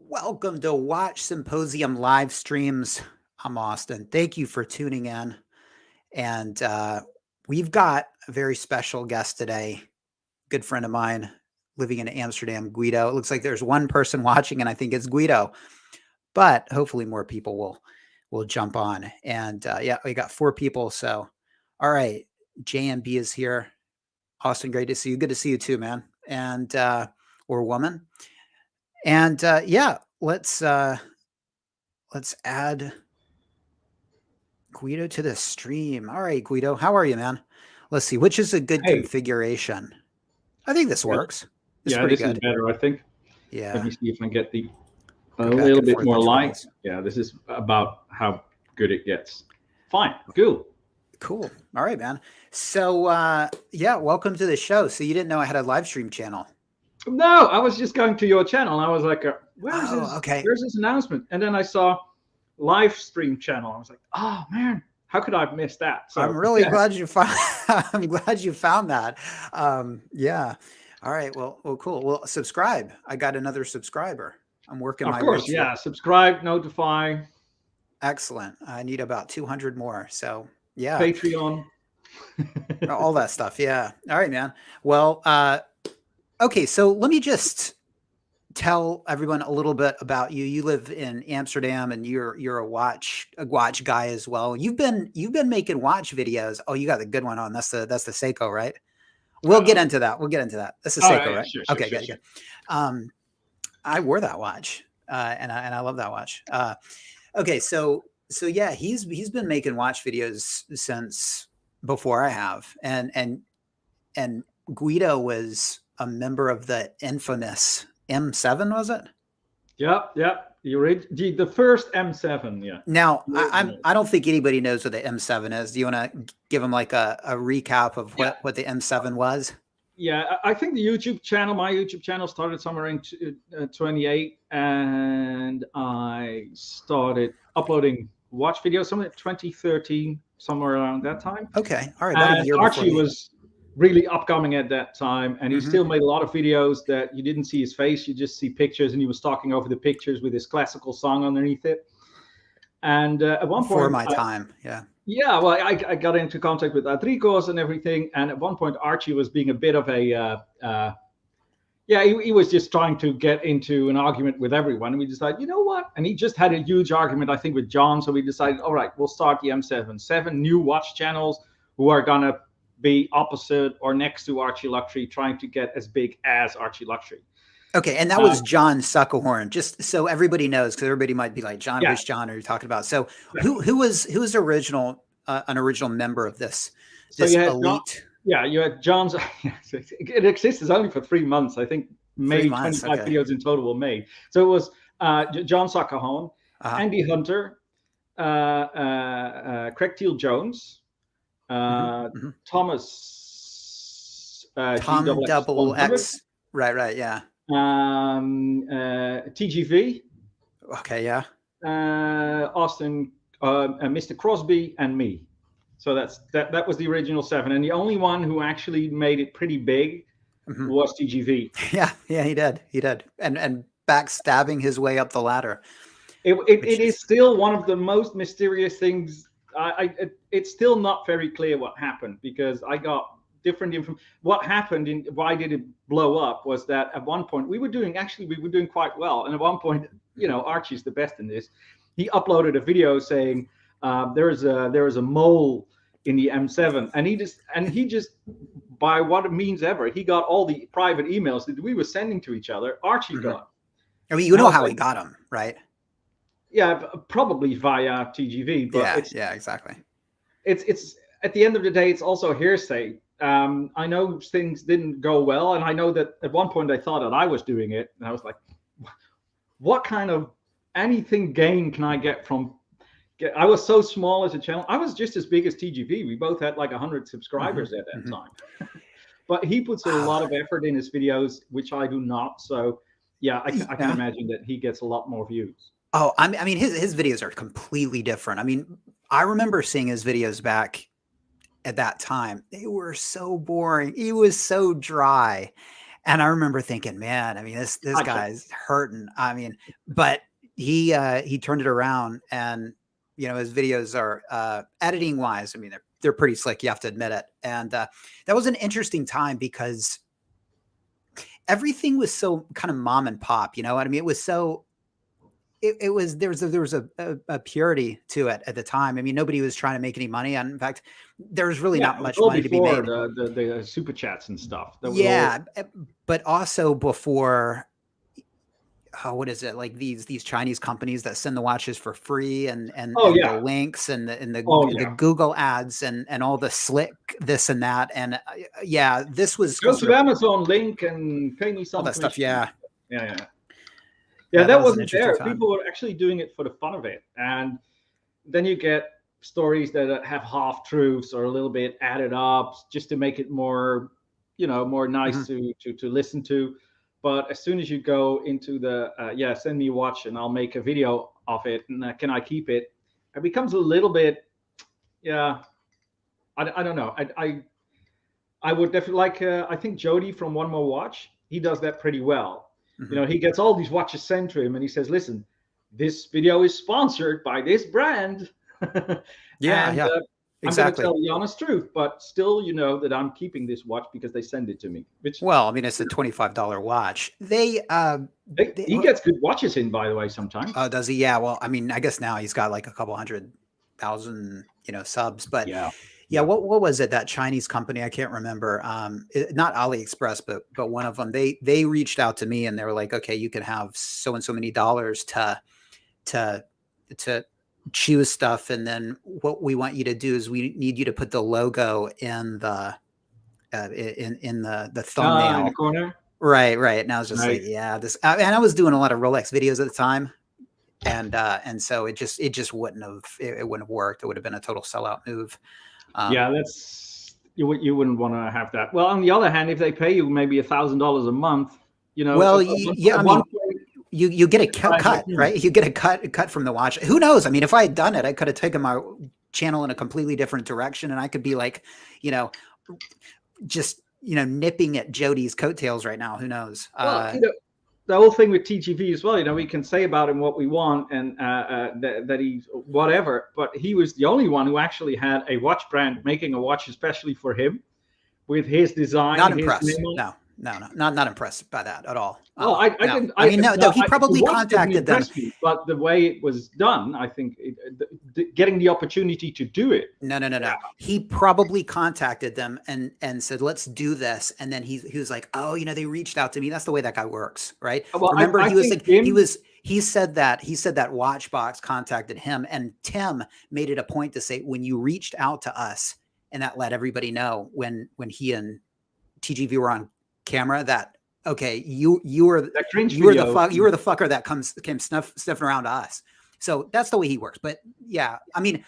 Welcome to Watch Symposium live streams. I'm Austin. Thank you for tuning in. And we've got a very special guest today, good friend of mine living in Amsterdam, Guido. It looks like there's one person watching, and I think it's Guido, but hopefully more people will jump on. And yeah, we got 4 people. So, all right, JMB is here. Austin, great to see you. Good to see you too, man. And or woman. And yeah, let's add Guido to the stream. All right, Guido, how are you, man? Let's see, which is a good Hey, configuration? I think this works. It's yeah, pretty this is good. better, I think. Let Yeah, me see if I can get a go back little and bit forth more between light. these. Yeah, this is about how good it gets. Fine, cool. Cool. All right, man. So yeah, welcome to the show. So you didn't know I had a live stream channel? No, I was just going to your channel, and I was like, Oh, okay. where's this announcement? And then I saw live stream channel. I was like, oh man, how could I have missed that? I'm So really yeah, glad you found I'm glad you found that. Yeah. All right. Well, cool. Well, subscribe. I got another subscriber. I'm working of my way course, to yeah. Subscribe, notify, excellent. I need about 200 more. So, yeah, Patreon. all that stuff. Yeah. All right, man. Well, okay. So let me just tell everyone a little bit about you. You live in Amsterdam, and you're a watch guy as well. You've been making watch videos. Oh, you got the good one on. That's the Seiko, right? We'll get Uh, into that. We'll get into that. That's the oh yeah, Seiko, yeah, right? sure, sure, Okay, sure, good, sure. good. Um, I wore that watch, and I love that watch. Okay, so yeah, he's been making watch videos since before I have, and Guido was a member of the infamous M7, was it? Yep, yep. The first M7, yeah. Now, The original. I don't think anybody knows what the M7 is. Do you want to give them like a recap of Yeah, what the M7 was? yeah. I think the YouTube channel, my YouTube channel, started somewhere in 28, and I started uploading watch videos somewhere in 2013, somewhere around that time. Okay, all right, about a And year before Archie me. was really upcoming at that time, and he Hmm. still made a lot of videos that you didn't see his face, you just see pictures, and he was talking over the pictures with his classical song underneath it. And at one Before point, my time, yeah. yeah, well, I got into contact with Adricos and everything, and at one point Archie was being a bit of a yeah, he was just trying to get into an argument with everyone. And we decided, you know what? And he just had a huge argument, I think, with John. So we decided, all right, we'll start the M7. 7 new watch channels who are gonna be opposite or next to Archie Luxury, trying to get as big as Archie Luxury. Okay, and that Uh, was John Suckerhorn. Just so everybody knows, because everybody might be like, John, yeah, which John are you talking about? So exactly. who was original an original member of So this you had John, elite yeah, you had John's. It exists only for 3 months. I think 3 maybe months? 25 Okay. videos in total were made. So it was John Suckerhorn, Uh-huh. Andy Hunter, Craig Teal Jones, Hmm. Hmm. Thomas Tom GXX double 100, X. Right, yeah. TGV, Okay, yeah. Austin, Mr. Crosby, and me. So that was the original 7, and the only one who actually made it pretty big Hmm. was TGV. Yeah, he did. And backstabbing his way up the ladder, It which is is still one of the most mysterious things. It's still not very clear what happened, because I got different information. What happened and why did it blow up was that at one point we were doing quite well, and at one point, Archie's the best in this. He uploaded a video saying there is a mole in the M7, and he just by what means ever, he got all the private emails that we were sending to each other. Archie mhm. got, I mean, you and I know was how like, he got him, right? yeah, probably via TGV, but Yeah, it's yeah, exactly. it's it's at the end of the day, it's also hearsay. I know things didn't go well, and I know that at one point I thought that I was doing it, and I was like, what kind of anything gain can I get from? I was so small as a channel. I was just as big as TGV. We both had like 100 Hmm. subscribers at that Hmm. time. But he puts a Wow. lot of effort in his videos, which I do not. So yeah, I can Yeah. imagine that he gets a lot more views. Oh, I mean, his videos are completely different. I mean, I remember seeing his videos back at that time. They were so boring. He was so dry. And I remember thinking, man, I mean, this guy's hurting. I mean, but he turned it around, and his videos are editing wise. I mean, they're pretty slick. You have to admit it. And that was an interesting time because everything was so kind of mom and pop. You know what I mean? It was so. It was there was a purity to it at the time. I mean, nobody was trying to make any money, and in fact, there was really not much money to be made. The super chats and stuff. But also before, what is it, like these Chinese companies that send the watches for free and the links and the Google ads and all the slick this and that, and this was go to Amazon link and pay me some all that stuff. Yeah, that wasn't there. People were actually doing it for the fun of it. And then you get stories that have half truths or a little bit added up just to make it more, more nice to listen to. But as soon as you go into the, send me a watch and I'll make a video of it, and can I keep it? It becomes a little bit, I don't know. I would definitely like, I think Jody from One More Watch, he does that pretty well. He gets all these watches sent to him and he says, listen, this video is sponsored by this brand. Exactly. I'm going to tell the honest truth, but still, that I'm keeping this watch because they send it to me. Well, I mean, it's a $25 watch. He gets good watches in, by the way, sometimes. Oh, does he? Yeah. Well, I mean, I guess now he's got like a couple 100,000, subs, but yeah. What was it? That Chinese company? I can't remember. Not AliExpress, but one of them. They reached out to me and they were like, okay, you can have so and so many dollars to choose stuff, and then what we want you to do is we need you to put the logo in the thumbnail in the corner. Right. And I was just like, this. And I was doing a lot of Rolex videos at the time, and so it just wouldn't have worked. It would have been a total sellout move. That's you wouldn't want to have that. Well, on the other hand, if they pay you maybe $1,000 a month, well, you get a cut, right? You get a cut from the watch. Who knows? I mean, if I had done it, I could have taken my channel in a completely different direction, and I could be like, just nipping at Jody's coattails right now. Who knows? Well, the whole thing with TGV as well, we can say about him what we want and that he's whatever, but he was the only one who actually had a watch brand making a watch especially for him with his design. Not impressed. No, not impressed by that at all. Well, he probably contacted them. But the way it was done, I think getting the opportunity to do it. No. He probably contacted them and said, let's do this. And then he was like, oh, they reached out to me. That's the way that guy works, right? Well, remember, he said that Watchbox contacted him, and Tim made it a point to say, when you reached out to us, and that let everybody know when he and TGV were on camera that, okay, you were the fucker that came sniffing around to us. So that's the way he works. But yeah, I mean,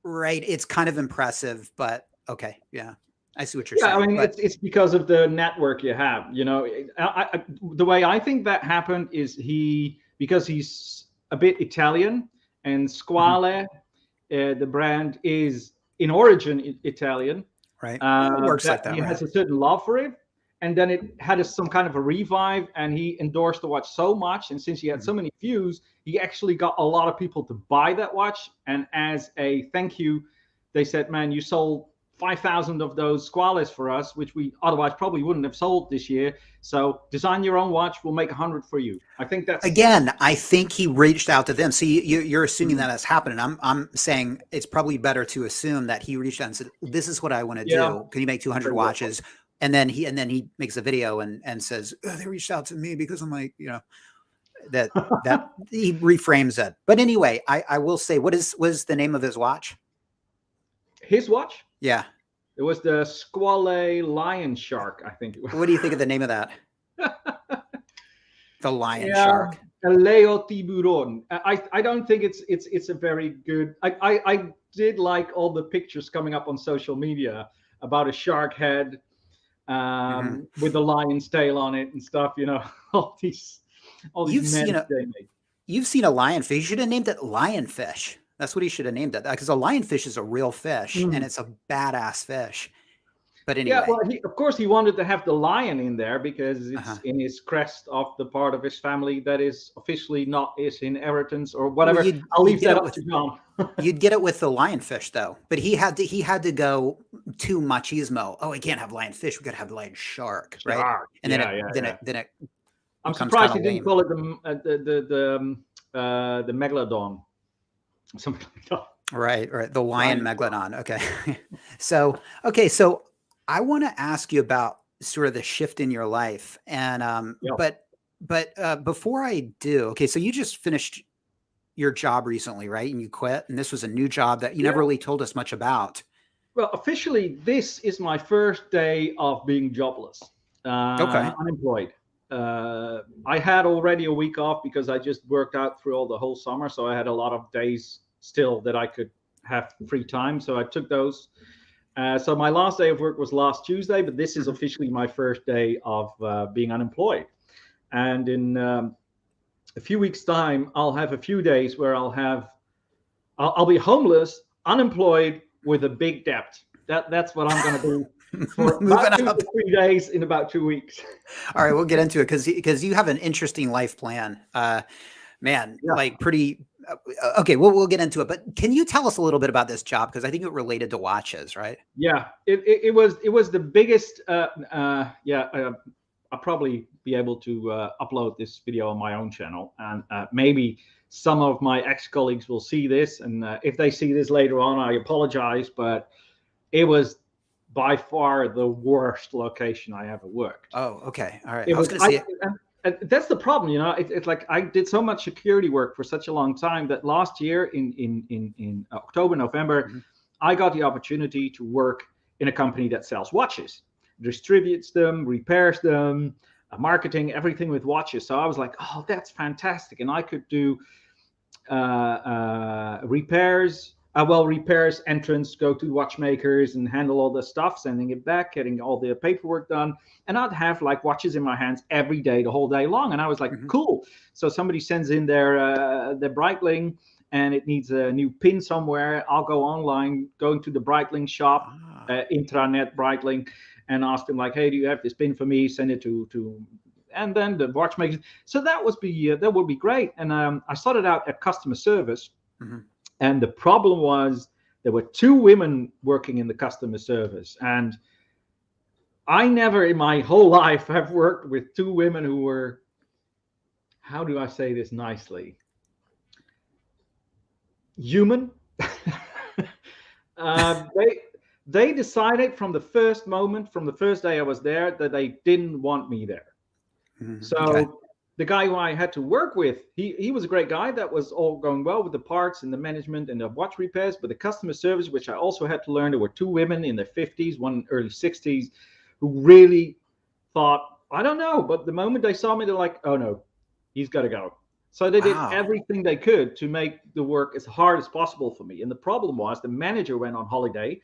right, it's kind of impressive, but okay, yeah, I see what you're saying. I mean, it's because of the network you have. The way I think that happened is because he's a bit Italian, and Squale, the brand, is in origin Italian. Right, it works like that. He has a certain love for it. And then it had some kind of a revive, and he endorsed the watch so much. And since he had so many views, he actually got a lot of people to buy that watch. And as a thank you, they said, man, you sold 5,000 of those Squales for us, which we otherwise probably wouldn't have sold this year. So design your own watch. We'll make 100 for you. I think that's... Again, I think he reached out to them. See, you're assuming that has happened. I'm saying it's probably better to assume that he reached out and said, this is what I want to do. Can you make 200 watches? And then he makes a video and says, oh, they reached out to me because I'm like, that he reframes it. But anyway, I will say, what was the name of his watch? His watch? Yeah. It was the Squale Lion Shark, I think it was. What do you think of the name of that? The Lion Shark. Leo Tiburon. I don't think it's a very good. I did like all the pictures coming up on social media about a shark head with the lion's tail on it and stuff, all these you've seen a lionfish. You should have named it Lionfish. That's what he should have named it, because a lionfish is a real fish and it's a badass fish. But Yeah, anyway. well, of course, he wanted to have the lion in there because it's Uh-huh. in his crest of the part of his family that is officially not his inheritance or Well, whatever. you'd I'll you'd leave get that it up with to John. you'd get it with the lionfish though. But he had to go too machismo. Oh, we can't have lionfish. We got to have lion shark, right? Shark. And then Yeah, it yeah, then yeah. it then it I'm becomes surprised kind he of didn't lame. call it the megalodon, something like that. Right, right. The lion Lion. megalodon. Okay. So I want to ask you about sort of the shift in your life. And Yeah. but before I do, okay, so you just finished your job recently, right? And you quit, and this was a new job that you never Yeah. really told us much about. Well, officially, this is my first day of being jobless, Okay. unemployed. I had already a week off because I just worked out through all the whole summer, so I had a lot of days still that I could have free time. So I took those. So my last day of work was last Tuesday, but this is Mhm. officially my first day of being unemployed. And in a few weeks' time, I'll have a few days where I'll be homeless, unemployed, with a big debt. That's what I'm going to do for Moving about two up. to 3 days in about 2 weeks. All right, we'll get into it because you have an interesting life plan. Man, Yeah. like pretty okay, we'll get into it. But can you tell us a little bit about this job? Because I think it related to watches, right? Yeah, it was the biggest. I'll probably be able to upload this video on my own channel, and maybe some of my ex-colleagues will see this. And if they see this later on, I apologize, but it was by far the worst location I ever worked. Oh, okay. All right. It I was was gonna I. say And that's the problem, it's like I did so much security work for such a long time that last year in October, November, mhm. I got the opportunity to work in a company that sells watches, distributes them, repairs them, marketing, everything with watches. So I was like, oh, that's fantastic. And I could do repairs, repairs, entrance, go to watchmakers and handle all the stuff, sending it back, getting all the paperwork done. And I'd have like watches in my hands every day, the whole day long. And I was like, Mhm. cool. So somebody sends in their Breitling and it needs a new pin somewhere. I'll go online, go into the Breitling shop, Ah. intranet Breitling, and ask them like, hey, do you have this pin for me? Send it to and then the watchmakers. So that would be great. And I started out at customer service, Mhm. and the problem was there were two women working in the customer service, and I never in my whole life have worked with two women who were, how do I say this nicely, human. They decided from the first moment, from the first day I was there, that they didn't want me there. Mhm. Okay. So the guy who I had to work with, he was a great guy. That was all going well with the parts and the management and the watch repairs. But the customer service, which I also had to learn, there were two women in their 50s, one early 60s, who really thought, I don't know. But the moment they saw me, they're like, oh no, he's got to go. So they did Wow. everything they could to make the work as hard as possible for me. And the problem was the manager went on holiday.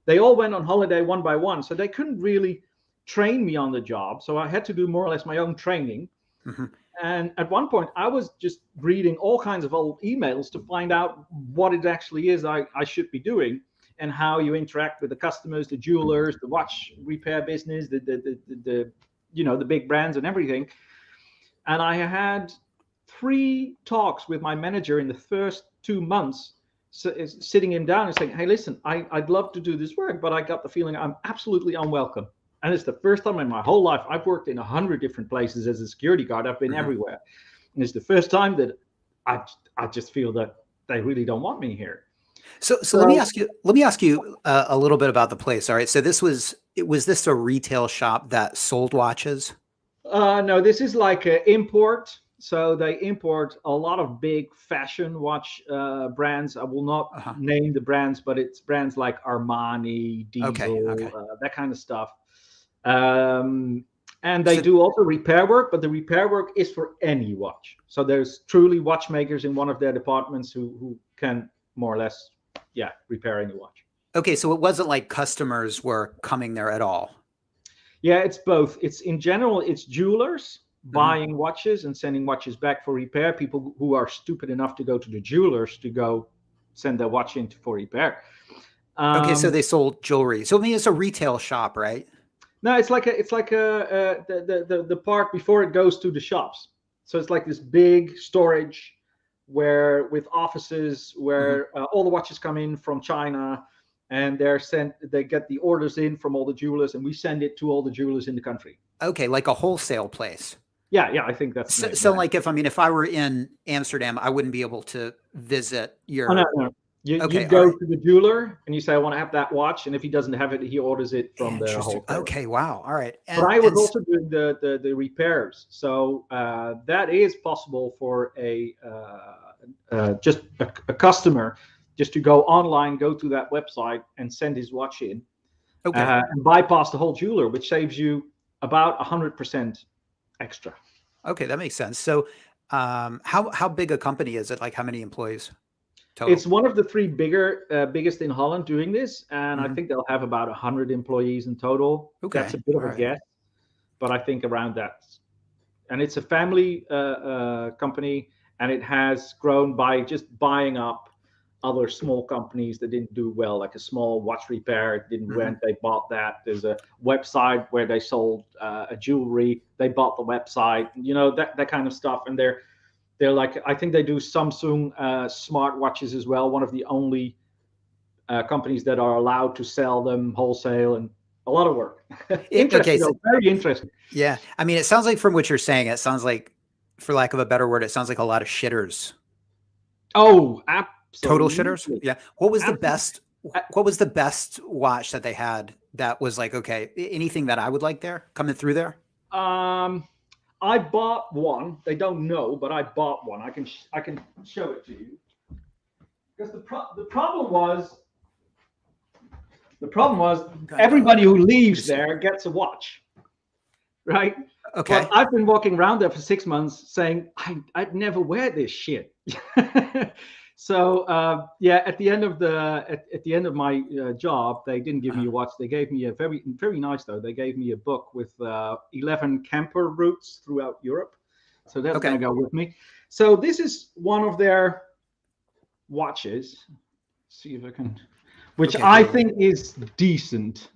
They all went on holiday one by one. So they couldn't really train me on the job. So I had to do more or less my own training. Mhm. And at one point, I was just reading all kinds of old emails to find out what it actually is I should be doing and how you interact with the customers, the jewelers, the watch repair business, the big brands and everything. And I had 3 talks with my manager in the first 2 months, sitting him down and saying, hey, listen, I'd love to do this work, but I got the feeling I'm absolutely unwelcome. And it's the first time in my whole life. I've worked in 100 different places as a security guard. I've been Mhm. everywhere. And it's the first time that I just feel that they really don't want me here. So let me So ask you a little bit about the place. All right. So was this a retail shop that sold watches? no, this is like an import. So they import a lot of big fashion watch brands. I will not Uh-huh. name the brands, but it's brands like Armani, Okay. Diesel, Okay. that kind of stuff. Um, and they So do also repair work, but the repair work is for any watch. So there's truly watchmakers in one of their departments who can more or less, yeah, repair any watch. okay, so it wasn't like customers were coming there at all. Yeah, it's both. It's in general, it's jewelers Mhm. buying watches and sending watches back for repair. People who are stupid enough to go to the jewelers to go send their watch in for repair. Okay, so they sold jewelry. So I mean, it's a retail shop, right? No, it's like the part before it goes to the shops. So it's like this big storage where with offices where all the watches come in from China, and they're sent. They get the orders in from all the jewelers, and we send it to all the jewelers in the country. Okay, like a wholesale place. Yeah, I think that's So like if I were in Amsterdam, I wouldn't be able to visit Oh, your. no. You Okay, all go right. to the jeweler and you say, I want to have that watch. And if he doesn't have it, he orders it from the Interesting. wholesaler. Okay, wow. All right. But I was also doing the repairs. So that is possible for just a customer just to go online, go to that website and send his watch in. Okay. And bypass the whole jeweler, which saves you about 100% extra. Okay, that makes sense. So how big a company is it? Like how many employees total? It's one of the three biggest in Holland doing this, and I think they'll have about 100 employees in total. Okay. That's a bit of a guess, but I think around that. And it's a family company, and it has grown by just buying up other small companies that didn't do well, like a small watch repair. It didn't went. They bought that. There's a website where they sold a jewelry. They bought the website. You know, that kind of stuff. And they're like, I think they do Samsung smart watches as well. One of the only companies that are allowed to sell them wholesale, and a lot of work. Interesting, okay, very interesting. Yeah, I mean, it sounds like from what you're saying, it sounds like, for lack of a better word, it sounds like a lot of shitters. Oh, absolutely. Total shitters. Yeah. What was the best? What was the best watch that they had that was like, okay, anything that I would like there coming through there? I bought one. They don't know, but I bought one. I can show it to you. Because the problem was everybody who leaves there gets a watch, right? Okay. But I've been walking around there for 6 months saying I'd never wear this shit. So yeah, at the end of my job, they didn't give me a watch. They gave me a very nice though. They gave me a book with 11 camper routes throughout Europe. So that's gonna go with me. So this is one of their watches. Let's see if I can, which I think is decent.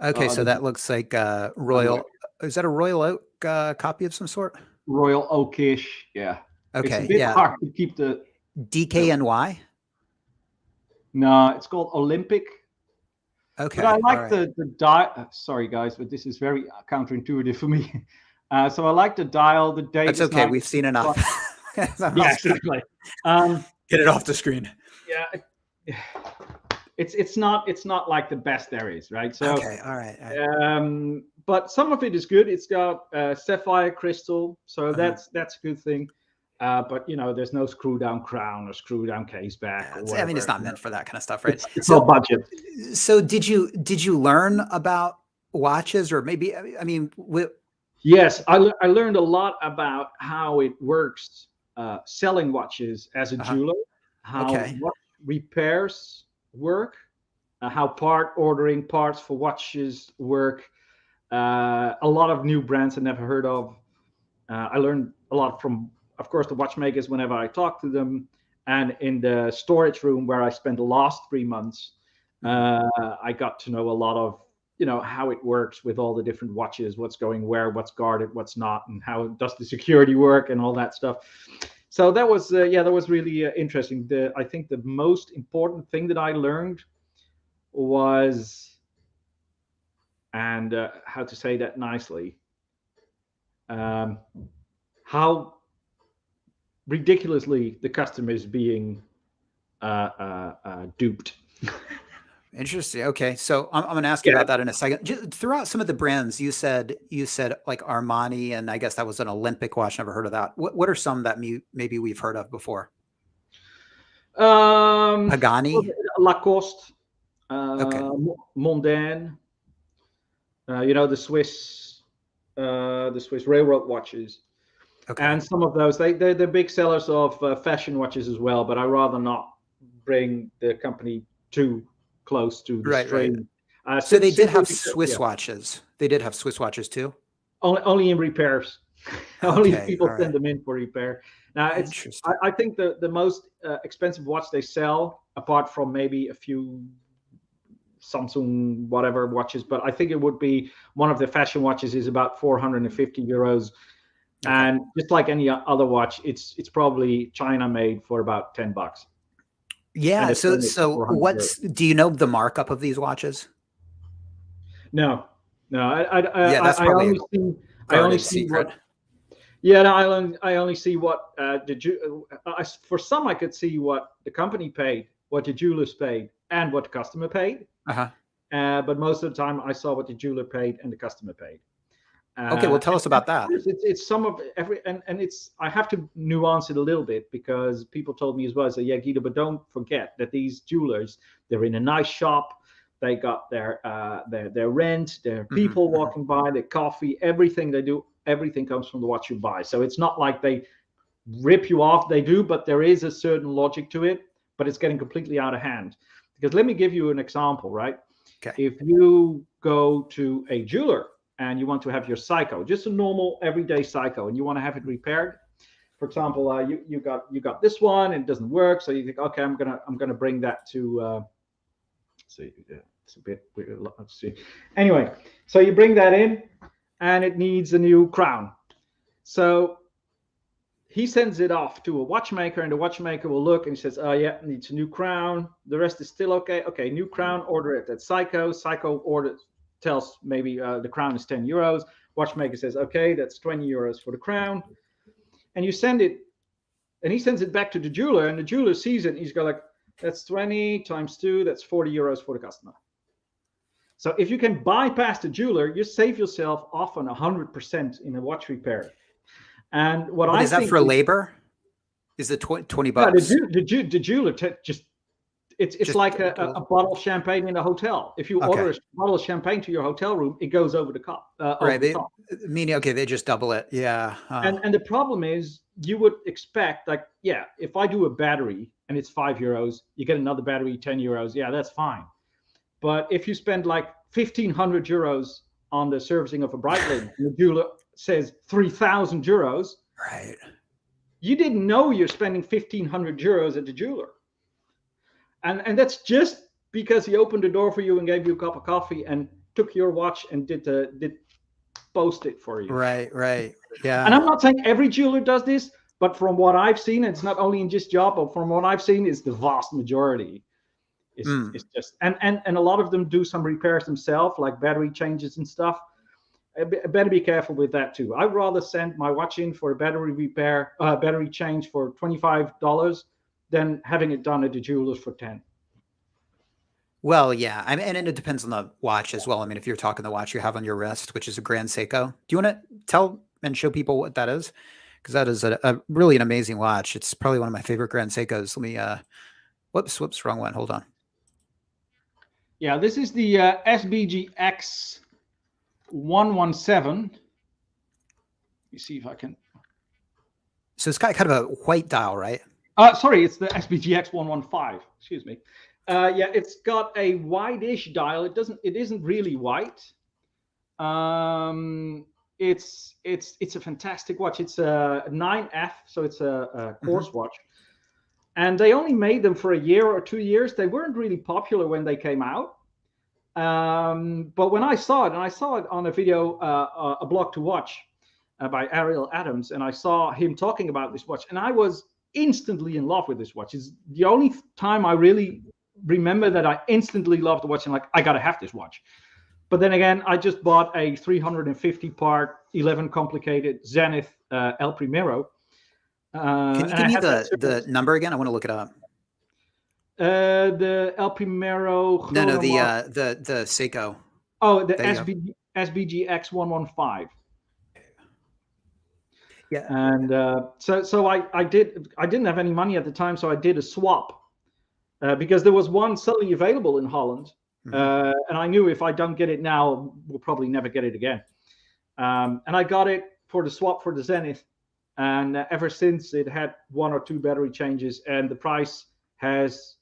Okay, so that looks like Royal. Is that a Royal Oak copy of some sort? Royal Oakish, yeah. Okay, it's a bit hard to keep the DKNY. No, it's called Olympic. Okay, but I like the dial. Sorry, guys, but this is very counterintuitive for me. So I like the dial. The date. That's okay. We've seen enough. Yeah, exactly. Get it off the screen. Yeah, it's not like the best there is, right? So okay, all right. But some of it is good. It's got sapphire crystal, so that's a good thing. But you know, there's no screw down crown or screw down case back. I mean, it's not meant for that kind of stuff, right? It's no budget. So did you learn about watches, or maybe I mean, yes, I learned a lot about how it works selling watches as a jeweler, how watch repairs work, how ordering parts for watches work. A lot of new brands I never heard of. I learned a lot from, of course, the watchmakers whenever I talk to them, and in the storage room where I spent the last 3 months, I got to know a lot of, you know, how it works with all the different watches, what's going where, what's guarded, what's not, and how does the security work and all that stuff. So that was that was really interesting. I think the most important thing that I learned was, and how to say that nicely, how ridiculously the customer is being duped. Interesting. Okay, so I'm going to ask you about that in a second. Just throughout some of the brands, you said like Armani, and I guess that was an Olympic watch. Never heard of that. What are some that maybe we've heard of before? Pagani, Lacoste, Mondaine. You know, the Swiss railroad watches. Okay. And some of those, they're big sellers of fashion watches as well, but I rather not bring the company too close to the stream. Right. So they did have Swiss watches. They did have Swiss watches too? Only in repairs. Only Okay. people All send right. them in for repair. Now, Interesting. I think the most expensive watch they sell, apart from maybe a few Samsung whatever watches, but I think it would be one of the fashion watches is about 450 euros. Okay. And just like any other watch, it's probably China made for about $10. Yeah. And it's So only so 400 euros. do you know the markup of these watches? No, no, Yeah, that's I probably a only see guarded secret. what. Yeah, no, I only see what for some I could see what the company paid, what the jewelers paid, and what the customer paid. Uh-huh. But most of the time I saw what the jeweler paid and the customer paid. Okay, well tell us And about of that. course, it's some of every, and it's, I have to nuance it a little bit because people told me as well. So yeah, Guido, but don't forget that these jewelers, they're in a nice shop. They got their rent, their people walking by, their coffee, everything they do, everything comes from the watch you buy. So it's not like they rip you off. They do, but there is a certain logic to it. But it's getting completely out of hand. Because let me give you an example, right? Okay. If you go to a jeweler and you want to have your Seiko, just a normal everyday Seiko, and you want to have it repaired. For example, you got this one and it doesn't work, so you think, okay, I'm gonna bring that to. See, it's a bit weird. Let's see. Anyway, so you bring that in, and it needs a new crown. So he sends it off to a watchmaker, and the watchmaker will look and he says, "Oh yeah, needs a new crown. The rest is still okay. Okay, new crown. Order it at Seiko. Seiko orders." Tells maybe the crown is 10 euros. Watchmaker says, okay, that's 20 euros for the crown. And you send it, and he sends it back to the jeweler, and the jeweler sees it, and he's got like, that's 20 times 2, that's 40 euros for the customer. So if you can bypass the jeweler, you save yourself often 100% in a watch repair. And what I Is that think for labor? Is it 20 yeah, bucks? the jeweler just it's like a bottle of champagne in a hotel. If you order a bottle of champagne to your hotel room, it goes over the cup. Right. The top. Meaning, okay, they just double it. Yeah. And the problem is, you would expect, like, yeah, if I do a battery and it's 5 euros, you get another battery 10 euros. Yeah, that's fine. But if you spend like 1,500 euros on the servicing of a Breitling, and the jeweler says 3,000 euros, right? You didn't know you're spending 1,500 euros at the jeweler. And that's just because he opened the door for you and gave you a cup of coffee and took your watch and did post it for you. Right. Yeah. And I'm not saying every jeweler does this, but from what I've seen, it's not only in this job, but from what I've seen, it's the vast majority. It's just and a lot of them do some repairs themselves, like battery changes and stuff. I better be careful with that too. I'd rather send my watch in for a battery repair, battery change for $25 than having it done at the jeweler's for 10. Well, yeah. I mean, and it depends on the watch as well. I mean, if you're talking the watch you have on your wrist, which is a Grand Seiko, do you want to tell and show people what that is? Because that is a really an amazing watch. It's probably one of my favorite Grand Seikos. Let me, whoops, wrong one. Hold on. Yeah, this is the SBGX 117. Let me see if I can. So it's got kind of a white dial, right? Sorry, it's the SBGX 115. Excuse me. Yeah, it's got a whitish dial. It isn't really white. It's a fantastic watch. It's a 9F, so it's a coarse watch. And they only made them for a year or 2 years. They weren't really popular when they came out. But when I saw it, and I saw it on a video, a blog to watch by Ariel Adams, and I saw him talking about this watch, and I was instantly in love with this watch. It's the only time I really remember that I instantly loved the watch and like, I gotta have this watch. But then again, I just bought a 350 part 11 complicated Zenith El Primero. Can you give me the number again? I want to look it up. The El Primero. No, the Seiko. Oh, the SBGX 115. Yeah. And so I didn't have any money at the time, so I did a swap because there was one suddenly available in Holland, and I knew if I don't get it now, we'll probably never get it again. And I got it for the swap for the Zenith, and ever since it had 1 or 2 battery changes, and the price has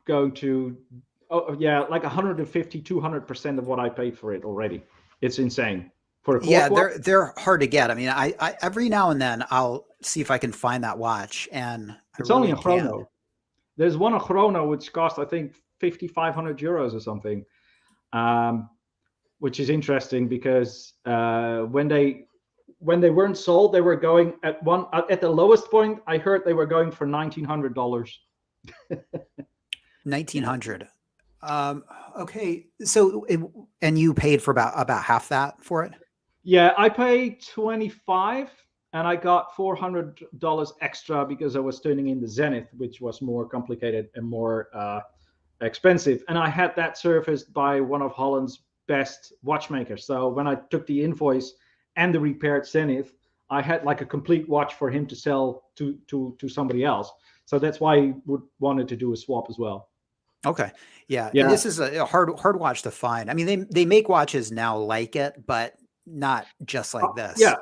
gone to like 150, 200% of what I paid for it already. It's insane. for a Yeah, clock watch. they're hard to get. I mean, I every now and then I'll see if I can find that watch, and I It's only really a can't. chrono. There's one a chrono which cost I think 5,500 euros or something, which is interesting because when they weren't sold, they were going at the lowest point. I heard they were going for $1,900. 1900. Okay, so and you paid for about half that for it? Yeah, I paid 25 and I got $400 extra because I was turning in the Zenith, which was more complicated and more expensive. And I had that serviced by one of Holland's best watchmakers. So when I took the invoice and the repaired Zenith, I had like a complete watch for him to sell to somebody else. So that's why he wanted to do a swap as well. Okay. Yeah. Yeah. This is a hard watch to find. I mean, they make watches now like it, but not just like this. Yeah,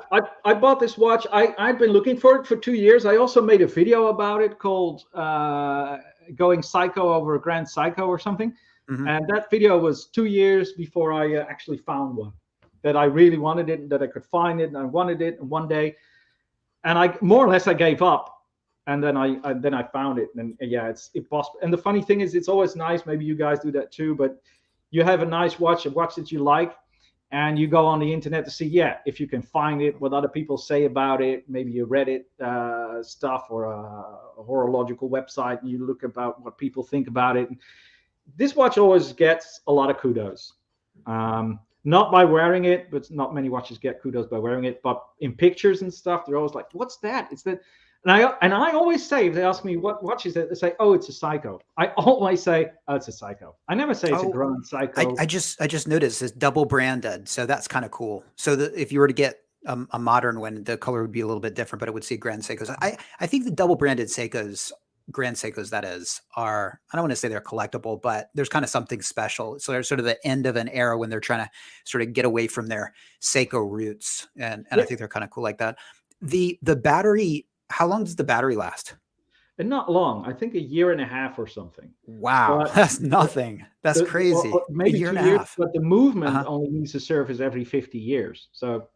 I bought this watch. I've been looking for it for 2 years. I also made a video about it called Going Psycho over a Grand Seiko or something. Mhm. And that video was 2 years before I actually found one that I really wanted it, that I could find it, and I wanted it. And one day, and I more or less I gave up. And then I found it, and yeah, it's possible. And the funny thing is, it's always nice. Maybe you guys do that too. But you have a nice watch, a watch that you like, and you go on the internet to see, if you can find it, what other people say about it. Maybe you Reddit stuff or a horological website, and you look about what people think about it. This watch always gets a lot of kudos. Not by wearing it, but not many watches get kudos by wearing it. But in pictures and stuff, they're always like, "What's that?" It's that. And I always say, if they ask me what watch is it, they say, "Oh, it's a Seiko." I always say, "Oh, it's a Seiko." I never say it's a Grand Seiko. I just noticed it's double branded, so that's kind of cool. So if you were to get a modern one, the color would be a little bit different, but it would say Grand Seikos. I think the double branded Seikos, Grand Seikos, that is, are, I don't want to say they're collectible, but there's kind of something special. So they're sort of the end of an era when they're trying to sort of get away from their Seiko roots, and I think they're kind of cool like that. The battery. How long does the battery last? And not long. I think a year and a half or something. Wow, that's nothing. That's crazy. Maybe a year 2 and a years, half. but the movement only needs to service every 50 years. So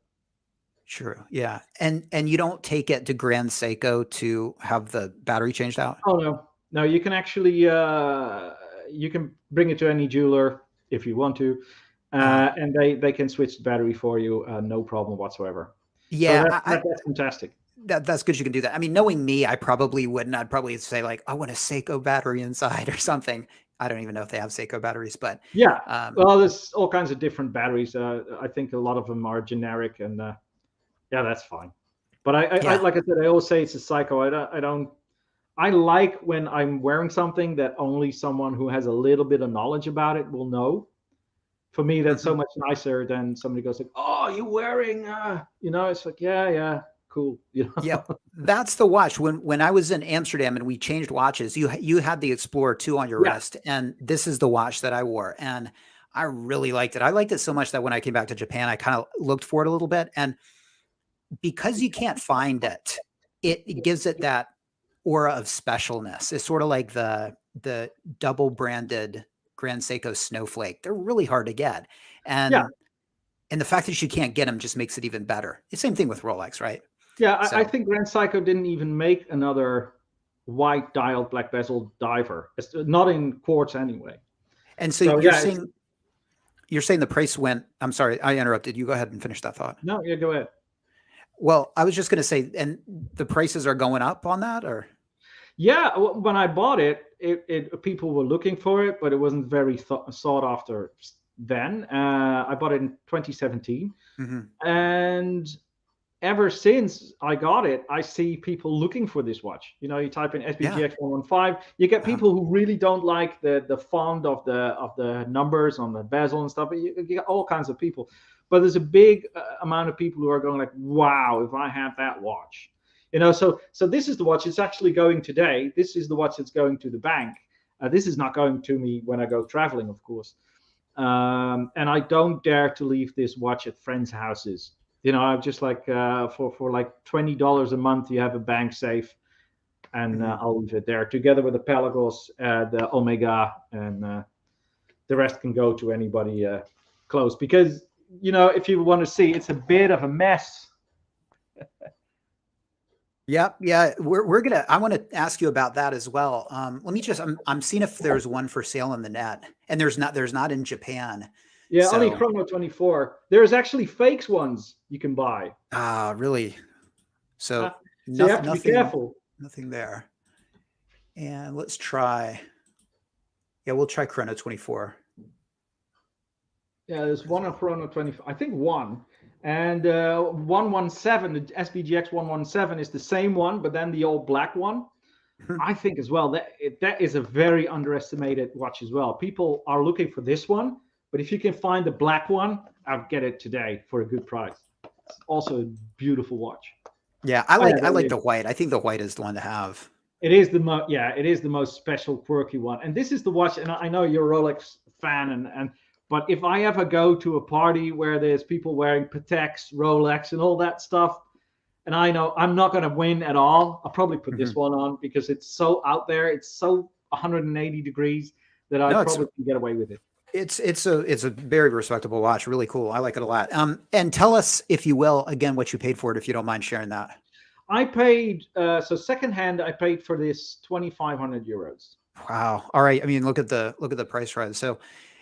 true. Yeah. And you don't take it to Grand Seiko to have the battery changed out? Oh no, you can actually you can bring it to any jeweler if you want to, and they can switch the battery for you, no problem whatsoever. Yeah, so that's fantastic. That's good you can do that. I mean, knowing me, I probably wouldn't. I'd probably say like, I want a Seiko battery inside or something. I don't even know if they have Seiko batteries, but yeah. Well, there's all kinds of different batteries. I think a lot of them are generic, and yeah, that's fine. But I like I said, I always say it's a Seiko. I like when I'm wearing something that only someone who has a little bit of knowledge about it will know. For me, that's so much nicer than somebody goes like, "Oh, you're wearing," it's like, yeah. Cool. Yeah, that's the watch. When I was in Amsterdam and we changed watches, you had the Explorer 2 on your wrist, and this is the watch that I wore, and I really liked it. I liked it so much that when I came back to Japan, I kind of looked for it a little bit, and because you can't find it, it gives it that aura of specialness. It's sort of like the double branded Grand Seiko Snowflake. They're really hard to get, and the fact that you can't get them just makes it even better. The same thing with Rolex, right? Yeah, I think Grand Seiko didn't even make another white dialed black bezel diver. It's not in quartz anyway. And so you're saying the price went. I'm sorry, I interrupted. You go ahead and finish that thought. No, yeah, go ahead. Well, I was just going to say, and the prices are going up on that, or? Yeah, when I bought it, people were looking for it, but it wasn't very sought after then. I bought it in 2017, and ever since I got it, I see people looking for this watch. You type in SBGX 115, you get people who really don't like the font of the numbers on the bezel and stuff. But you get all kinds of people. But there's a big amount of people who are going like, "Wow, if I had that watch." So this is the watch. It's actually going today. This is the watch that's going to the bank. This is not going to me when I go traveling, of course. And I don't dare to leave this watch at friends' houses. I'm just like, for like $20 a month, you have a bank safe, and I'll leave it there together with the Pelagos, the Omega, and the rest can go to anybody close. Because if you want to see, it's a bit of a mess. Yep. Yeah. I want to ask you about that as well. Let me I'm seeing if there's one for sale on the net, and there's not in Japan. Yeah, So, only Chrono 24. There's actually fakes ones you can buy. Really? So, so you have to be careful. Nothing there. And let's try. Yeah, we'll try Chrono 24. Yeah, there's one on Chrono 24. I think one. And 117, the SBGX 117 is the same one, but then the old black one. I think as well that is a very underestimated watch as well. People are looking for this one, but if you can find the black one, I'll get it today for a good price. It's also a beautiful watch. Yeah, I like the white. I think the white is the one to have. It is the most special, quirky one. And this is the watch, and I know you're a Rolex fan, but if I ever go to a party where there's people wearing Pateks, Rolex, and all that stuff, and I know I'm not going to win at all, I'll probably put this one on because it's so out there. It's so 180 degrees that I probably can get away with it. It's a very respectable watch. Really cool. I like it a lot. And tell us, if you will, again, what you paid for it, if you don't mind sharing that. I paid, so secondhand, I paid for this 2,500 euros. Wow. All right. I mean, look at the price rise. So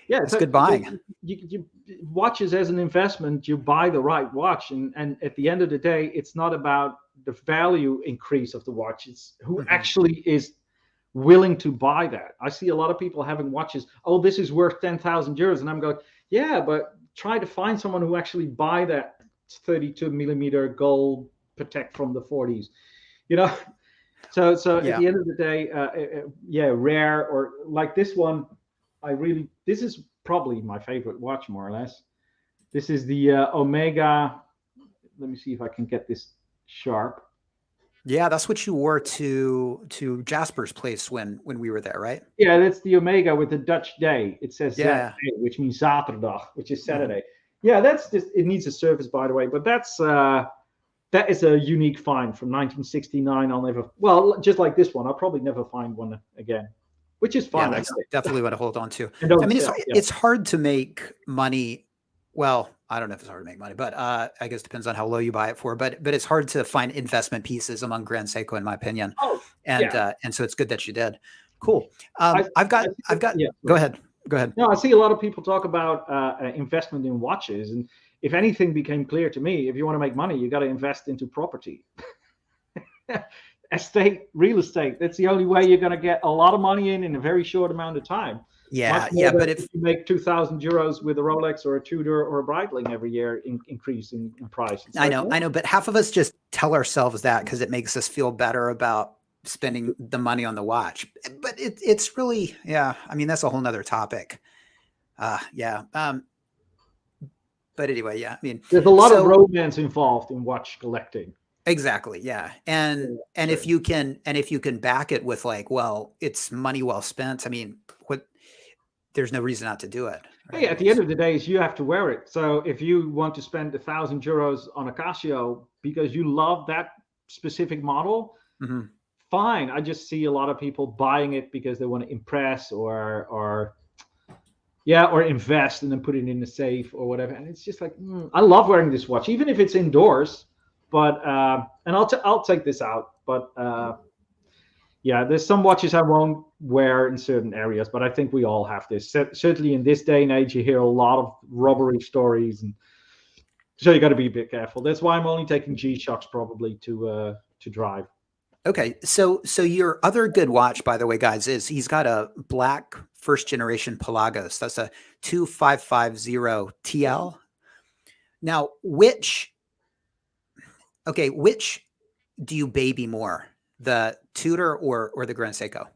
yeah, it's good buying. You watches as an investment, you buy the right watch. And at the end of the day, it's not about the value increase of the watch. It's who actually is willing to buy that. I see a lot of people having watches. Oh, this is worth 10,000 euros. And I'm going, yeah, but try to find someone who actually buy that 32 millimeter gold Patek from the 40s, So at the end of the day, rare, or like this one, this is probably my favorite watch, more or less. This is the Omega. Let me see if I can get this sharp. Yeah, that's what you wore to Jasper's place when we were there, right? Yeah, that's the Omega with the Dutch day. It says Zaterdag, which means Zaterdag, which is Saturday. Yeah, that's just, it needs a service, by the way, but that is a unique find from 1969. I'll never, just like this one, I'll probably never find one again, which is fine. Yeah, that's definitely what I hold on to. I mean, it's hard to make money. Well, I don't know if it's hard to make money, but I guess it depends on how low you buy it for. But it's hard to find investment pieces among Grand Seiko, in my opinion. And so it's good that you did. Cool. I've got. Go ahead. No, I see a lot of people talk about investment in watches, and if anything became clear to me, if you want to make money, you got to invest into property. Real estate. That's the only way you're going to get a lot of money in a very short amount of time. Yeah, but if you make 2,000 euros with a Rolex or a Tudor or a Breitling every year, increase in price. I know, but half of us just tell ourselves that because it makes us feel better about spending the money on the watch. But it's really, I mean, that's a whole nother topic. But anyway, I mean, there's a lot of romance involved in watch collecting. Exactly. Yeah. And if you can back it with like, well, it's money well spent. I mean, there's no reason not to do it. Right? Hey, at the end of the day, you have to wear it. So if you want to spend 1,000 euros on a Casio because you love that specific model, fine. I just see a lot of people buying it because they want to impress or invest and then put it in the safe or whatever. And it's just like, I love wearing this watch, even if it's indoors. But and I'll take this out. But there's some watches I won't wear in certain areas. But I think we all have this. Certainly in this day and age, you hear a lot of robbery stories, and so you got to be a bit careful. That's why I'm only taking G-Shocks probably to drive. Okay, so your other good watch, by the way, guys, is he's got a black first generation Pelagos. That's a 2550 TL. Now, which do you baby more, the Tudor or the Grand Seiko?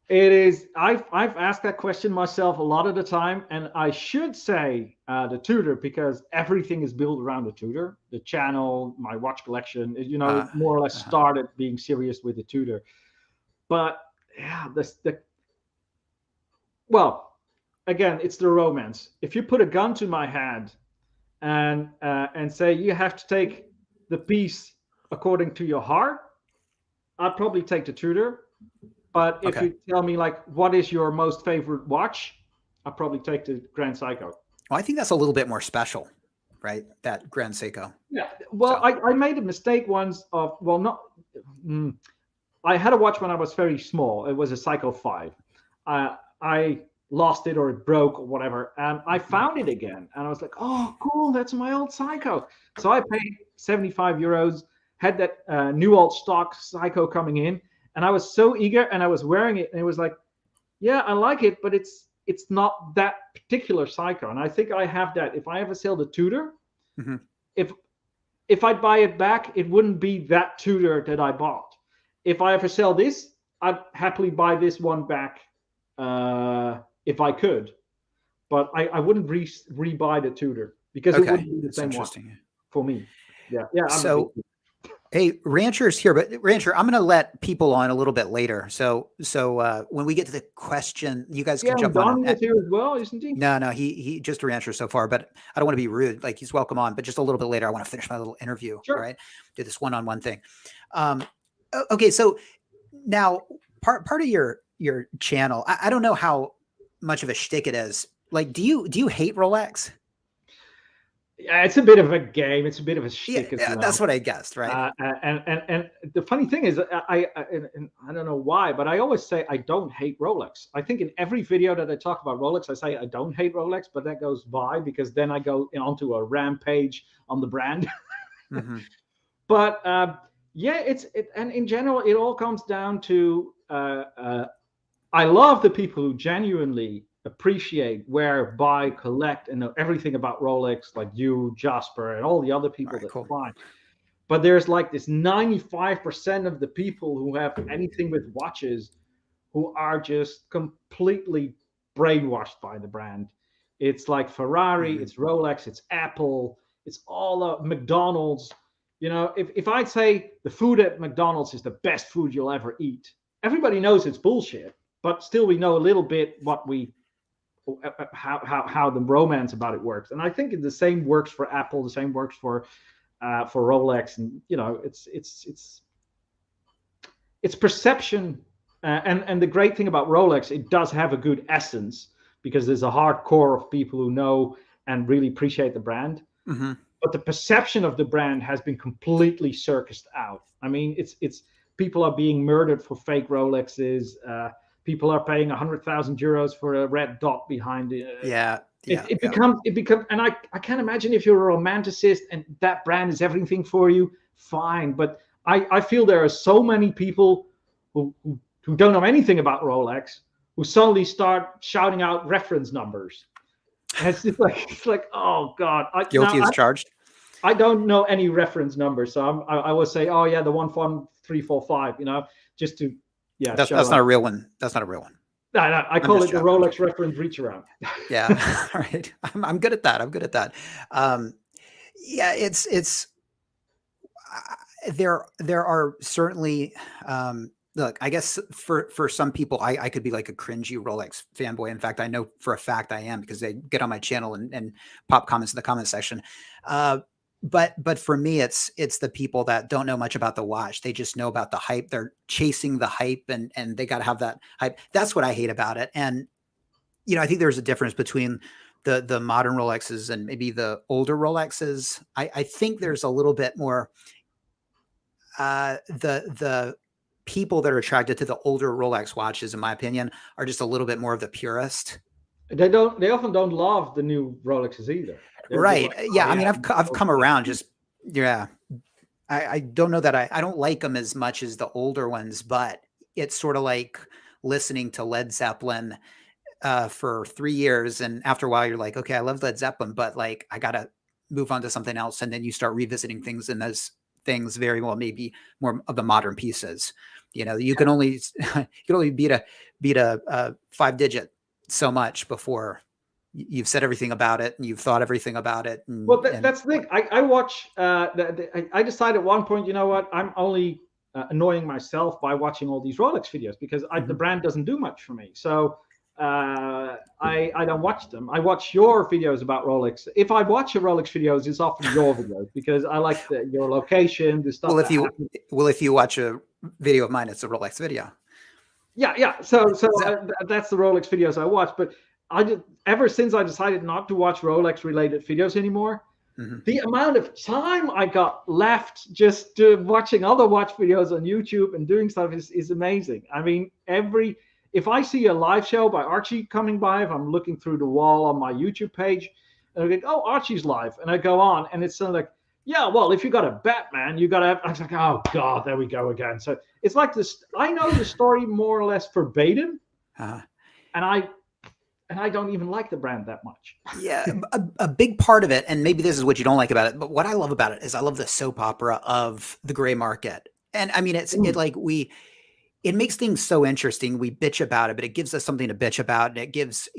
It is. I've asked that question myself a lot of the time, and I should say the Tudor because everything is built around the Tudor. The channel, my watch collection, more or less started being serious with the Tudor. But again, it's the romance. If you put a gun to my head and say you have to take the piece according to your heart, I'd probably take the Tudor. But if you tell me, like, what is your most favorite watch, I'll probably take the Grand Seiko. Well, I think that's a little bit more special. right? That Grand Seiko. Yeah. Well, So. I made a mistake once of, well, not. I had a watch when I was very small. It was a Seiko 5. I lost it or it broke or whatever, and I found it again, and I was like, "Oh, cool! That's my old Seiko." So I paid 75 euros, had that new old stock Seiko coming in, and I was so eager, and I was wearing it, and it was like, "Yeah, I like it, but it's not that particular Seiko." And I think I have that. If I ever sell the Tudor, if I'd buy it back, it wouldn't be that Tudor that I bought. If I ever sell this, I'd happily buy this one back if I could. But I wouldn't re-buy the Tudor because it wouldn't be the same one for me. Yeah. So, hey, Rancher's here, but Rancher, I'm going to let people on a little bit later. So when we get to the question, you guys can jump on. Don is here as well, isn't he? No, he just a Rancher so far, but I don't want to be rude. Like, he's welcome on, but just a little bit later, I want to finish my little interview. Sure. Right? Do this one-on-one thing. Okay, so now part of your channel, I don't know how much of a shtick it is. Like, do you hate Rolex? Yeah, it's a bit of a game. It's a bit of a shtick as well. That's what I guessed, right? And the funny thing is, I don't know why, but I always say I don't hate Rolex. I think in every video that I talk about Rolex, I say I don't hate Rolex, but that goes by because then I go onto a rampage on the brand. But yeah, and in general, it all comes down to I love the people who genuinely appreciate, wear, buy, collect, and know everything about Rolex, like you, Jasper, and all the other people that fly. But there's like this 95% of the people who have anything with watches who are just completely brainwashed by the brand. It's like Ferrari, it's Rolex, it's Apple, it's all McDonald's. You know, if I'd say the food at McDonald's is the best food you'll ever eat, everybody knows it's bullshit, but still we know a little bit how the romance about it works. And I think the same works for Apple, the same works for Rolex, and you know, it's perception. And the great thing about Rolex, it does have a good essence because there's a hardcore of people who know and really appreciate the brand. But the perception of the brand has been completely circused out. I mean, it's people are being murdered for fake Rolexes. People are paying 100,000 euros for a red dot behind it. It becomes, and I can't imagine if you're a romanticist and that brand is everything for you, fine. But I feel there are so many people who don't know anything about Rolex who suddenly start shouting out reference numbers. And it's just like, oh God. Guilty as charged. I don't know any reference numbers. So I will say, oh yeah, the 11345, you know, just to, yeah. That's not a real one. That's not a real one. No, I call it the Rolex reference reach around. Yeah. All right. I'm good at that. Yeah, it's there are certainly, look, I guess for some people, I could be like a cringy Rolex fanboy. In fact, I know for a fact I am because they get on my channel and pop comments in the comment section. But for me, it's the people that don't know much about the watch. They just know about the hype. They're chasing the hype and they got to have that hype. That's what I hate about it. And, you know, I think there's a difference between the modern Rolexes and maybe the older Rolexes. I think there's a little bit more, the people that are attracted to the older Rolex watches, in my opinion, are just a little bit more of the purist. They often don't love the new Rolexes either. Right. Like, yeah. I mean, I've come around just, yeah. I don't know that I don't like them as much as the older ones, but it's sort of like listening to Led Zeppelin for 3 years. And after a while you're like, okay, I love Led Zeppelin, but like, I got to move on to something else. And then you start revisiting things, and those things very well maybe more of the modern pieces. You know, you can only beat a 5-digit so much before you've said everything about it and you've thought everything about it. And, well, that's the thing. I watch. I decided at one point, you know what? I'm only annoying myself by watching all these Rolex videos because the brand doesn't do much for me. So I don't watch them. I watch your videos about Rolex. If I watch your Rolex videos, it's often your videos because I like your location, the stuff. Well, if you watch a video of mine, it's a Rolex video. Yeah. So that's the Rolex videos I watch. But ever since I decided not to watch Rolex related videos anymore, Hmm. The amount of time I got left just watching other watch videos on YouTube and doing stuff is amazing. I mean, if I see a live show by Archie coming by, if I'm looking through the wall on my YouTube page, and I think, oh, Archie's live, and I go on, and it's sort of like, yeah, well, if you got a Batman, you got to have. I was like, oh God, there we go again. So it's like this. I know the story more or less verbatim, Uh, and I don't even like the brand that much. yeah, a big part of it, and maybe this is what you don't like about it, but what I love about it is I love the soap opera of the gray market. And I mean, it makes things so interesting. We bitch about it, but it gives us something to bitch about, and it gives,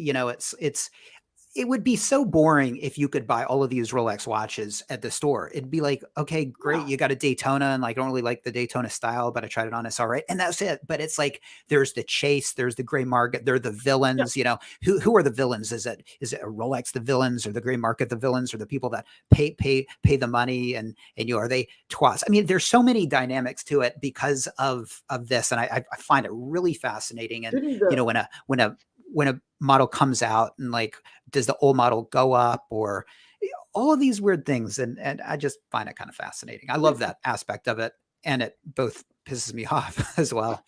it would be so boring if you could buy all of these Rolex watches at the store. It'd be like, okay, great. You got a Daytona, and like, I don't really like the Daytona style, but I tried it on. It's all right. And that's it. But it's like, there's the chase, there's the gray market. They're the villains, who are the villains? Is it a Rolex, the villains, or the gray market, the villains, or the people that pay the money? And are they twats? I mean, there's so many dynamics to it because of this. And I find it really fascinating. And, when a model comes out, and like, does the old model go up, or all of these weird things? And I just find it kind of fascinating. I love that aspect of it, and it both pisses me off as well.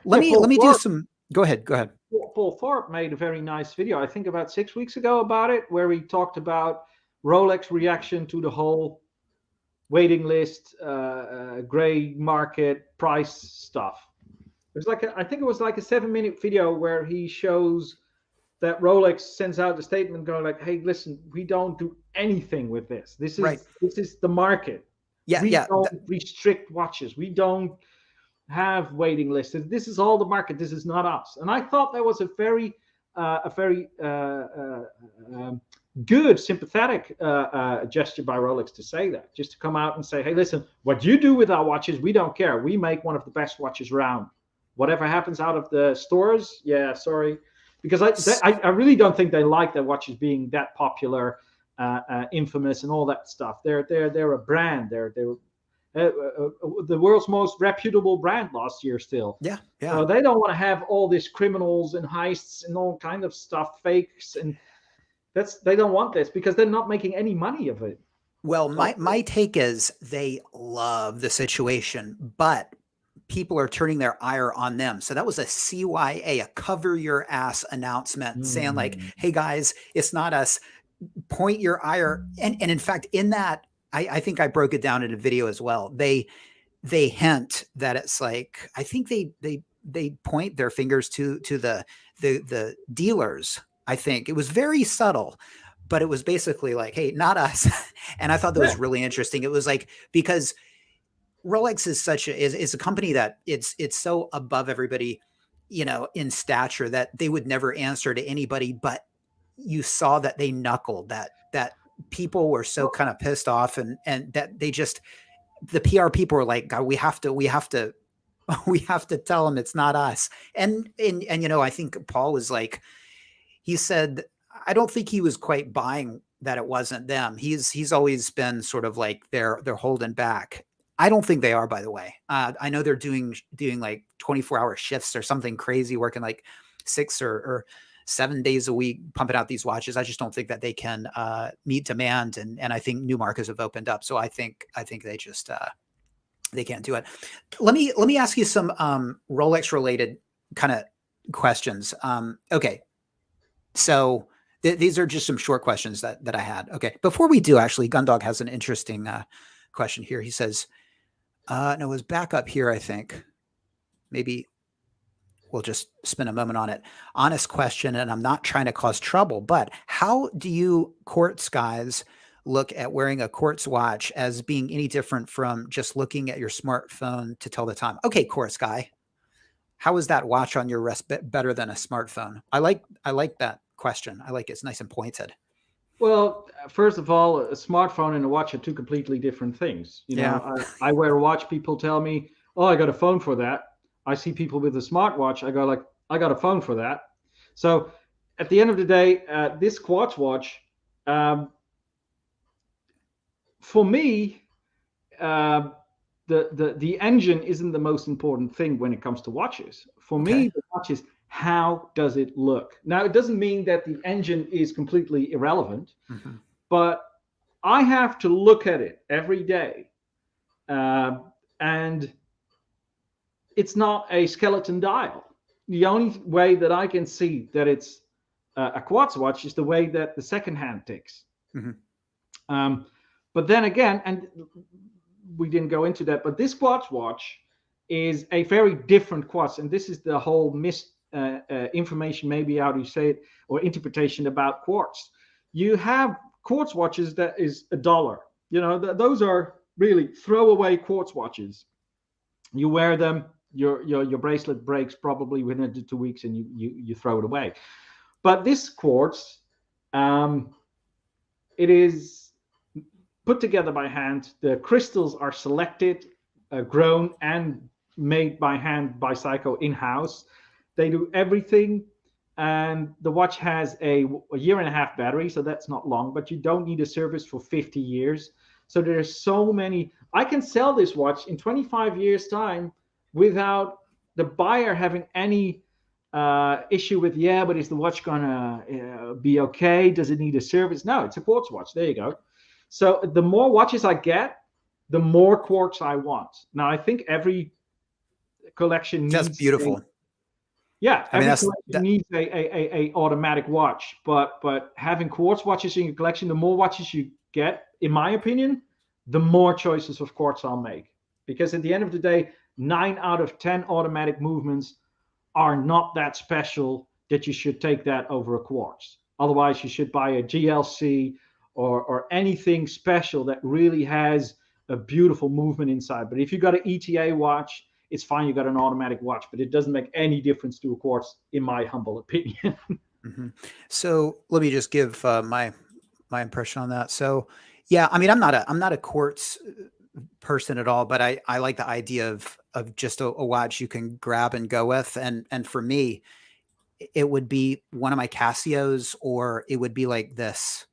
Let me do some. Go ahead. Paul Thorpe made a very nice video, I think about 6 weeks ago, about it, where he talked about Rolex reaction to the whole waiting list, gray market price stuff. It was like I think it was like a 7-minute video where he shows that Rolex sends out the statement going like, "Hey, listen, we don't do anything with this. This is the market. We don't restrict watches. We don't have waiting lists. This is all the market. This is not us." And I thought that was a very good, sympathetic gesture by Rolex to say that, just to come out and say, "Hey, listen, what you do with our watches, we don't care. We make one of the best watches around. Whatever happens out of the stores, yeah, sorry." Because I really don't think they like their watches being that popular, infamous, and all that stuff. They're a brand. They're the world's most reputable brand last year still. Yeah. So they don't want to have all these criminals and heists and all kind of stuff, fakes, and they don't want this because they're not making any money of it. Well, my take is they love the situation, but people are turning their ire on them. So that was a CYA, a cover your ass announcement saying like, hey guys, it's not us. Point your ire. And in fact, in that, I think I broke it down in a video as well. They hint that it's like, I think they point their fingers to the dealers. I think it was very subtle, but it was basically like, hey, not us. And I thought that was really interesting. It was like, because Rolex is a company that it's so above everybody, in stature, that they would never answer to anybody. But you saw that they knuckled, that people were so kind of pissed off, and that they just, the PR people were like, God, we have to tell them it's not us. And I think Paul was like, he said, I don't think he was quite buying that it wasn't them. He's always been sort of like they're holding back. I don't think they are, by the way. I know they're doing like 24-hour shifts or something crazy, working like 6 or 7 days a week, pumping out these watches. I just don't think that they can meet demand, and I think new markets have opened up. So I think they just they can't do it. Let me ask you some Rolex related kind of questions. Okay, so these are just some short questions that I had. Okay, before we do, actually, Gundog has an interesting question here. He says, no, it was back up here, I think. Maybe we'll just spend a moment on it. Honest question, and I'm not trying to cause trouble, but how do you quartz guys look at wearing a quartz watch as being any different from just looking at your smartphone to tell the time? Okay, quartz guy, how is that watch on your wrist better than a smartphone? I like that question. I like it. It's nice and pointed. Well, first of all, a smartphone and a watch are two completely different things. I wear a watch. People tell me, "Oh, I got a phone for that." I see people with a smartwatch. I go like, "I got a phone for that." So, at the end of the day, this quartz watch, for me, the engine isn't the most important thing when it comes to watches. For me, the watch is, how does it look? Now, it doesn't mean that the engine is completely irrelevant, but I have to look at it every day, and it's not a skeleton dial. The only way that I can see that it's a quartz watch is the way that the second hand ticks. Mhm. But then again, and we didn't go into that, but this quartz watch is a very different quartz, and this is the whole information, maybe how do you say it, or interpretation about quartz. You have quartz watches that is $1. You know, those are really throwaway quartz watches. You wear them, your bracelet breaks probably within 2 weeks, and you throw it away. But this quartz, it is put together by hand. The crystals are selected, grown, and made by hand by Seiko in-house. They do everything, and the watch has a 1.5-year battery, so that's not long, but you don't need a service for 50 years. So there's so many. I can sell this watch in 25 years time without the buyer having any issue with, yeah, but is the watch gonna be okay? Does it need a service? No, it's a quartz watch. There you go. So the more watches I get, the more quartz I want. Now I think every collection needs. That's beautiful. Every collection needs a automatic watch, but having quartz watches in your collection, the more watches you get, in my opinion, the more choices of quartz I'll make. Because at the end of the day, 9 out of 10 automatic movements are not that special that you should take that over a quartz. Otherwise, you should buy a GLC or anything special that really has a beautiful movement inside. But if you got an ETA watch, it's fine, you got an automatic watch, but it doesn't make any difference to a quartz, in my humble opinion. Mm-hmm. So let me just give my impression on that. So yeah, I mean, I'm not a quartz person at all, but I like the idea of just a watch you can grab and go with. And for me, it would be one of my Casios, or it would be like this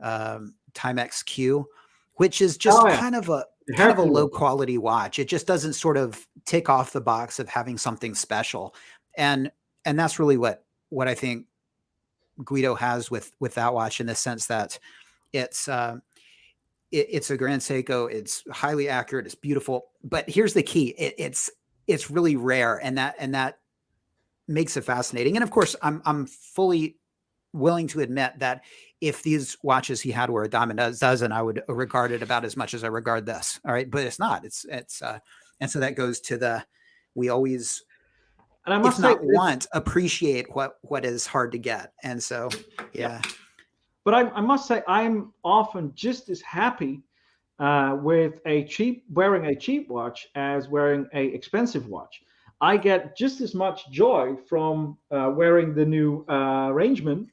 Timex Q, which is just kind of a low quality watch. It just doesn't sort of tick off the box of having something special. And that's really what I think Guido has with that watch, in the sense that it's a Grand Seiko. It's highly accurate. It's beautiful. But here's the key. It's really rare, and that makes it fascinating. And of course, I'm fully willing to admit that if these watches he had were a dime a dozen, I would regard it about as much as I regard this. All right. But it's not. And so that goes to we always, and I must say, appreciate what is hard to get. And so, yeah. But I must say, I'm often just as happy with wearing a cheap watch as wearing a expensive watch. I get just as much joy from wearing the new Rangeman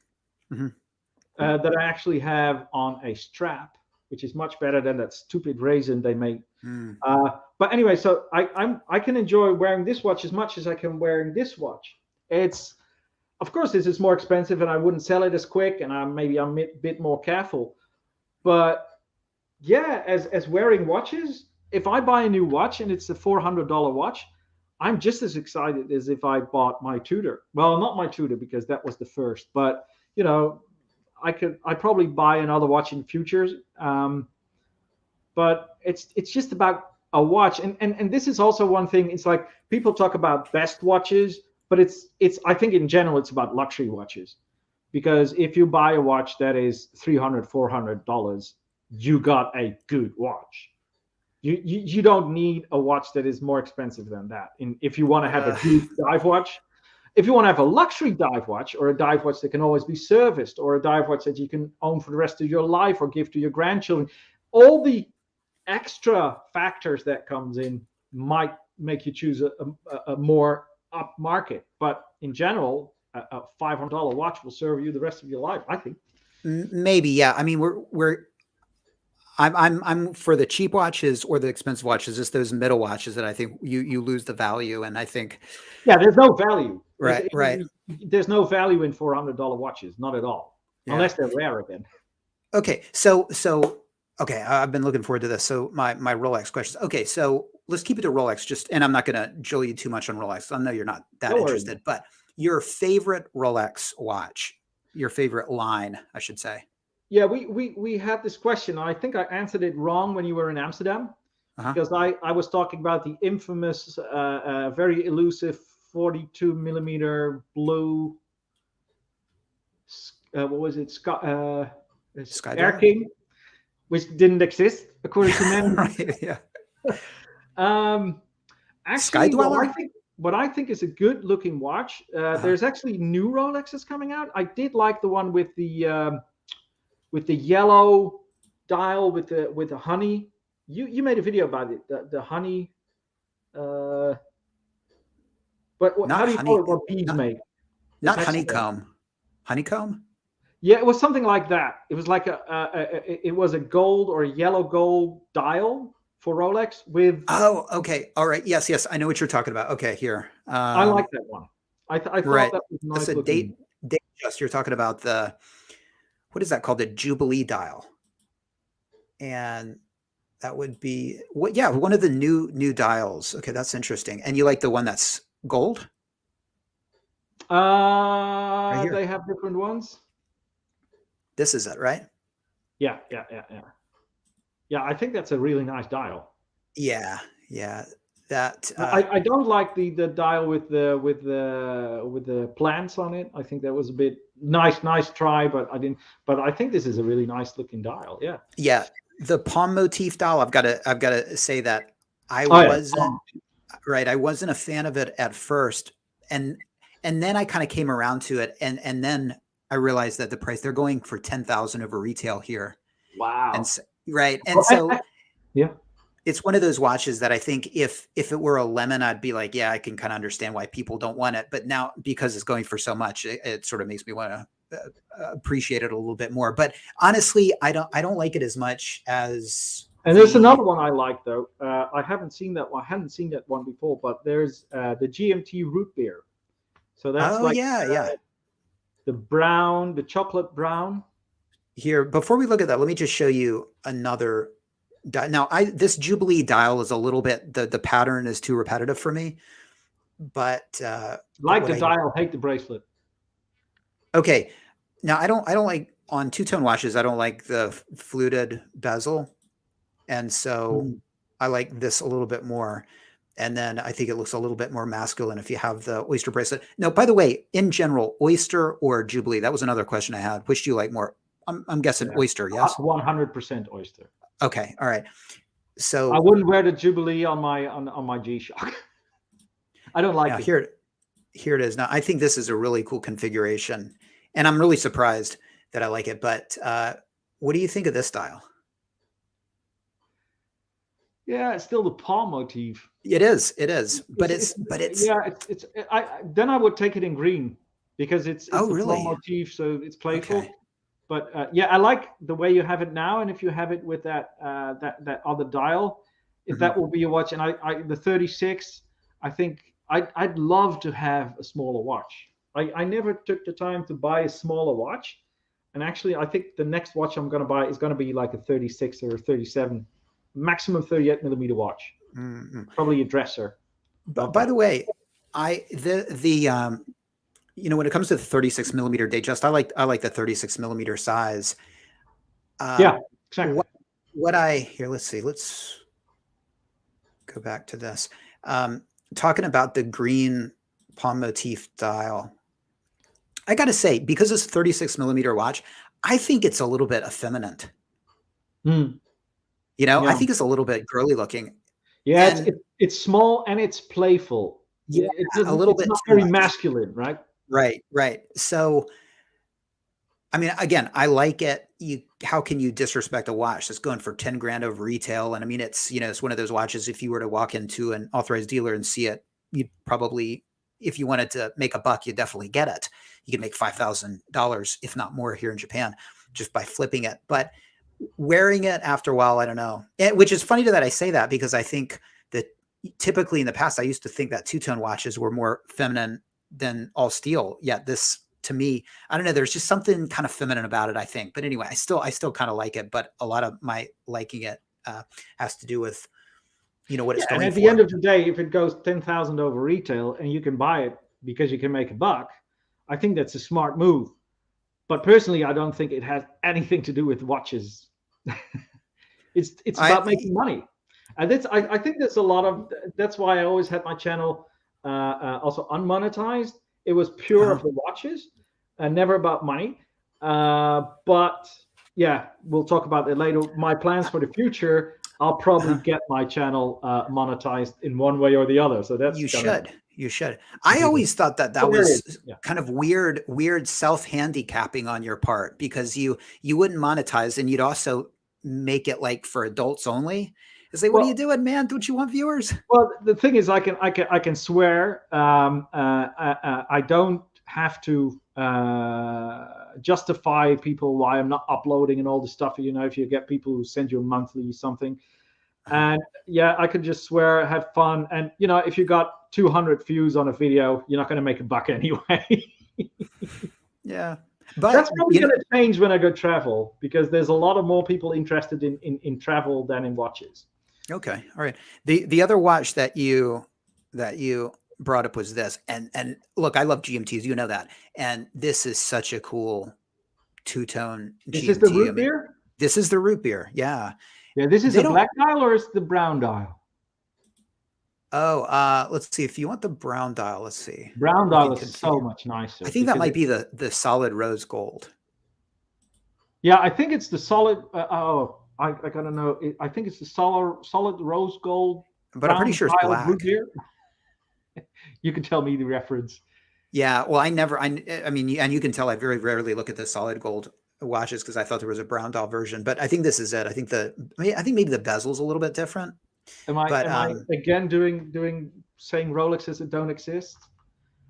that I actually have on a strap, which is much better than that stupid raisin they make. But anyway, so I can enjoy wearing this watch as much as I can wearing this watch. Of course, this is more expensive, and I wouldn't sell it as quick, and I'm a bit more careful. But yeah, as wearing watches, if I buy a new watch and it's a $400 watch, I'm just as excited as if I bought my Tudor. Well, not my Tudor, because that was the first, but you know, I'd probably buy another watch in futures. But it's just about a watch, and this is also one thing. It's like people talk about best watches, but it's I think in general it's about luxury watches, because if you buy a watch that is $300-400, you got a good watch. You don't need a watch that is more expensive than that. And if you want to have a good dive watch, if you want to have a luxury dive watch, or a dive watch that can always be serviced, or a dive watch that you can own for the rest of your life or give to your grandchildren, all the extra factors that comes in might make you choose a more up market. But in general, a $500 watch will serve you the rest of your life, I think. Maybe, yeah. I mean, I'm for the cheap watches or the expensive watches. It's those middle watches that I think you lose the value. And I think, there's no value. Right. There's no value in $400 watches, not at all, unless they're rare again. Okay, so okay, I've been looking forward to this. So my Rolex questions. Okay, so let's keep it to Rolex. And I'm not going to drill you too much on Rolex. I know you're not that interested, but your favorite Rolex watch, your favorite line, I should say. Yeah, we had this question. I think I answered it wrong when you were in Amsterdam, because I was talking about the infamous, very elusive 42 millimeter blue. What was it? Air Skydweller? King, which didn't exist according to many. Right, yeah. Actually, Skydweller? what I think is a good looking watch. There's actually new Rolexes coming out. I did like the one with the yellow dial with the honey. You made a video about it. The honey. But Not how do you call honey, it? What bees not, make? It's not next to that. honeycomb. Honeycomb? Yeah, it was something like that. It was like it was a gold or a yellow gold dial for Rolex with. Oh, okay. All right. Yes, yes. I know what you're talking about. Okay, here. I like that one. I thought Right. that was That's nice a looking. date adjust. You're talking about what is that called? The Jubilee Dial. And that would be yeah, one of the new dials. Okay, that's interesting. And you like the one that's gold? Right here. They have different ones. This is it, right? Yeah. Yeah, I think that's a really nice dial. Yeah, yeah. That I don't like the dial with the plants on it. I think that was a bit nice try, but I didn't. But I think this is a really nice looking dial. Yeah. yeah, the palm motif dial. I've got to say that I wasn't right. I wasn't a fan of it at first, and then I kind of came around to it, and then I realized that the price they're going for 10,000 over retail here. Wow. And so, right, and so yeah. It's one of those watches that I think if it were a lemon, I'd be like, yeah, I can kind of understand why people don't want it. But now because it's going for so much, it sort of makes me want to appreciate it a little bit more. But honestly, I don't like it as much as. And there's another one I like though. I haven't seen that one. I hadn't seen that one before. But there's the GMT root beer. So that's the brown, the chocolate brown. Here, before we look at that, let me just show you another. Now, this Jubilee dial is a little bit the pattern is too repetitive for me, but like the dial, hate the bracelet. Okay, now I don't like on two-tone watches. I don't like the fluted bezel, and so I like this a little bit more. And then I think it looks a little bit more masculine if you have the oyster bracelet. Now, by the way, in general, oyster or Jubilee? That was another question I had. Which do you like more? I'm guessing oyster. Yes, 100% oyster. Okay. All right. So I wouldn't wear the Jubilee on my G-Shock. I don't like it. Here it is. Now, I think this is a really cool configuration, and I'm really surprised that I like it. But what do you think of this style? Yeah, it's still the palm motif. It is. But it's yeah. Then I would take it in green because it's the really? palm motif, so it's playful. Okay. But yeah, I like the way you have it now, and if you have it with that other dial, if that will be a watch. And the 36, I think I'd love to have a smaller watch. I never took the time to buy a smaller watch, and actually, I think the next watch I'm going to buy is going to be like a 36 or a 37, maximum 38 millimeter watch. Probably a dresser. But by the way, when it comes to the 36 millimeter Datejust, I like the 36 millimeter size. Yeah, exactly. Let's see. Let's go back to this. Talking about the green palm motif dial, I got to say, because it's a 36 millimeter watch, I think it's a little bit effeminate. I think it's a little bit girly looking. Yeah, it's small and it's playful. Yeah, it's a little bit not very masculine, right? Right. So, I mean, again, I like it. How can you disrespect a watch that's going for 10 grand over retail? And I mean, it's one of those watches. If you were to walk into an authorized dealer and see it, you'd probably, if you wanted to make a buck, you'd definitely get it. You could make $5,000, if not more, here in Japan just by flipping it. But wearing it after a while, I don't know. Which is funny that I say that, because I think that typically in the past, I used to think that two-tone watches were more feminine than all steel. Yet this, to me, I don't know, there's just something kind of feminine about it, I think. But anyway, I still kind of like it, but a lot of my liking it has to do with what it's going for. And at the end of the day, if it goes 10,000 over retail and you can buy it because you can make a buck, I think that's a smart move. But personally, I don't think it has anything to do with watches. It's about making money, and I think there's a lot of, that's why I always had my channel also unmonetized. It was pure of the watches and never about money. But yeah, we'll talk about it later. My plans for the future, I'll probably get my channel monetized in one way or the other. So that's you should. I always thought that was kind of weird self-handicapping on your part, because you wouldn't monetize and you'd also make it like for adults only. It's like, what are you doing, man? Don't you want viewers? Well, the thing is, I can swear. I don't have to justify people why I'm not uploading and all the stuff. You know, if you get people who send you monthly something, and yeah, I could just swear, have fun, and you know, if you got 200 views on a video, you're not going to make a buck anyway. Yeah. But that's probably going to change when I go travel, because there's a lot of more people interested in travel than in watches. Okay. All right. The other watch that you brought up was this, and look, I love GMTs, you know that, and this is such a cool two-tone GMT. This is the root beer? This is the root beer. Yeah. Yeah. This is the black dial, or is the brown dial? Oh, let's see. If you want the brown dial, let's see. Brown dial is so much nicer. I think that might be the solid rose gold. Yeah, I think it's the solid. I gotta know. I think it's the solid rose gold. But I'm pretty sure it's black. Root beer. You can tell me the reference. Yeah. Well, I mean, and you can tell I very rarely look at the solid gold watches, because I thought there was a brown dial version. But I think this is it. I think maybe the bezel's a little bit different. Am I again saying Rolexes that don't exist?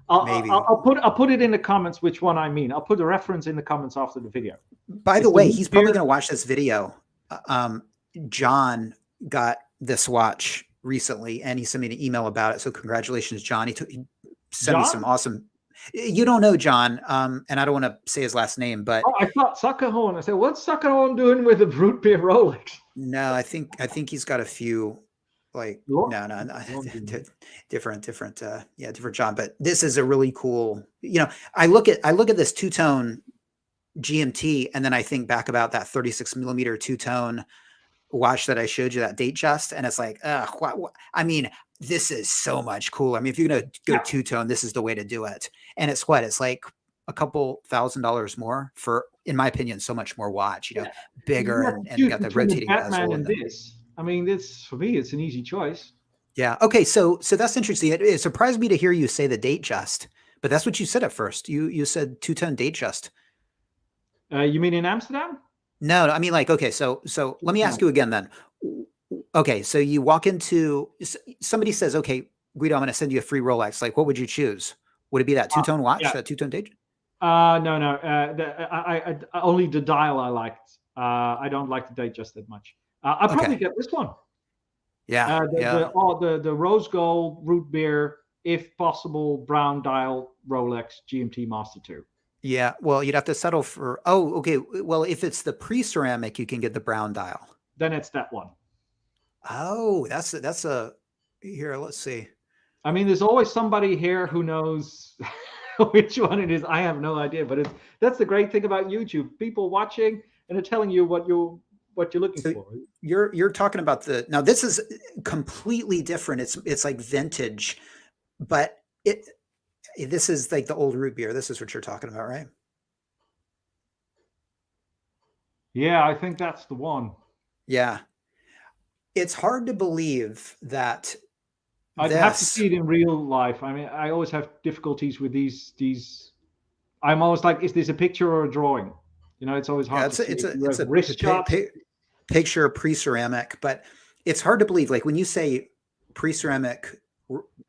I'll put it in the comments which one I mean. I'll put a reference in the comments after the video. By the way, he's probably going to watch this video. John got this watch recently, and he sent me an email about it. So congratulations, John. He sent me some awesome. You don't know John, and I don't want to say his last name, but I thought Sakahorn. I said, what's Sakahorn doing with a root beer Rolex? No, I think he's got a few. Like different John, but this is a really cool, you know, I look at this two-tone GMT, and then I think back about that 36 millimeter two-tone watch that I showed you, that Datejust, and it's like, I mean, this is so much cooler. I mean, if you're gonna go two-tone, this is the way to do it. And it's like a couple $1,000s more for, in my opinion, so much more watch, you know, bigger, and you got the rotating bezel and this. I mean, this, for me, it's an easy choice. Yeah. Okay. So that's interesting. It surprised me to hear you say the Datejust, but that's what you said at first. You said two-tone Datejust. You mean in Amsterdam? No, I mean, like, okay. So let me ask you again then. Okay. So you walk into, somebody says, okay, Guido, I'm going to send you a free Rolex. Like, what would you choose? Would it be that two-tone watch, that two-tone Datejust? No. I only the dial I liked. I don't like the Datejust that much. I'll probably get this one. Yeah. The rose gold root beer, if possible, brown dial Rolex GMT Master 2. Yeah. Well, you'd have to settle for, okay. Well, if it's the pre-ceramic, you can get the brown dial. Then it's that one. Oh, that's here. Let's see. I mean, there's always somebody here who knows which one it is. I have no idea, but that's the great thing about YouTube. People watching and they're telling you what you're looking for. You're talking about now this is completely different. It's like vintage, but this is like the old root beer. This is what you're talking about, right? Yeah, I think that's the one. Yeah. It's hard to believe that I'd have to see it in real life. I mean, I always have difficulties with these. I'm always like, is this a picture or a drawing? You know, it's always hard to see. It's a wrist shot. Picture pre-ceramic, but it's hard to believe. Like when you say pre-ceramic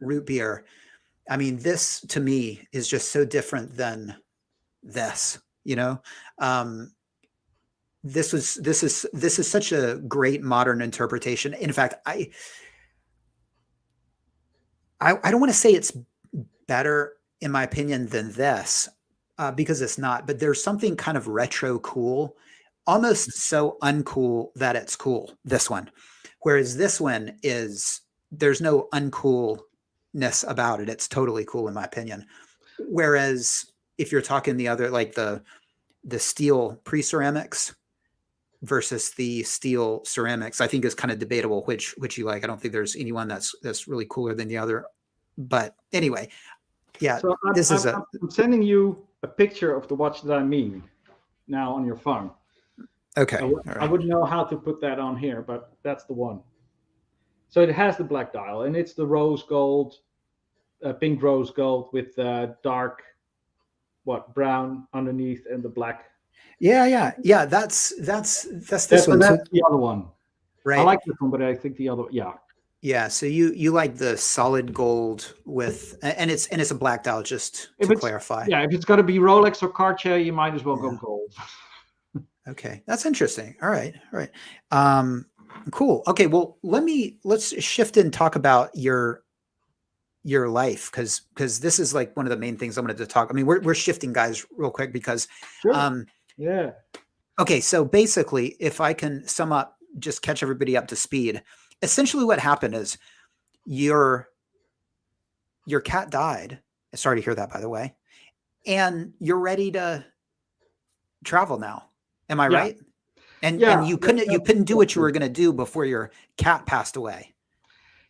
root beer, I mean, this to me is just so different than this, you know. This is such a great modern interpretation. In fact, I don't want to say it's better in my opinion than this, because it's not, but there's something kind of retro cool, almost so uncool that it's cool, this one. Whereas this one there's no uncoolness about it. It's totally cool in my opinion. Whereas if you're talking the other, like the the steel pre-ceramics versus the steel ceramics. I think is kind of debatable which you like. I don't think there's anyone that's really cooler than the other. But anyway, yeah, So I'm sending you a picture of the watch that I mean now on your phone. Okay. I wouldn't know how to put that on here, but that's the one. So it has the black dial, and it's the rose gold, pink rose gold with dark, brown underneath and the black. Yeah. That's this one. That's the other one. Right. I like this one, but I think the other, yeah. Yeah. So you like the solid gold with, and it's a black dial, just to clarify. Yeah, if it's got to be Rolex or Cartier, you might as well go gold. Okay, that's interesting. All right. Cool. Okay, well, let's shift and talk about your life, because this is like one of the main things I wanted to talk. I mean, we're shifting, guys, real quick because yeah. Okay, so basically, if I can sum up, just catch everybody up to speed. Essentially, what happened is your cat died. Sorry to hear that, by the way. And you're ready to travel now. Am I right? And you couldn't do what you were going to do before your cat passed away.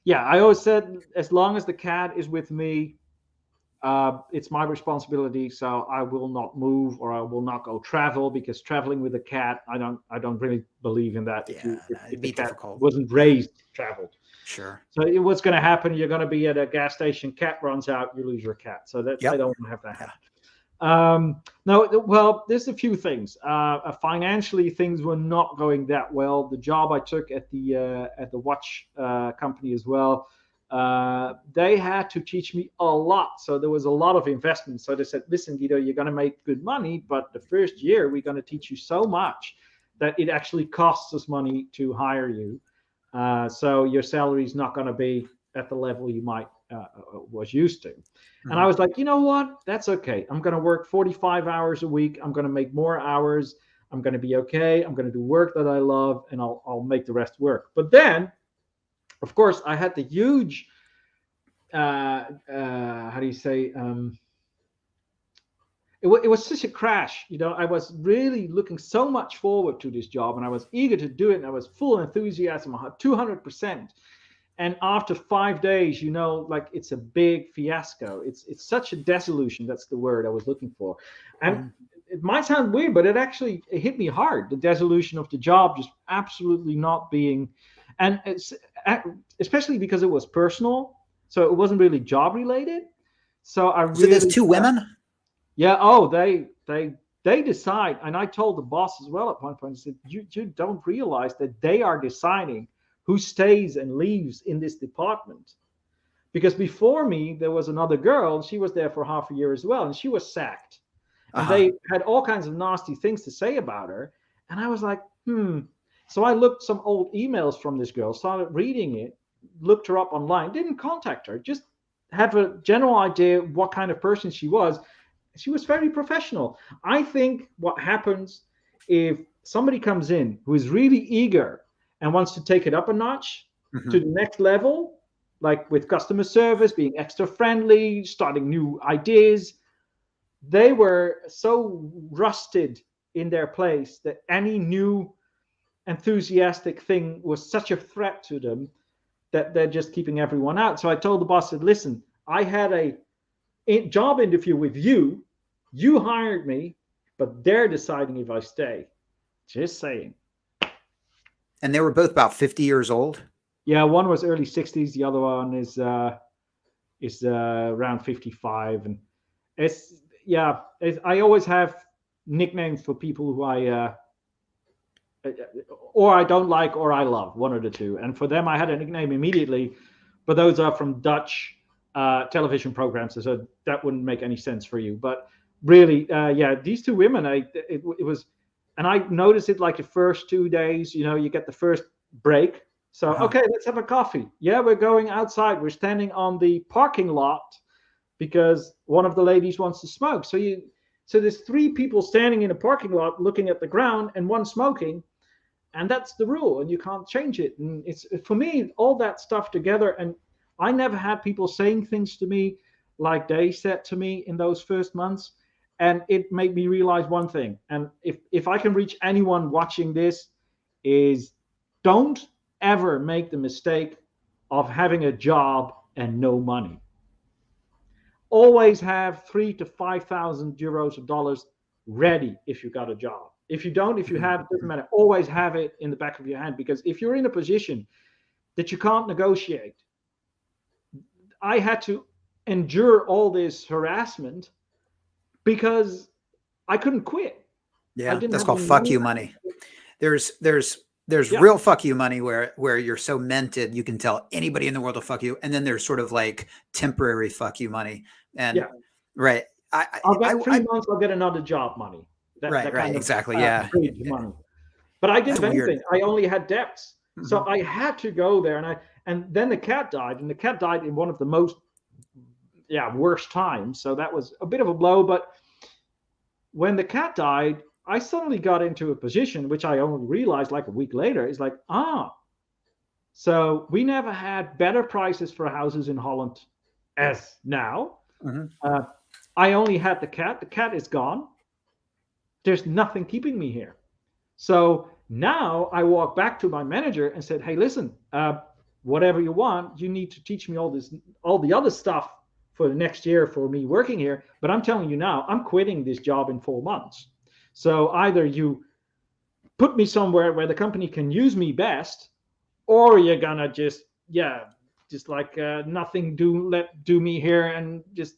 Yeah, I always said, as long as the cat is with me, it's my responsibility. So I will not move, or I will not go travel, because traveling with a cat, I don't really believe in that. Yeah, if the cat wasn't raised, traveled. Sure. So what's going to happen? You're going to be at a gas station. Cat runs out, you lose your cat. So I don't want to have that happen. No, well, there's a few things. Financially, things were not going that well. The job I took at the watch company as well, they had to teach me a lot. So there was a lot of investment. So they said, listen, Guido, you're going to make good money, but the first year we're going to teach you so much that it actually costs us money to hire you. So your salary is not going to be at the level you might was used to. And I was like, you know what? That's okay. I'm going to work 45 hours a week. I'm going to make more hours. I'm going to be okay. I'm going to do work that I love, and I'll make the rest work. But then, of course, I had the huge, how do you say? It was such a crash. I was really looking so much forward to this job, and I was eager to do it, and I was full enthusiasm, 200%. And after 5 days, like, it's a big fiasco. It's such a disillusion. That's the word I was looking for. And it might sound weird, but it hit me hard. The disillusion of the job just absolutely not being, and it's especially because it was personal. So it wasn't really job related. So there's two women? Yeah. Oh, they decide. And I told the boss as well at one point, I said, you don't realize that they are deciding who stays and leaves in this department. Because before me, there was another girl, and she was there for half a year as well, and she was sacked. And they had all kinds of nasty things to say about her. And I was like, So I looked some old emails from this girl, started reading it, looked her up online, didn't contact her, just have a general idea what kind of person she was. She was very professional. I think what happens if somebody comes in who is really eager and wants to take it up a notch to the next level, like with customer service, being extra friendly, starting new ideas. They were so rusted in their place that any new enthusiastic thing was such a threat to them that they're just keeping everyone out. So I told the boss, I said, listen, I had a job interview with you. You hired me, but they're deciding if I stay. Just saying. And they were both about 50 years old? Yeah, one was early 60s. The other one is around 55. And I always have nicknames for people who I don't like or I love, one of the two. And for them, I had a nickname immediately, but those are from Dutch television programs, so that wouldn't make any sense for you. But really, these two women, it was. And I noticed it like the first 2 days, you get the first break. So, okay, let's have a coffee. Yeah, we're going outside. We're standing on the parking lot because one of the ladies wants to smoke. So there's 3 people standing in a parking lot looking at the ground and one smoking. And that's the rule, and you can't change it. And it's, for me, all that stuff together. And I never had people saying things to me like they said to me in those first months. And it made me realize one thing. And if I can reach anyone watching this, is don't ever make the mistake of having a job and no money. Always have 3,000 to 5,000 euros or dollars ready if you got a job. If you don't, if you have, it doesn't matter. Always have it in the back of your hand, because if you're in a position that you can't negotiate, I had to endure all this harassment because I couldn't quit. Yeah, that's called fuck you money. There's real fuck you money where you're so mented you can tell anybody in the world to fuck you, and then there's sort of like temporary fuck you money. And right, I'll get 3 months, I'll get another job money. Right, exactly. Money. But I didn't have anything. I only had debts. So I had to go there, and then the cat died, and the cat died in one of the most worst times. So that was a bit of a blow. But when the cat died, I suddenly got into a position which I only realized like a week later. Is like, so we never had better prices for houses in Holland as now. I only had the cat. The cat is gone. There's nothing keeping me here. So now I walk back to my manager and said, hey, listen, whatever you want, you need to teach me all the other stuff for the next year for me working here. But I'm telling you now, I'm quitting this job in 4 months. So either you put me somewhere where the company can use me best, or you're gonna just like nothing do me here and just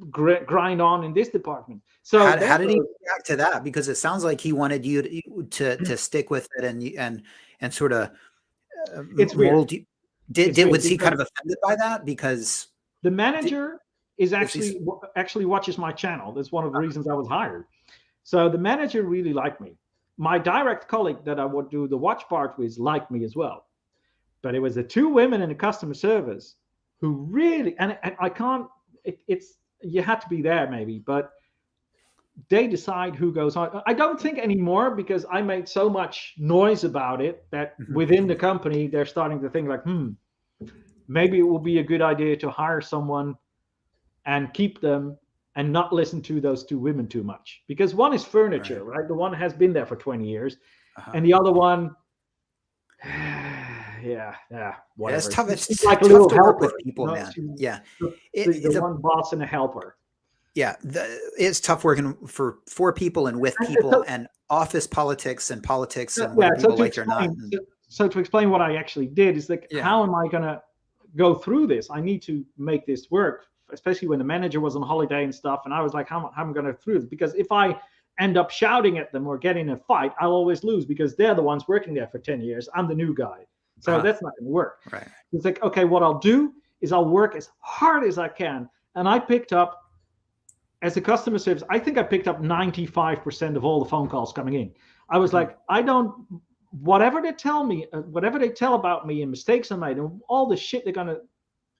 grind on in this department. So how did he react to that? Because it sounds like he wanted you to stick with it and sort of it's mold weird. you. Was he kind of offended by that? Because the manager actually watches my channel. That's one of the reasons I was hired. So the manager really liked me. My direct colleague that I would do the watch part with liked me as well. But it was the 2 women in the customer service who really, and I can't, it's, you had to be there maybe, but they decide who goes on. I don't think anymore, because I made so much noise about it that within the company, they're starting to think like, maybe it will be a good idea to hire someone and keep them and not listen to those 2 women too much. Because one is furniture, right? The one has been there for 20 years. And the other one, whatever. It's tough. It's like tough a little to helper, work with people, man. The one boss and a helper. Yeah, it's tough working for people and with people and office politics and whether people like it or not. So to explain what I actually did is like, how am I going to go through this? I need to make this work, especially when the manager was on holiday and stuff. And I was like, how am I going to through this? Because if I end up shouting at them or getting in a fight, I'll always lose, because they're the ones working there for 10 years. I'm the new guy. So that's not going to work. Right. It's like, okay, what I'll do is I'll work as hard as I can. And I picked up, as a customer service, I think I picked up 95% of all the phone calls coming in. I was like, whatever they tell me, whatever they tell about me and mistakes I made and all the shit they're going to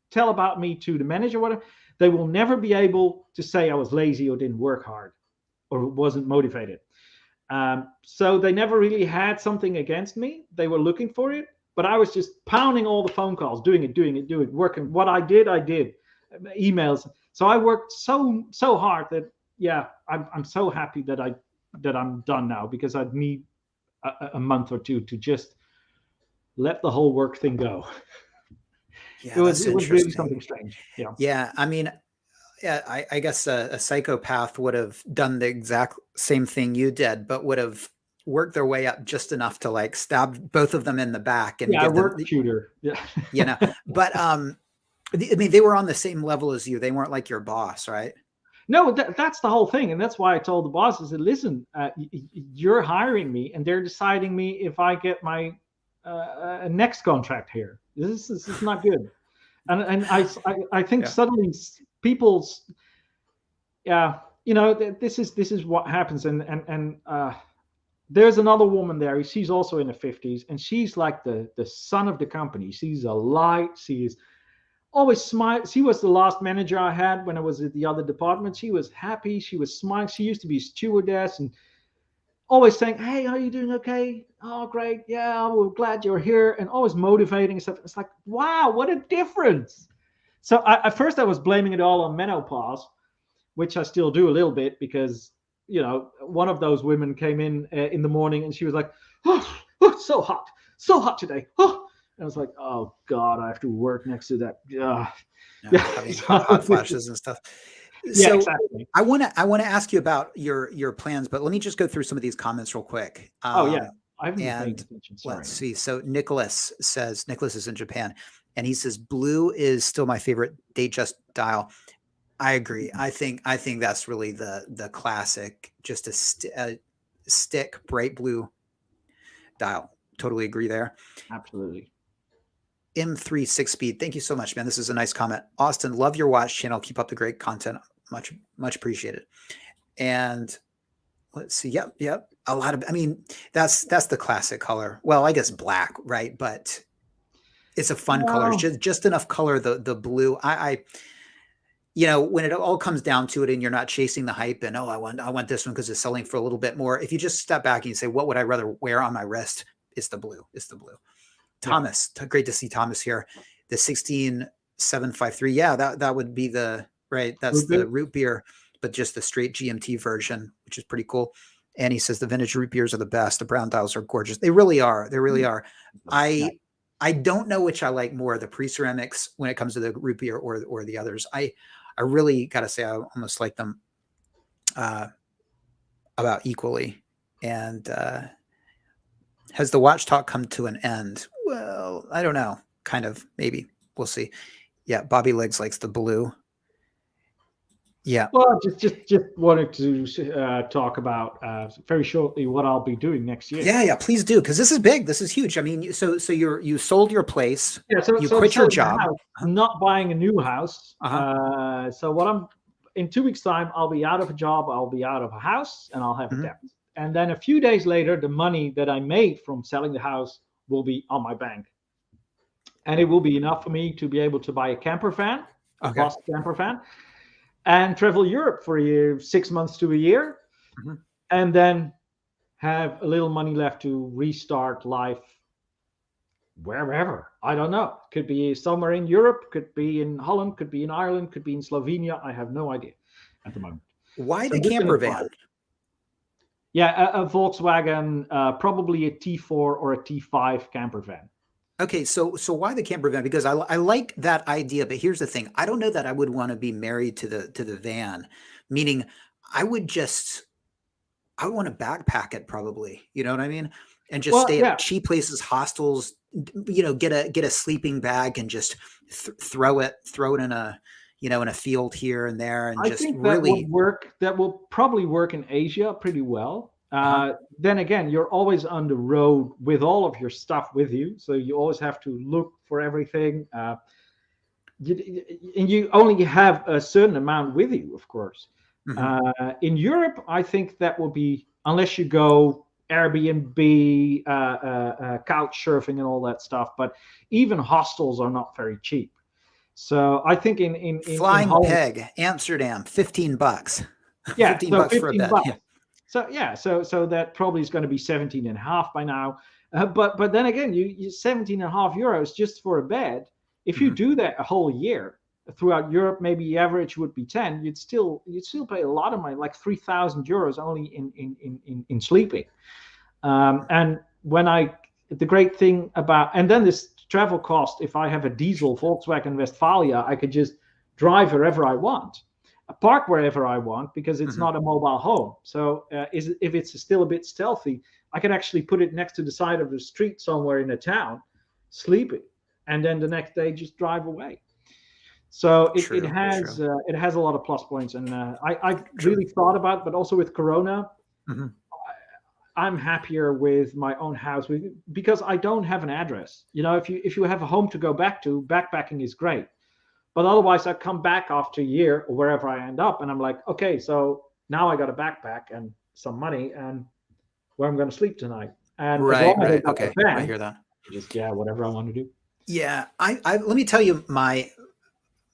tell about me to the manager, whatever, they will never be able to say I was lazy or didn't work hard or wasn't motivated. So they never really had something against me. They were looking for it, but I was just pounding all the phone calls, doing it, working. What I did, emails. So I worked so hard that I'm so happy that I'm done now, because I'd need a month or 2 to just let the whole work thing go. Yeah, it was really something strange. Yeah. I mean, I guess a psychopath would have done the exact same thing you did, but would have worked their way up just enough to like stab both of them in the back and get them, shooter. Yeah. But I mean, they were on the same level as you. They weren't like your boss, right? No, that's the whole thing. And that's why I told the boss, I said, listen, you're hiring me and they're deciding me if I get my next contract here. This is not good. And I think suddenly people's, this is what happens. And there's another woman there. She's also in her 50s, and she's like the son of the company. She's a light. She is always smiling. She was the last manager I had when I was at the other department. She was happy. She was smiling. She used to be a stewardess and always saying, hey, are you doing okay? Oh, great. Yeah, we're glad you're here. And always motivating stuff. It's like, wow, what a difference. So at first I was blaming it all on menopause. which I still do a little bit because, one of those women came in the morning and she was like, oh, it's so hot today. Oh, and I was like, oh God, I have to work next to that. Yeah, Having hot flashes and stuff. Yeah, So exactly. I want to ask you about your plans, but let me just go through some of these comments real quick. Oh yeah, I haven't been paying And attention. Sorry. let's see. So Nicholas is in Japan, and he says blue is still my favorite Datejust dial. I agree. I think that's really the classic, just a stick bright blue dial. Totally agree there. Absolutely. M3 6-speed. Thank you so much, man. This is a nice comment. Austin, love your watch channel. Keep up the great content. Much appreciated. And let's see. Yep. A lot of, I mean, that's the classic color. Well, I guess black, right? But it's a fun color. It's just enough color. The blue. When it all comes down to it, and you're not chasing the hype, and I want this one because it's selling for a little bit more. If you just step back and you say, what would I rather wear on my wrist? It's the blue. Thomas, great to see Thomas here. The 16753. Yeah, that would be the right. That's the root beer, but just the straight GMT version, which is pretty cool. And he says the vintage root beers are the best. The brown dials are gorgeous. They really are. They really are. I don't know which I like more, the pre-ceramics when it comes to the root beer or the others. I really got to say I almost like them about equally. And has the watch talk come to an end? Well, I don't know. Kind of, maybe. We'll see. Yeah, Bobby Legs likes the blue. Yeah. Well, just wanted to talk about very shortly what I'll be doing next year. Yeah, please do, because this is big. This is huge. I mean, so you sold your place. Yeah, so you quit your job. I'm not buying a new house. So in 2 weeks' time, I'll be out of a job. I'll be out of a house, and I'll have a debt. And then a few days later, the money that I made from selling the house will be on my bank, and it will be enough for me to be able to buy a camper van, a Boss camper van, and travel Europe for 6 months to a year, and then have a little money left to restart life wherever. I don't know. Could be somewhere in Europe, could be in Holland, could be in Ireland, could be in Slovenia. I have no idea at the moment. Why the camper van? Yeah, a Volkswagen, probably a T4 or a T5 camper van. Okay, so why the camper van? Because I like that idea, but here's the thing: I don't know that I would want to be married to the van. Meaning, I would want to backpack it probably. You know what I mean? And just stay at cheap places, hostels. Get a sleeping bag and just throw it in a in a field here and there, and just think really work. That will probably work in Asia pretty well. Then again, you're always on the road with all of your stuff with you, so you always have to look for everything. And you only have a certain amount with you, of course. In Europe, I think that will be, unless you go Airbnb, couch surfing, and all that stuff. But even hostels are not very cheap. So I think in Flying Holland, Peg, Amsterdam, $15. Yeah, $15 for a bed. Yeah. So that probably is going to be 17.5 by now. But then again, you 17.5 euros just for a bed. If you do that a whole year throughout Europe, maybe the average would be 10. You'd still pay a lot of money, like 3,000 euros only in sleeping. And the great thing about, and then this travel cost, if I have a diesel Volkswagen Westfalia, I could just drive wherever I want, park wherever I want, because it's not a mobile home. So if it's still a bit stealthy, I can actually put it next to the side of the street somewhere in a town, sleeping, and then the next day just drive away. So it has a lot of plus points, and I really thought about, but also with Corona, I'm happier with my own house because I don't have an address. If you have a home to go back to, backpacking is great. But otherwise, I come back after a year or wherever I end up, and I'm like, okay, so now I got a backpack and some money, and where I'm going to sleep tonight. And right. Okay, I hear that. Just whatever I want to do. Yeah, I let me tell you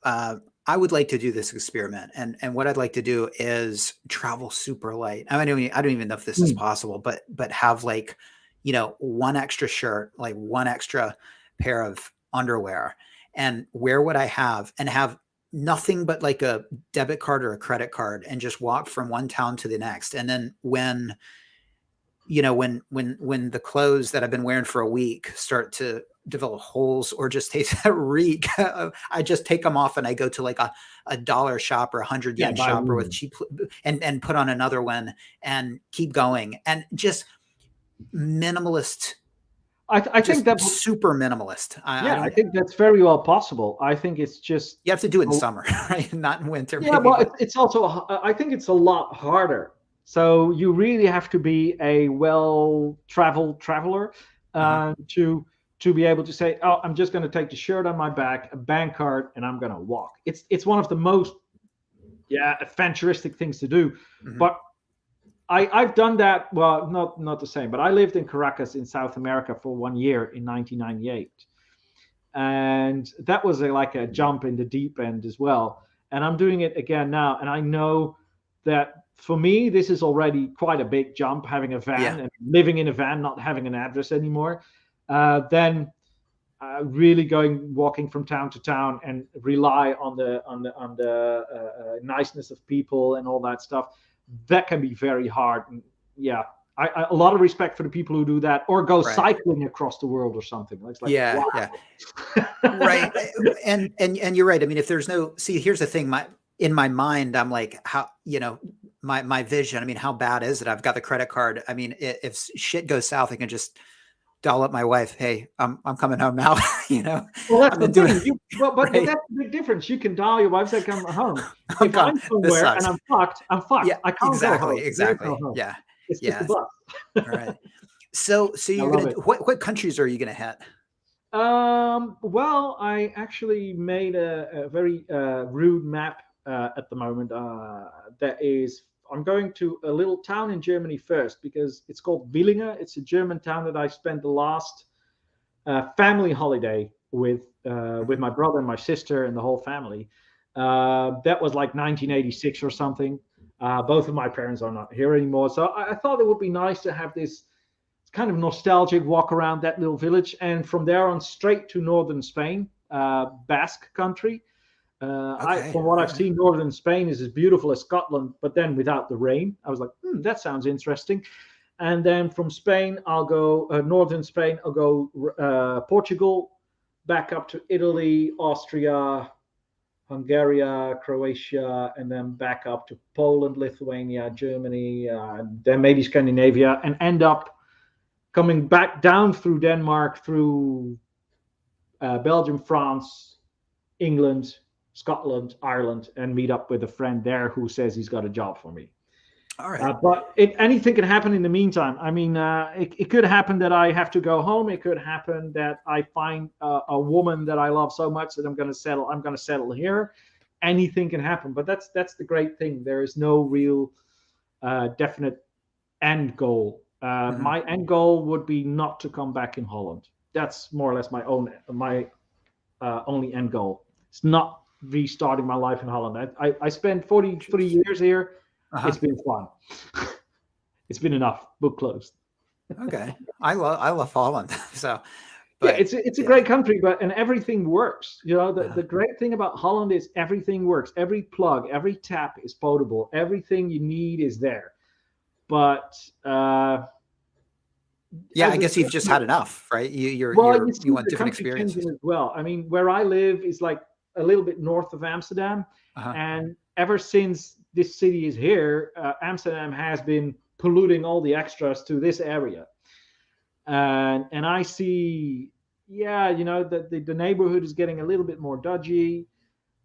I would like to do this experiment, and what I'd like to do is travel super light. I don't even know if this is possible, but have like, one extra shirt, like one extra pair of underwear, and wear what I have, and have nothing but like a debit card or a credit card and just walk from one town to the next. And then when, when the clothes that I've been wearing for a week start to develop holes or just taste that reek, I just take them off and I go to like a dollar shop or 100 yen buy shop or new with ones. cheap and put on another one and keep going. And just minimalist. I think that super minimalist. I I don't. think that's very well possible. I think it's just You have to do it in summer, right? Not in winter. yeah, Maybe, well, but it's also I think it's a lot harder. So you really have to be a well-traveled traveler to be able to say, oh, I'm just going to take the shirt on my back, a bank card, and I'm going to walk. It's one of the most adventuristic things to do. But I've done that. Well, not the same, but I lived in Caracas in South America for 1 year in 1998. And that was like a jump in the deep end as well. And I'm doing it again now. And I know that for me, this is already quite a big jump, having a van and living in a van, not having an address anymore. Then really walking from town to town and rely on the niceness of people and all that stuff. That can be very hard. And I a lot of respect for the people who do that or go cycling across the world or something. It's like, wow. Right. And you're right. I mean, if there's here's the thing, in my mind, I'm like, how, my vision, I mean, how bad is it? I've got the credit card. I mean, if shit goes south, I can just dial up my wife. Hey, I'm coming home now. Well, that's the thing. But that's the big difference. You can dial your wife, say, come home. If I'm somewhere and I'm fucked, I'm fucked. Yeah, I can't go home. Exactly. Yeah. It's just a bus. All right. So you're going to, what countries are you going to hit? Well, I actually made a very rude map at the moment. I'm going to a little town in Germany first because it's called Villingen. It's a German town that I spent the last family holiday with my brother and my sister and the whole family. That was like 1986 or something. Both of my parents are not here anymore. So I thought it would be nice to have this kind of nostalgic walk around that little village. And from there on straight to northern Spain, Basque country. From what I've seen, northern Spain is as beautiful as Scotland, but then without the rain. I was like, that sounds interesting. And then from Spain, I'll go northern Spain. I'll go Portugal, back up to Italy, Austria, Hungary, Croatia, and then back up to Poland, Lithuania, Germany, then maybe Scandinavia, and end up coming back down through Denmark, through Belgium, France, England, Scotland, Ireland, and meet up with a friend there who says he's got a job for me. All right. But anything can happen in the meantime. I mean, it could happen that I have to go home. It could happen that I find a woman that I love so much that I'm going to settle here. Anything can happen. But that's the great thing. There is no real definite end goal. My end goal would be not to come back in Holland. That's more or less my only end goal. It's not restarting my life in Holland. I spent 43 years here. It's been fun. It's been enough. Book closed. Okay. I love Holland. So it's a great country, and everything works. The great thing about Holland is everything works. Every plug, every tap is potable. Everything you need is there. But I guess you've just had enough, right? You want different experiences as well. I mean, where I live is like a little bit north of Amsterdam, and ever since this city is here, Amsterdam has been polluting all the extras to this area, and I see, that the neighborhood is getting a little bit more dodgy.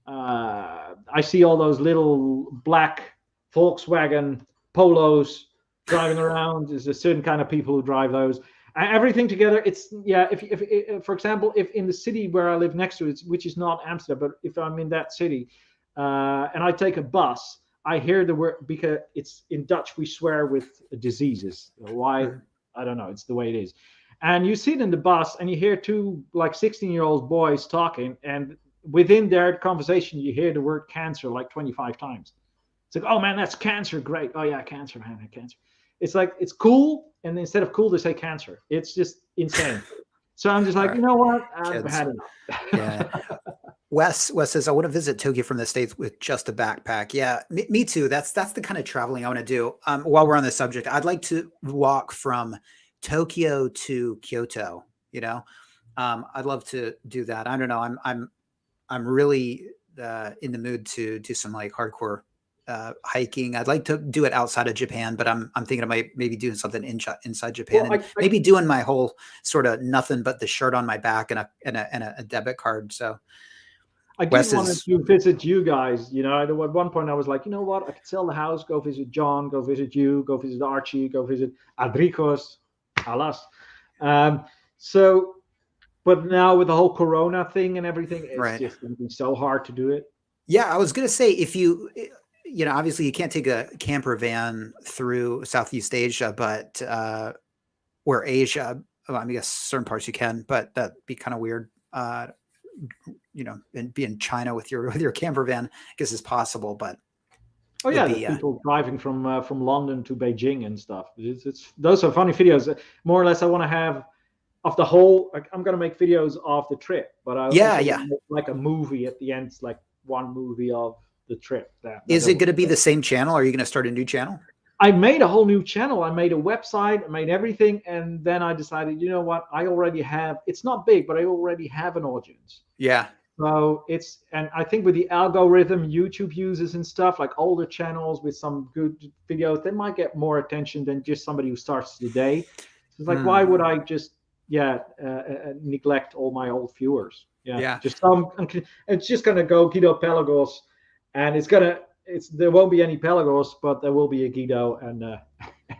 I see all those little black Volkswagen Polos driving around. There's a certain kind of people who drive those. Everything together, it's if for example, if in the city where I live next to it, which is not Amsterdam, but if I'm in that city and I take a bus, I hear the word, because it's in Dutch, we swear with diseases. Why? I don't know. It's the way it is. And you sit in the bus and you hear two like 16-year-old boys talking, and within their conversation, you hear the word cancer like 25 times. It's like, oh man, that's cancer. Great. Oh yeah, cancer, man, cancer. It's like, it's cool. And instead of cool, they say cancer. It's just insane. So I'm just like, you know what? I've had enough. Wes says, I want to visit Tokyo from the States with just a backpack. Yeah, me too. That's the kind of traveling I want to do. While we're on this subject, I'd like to walk from Tokyo to Kyoto, you know. I'd love to do that. I don't know. I'm really in the mood to do some like hardcore hiking. I'd like to do it outside of Japan, but I'm thinking I might maybe doing something inside Japan, Well, and maybe doing my whole sort of nothing but the shirt on my back and a debit card. So I did Wes want is to visit you guys. You know, at one point I was like, you know what? I could sell the house, go visit John, go visit you, go visit Archie, go visit Adricos, alas. So, but now with the whole Corona thing and everything, it's right. just going to be so hard to do it. Yeah, I was gonna say if you know, obviously you can't take a camper van through Southeast Asia, but or Asia. Well, I guess certain parts you can, but that'd be kind of weird. You know, and be in China with your camper van, I guess is possible, but Oh yeah, there's people driving from London to Beijing and stuff. It's those are funny videos. More or less, I want to have of the whole. I'm gonna make videos of the trip, but I yeah, make like a movie at the end, like one movie of the trip. Is it going to be the same channel? Or are you going to start a new channel? I made a whole new channel. I made a website, I made everything, and then I decided, you know what? I already have. It's not big, but I already have an audience. Yeah. So and I think with the algorithm YouTube uses and stuff, like older channels with some good videos, they might get more attention than just somebody who starts today. So it's like, why would I just neglect all my old viewers? Yeah. Just it's just gonna go Guido Pelagos, and there won't be any Pelagos, but there will be a Guido and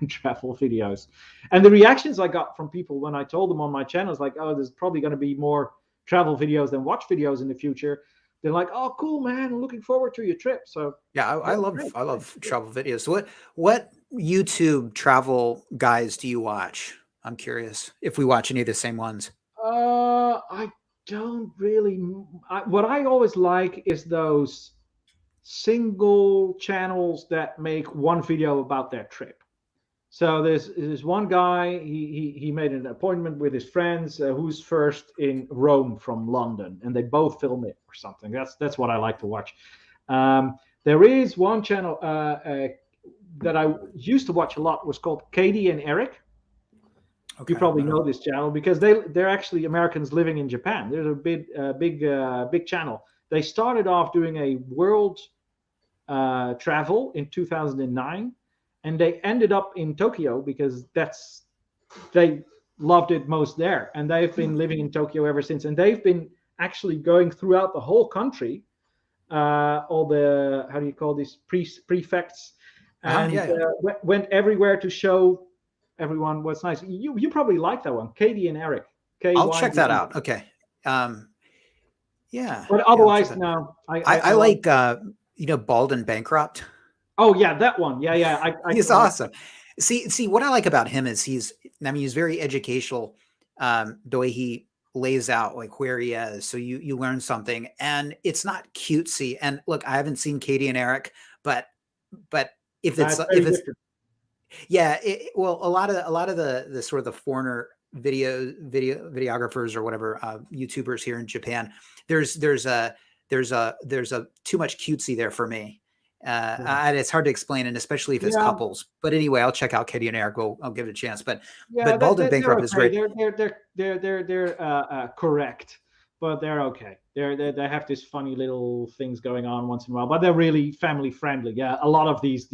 travel videos. And the reactions I got from people when I told them on my channel is like, oh, there's probably going to be more travel videos than watch videos in the future. They're like, oh, cool, man, I'm looking forward to your trip. So yeah, I love travel videos. So what YouTube travel guys do you watch? I'm curious if we watch any of the same ones. I don't really. What I always like is those single channels that make one video about their trip. So there's one guy, he made an appointment with his friends who's first in Rome from London, and they both film it or something. That's what I like to watch. There is one channel that I used to watch a lot, was called Katie and Eric. Okay, you probably know this channel because they're actually Americans living in Japan. There's a big channel. They started off doing a world travel in 2009, and they ended up in Tokyo because they loved it most there, and they've been living in Tokyo ever since. And they've been actually going throughout the whole country, all the, how do you call these, prefects, and went everywhere to show everyone what's nice. You probably like that one, Katie and Eric. I'll check that out. Okay. Yeah. But otherwise, no. I like you know, Bald and Bankrupt. Oh yeah, that one. Yeah. He's awesome. See, what I like about him is he's very educational. The way he lays out like where he is, so you learn something, and it's not cutesy. And look, I haven't seen Katie and Eric, but if it's yeah, well, a lot of the sort of the foreigner videographers or whatever YouTubers here in Japan, there's a too much cutesy there for me. And it's hard to explain, and especially if it's couples. But anyway, I'll check out Katie and Eric. I'll give it a chance. But Bald and Bankrupt is great. They're correct, but they're okay. They have this funny little things going on once in a while, but they're really family friendly. Yeah, a lot of these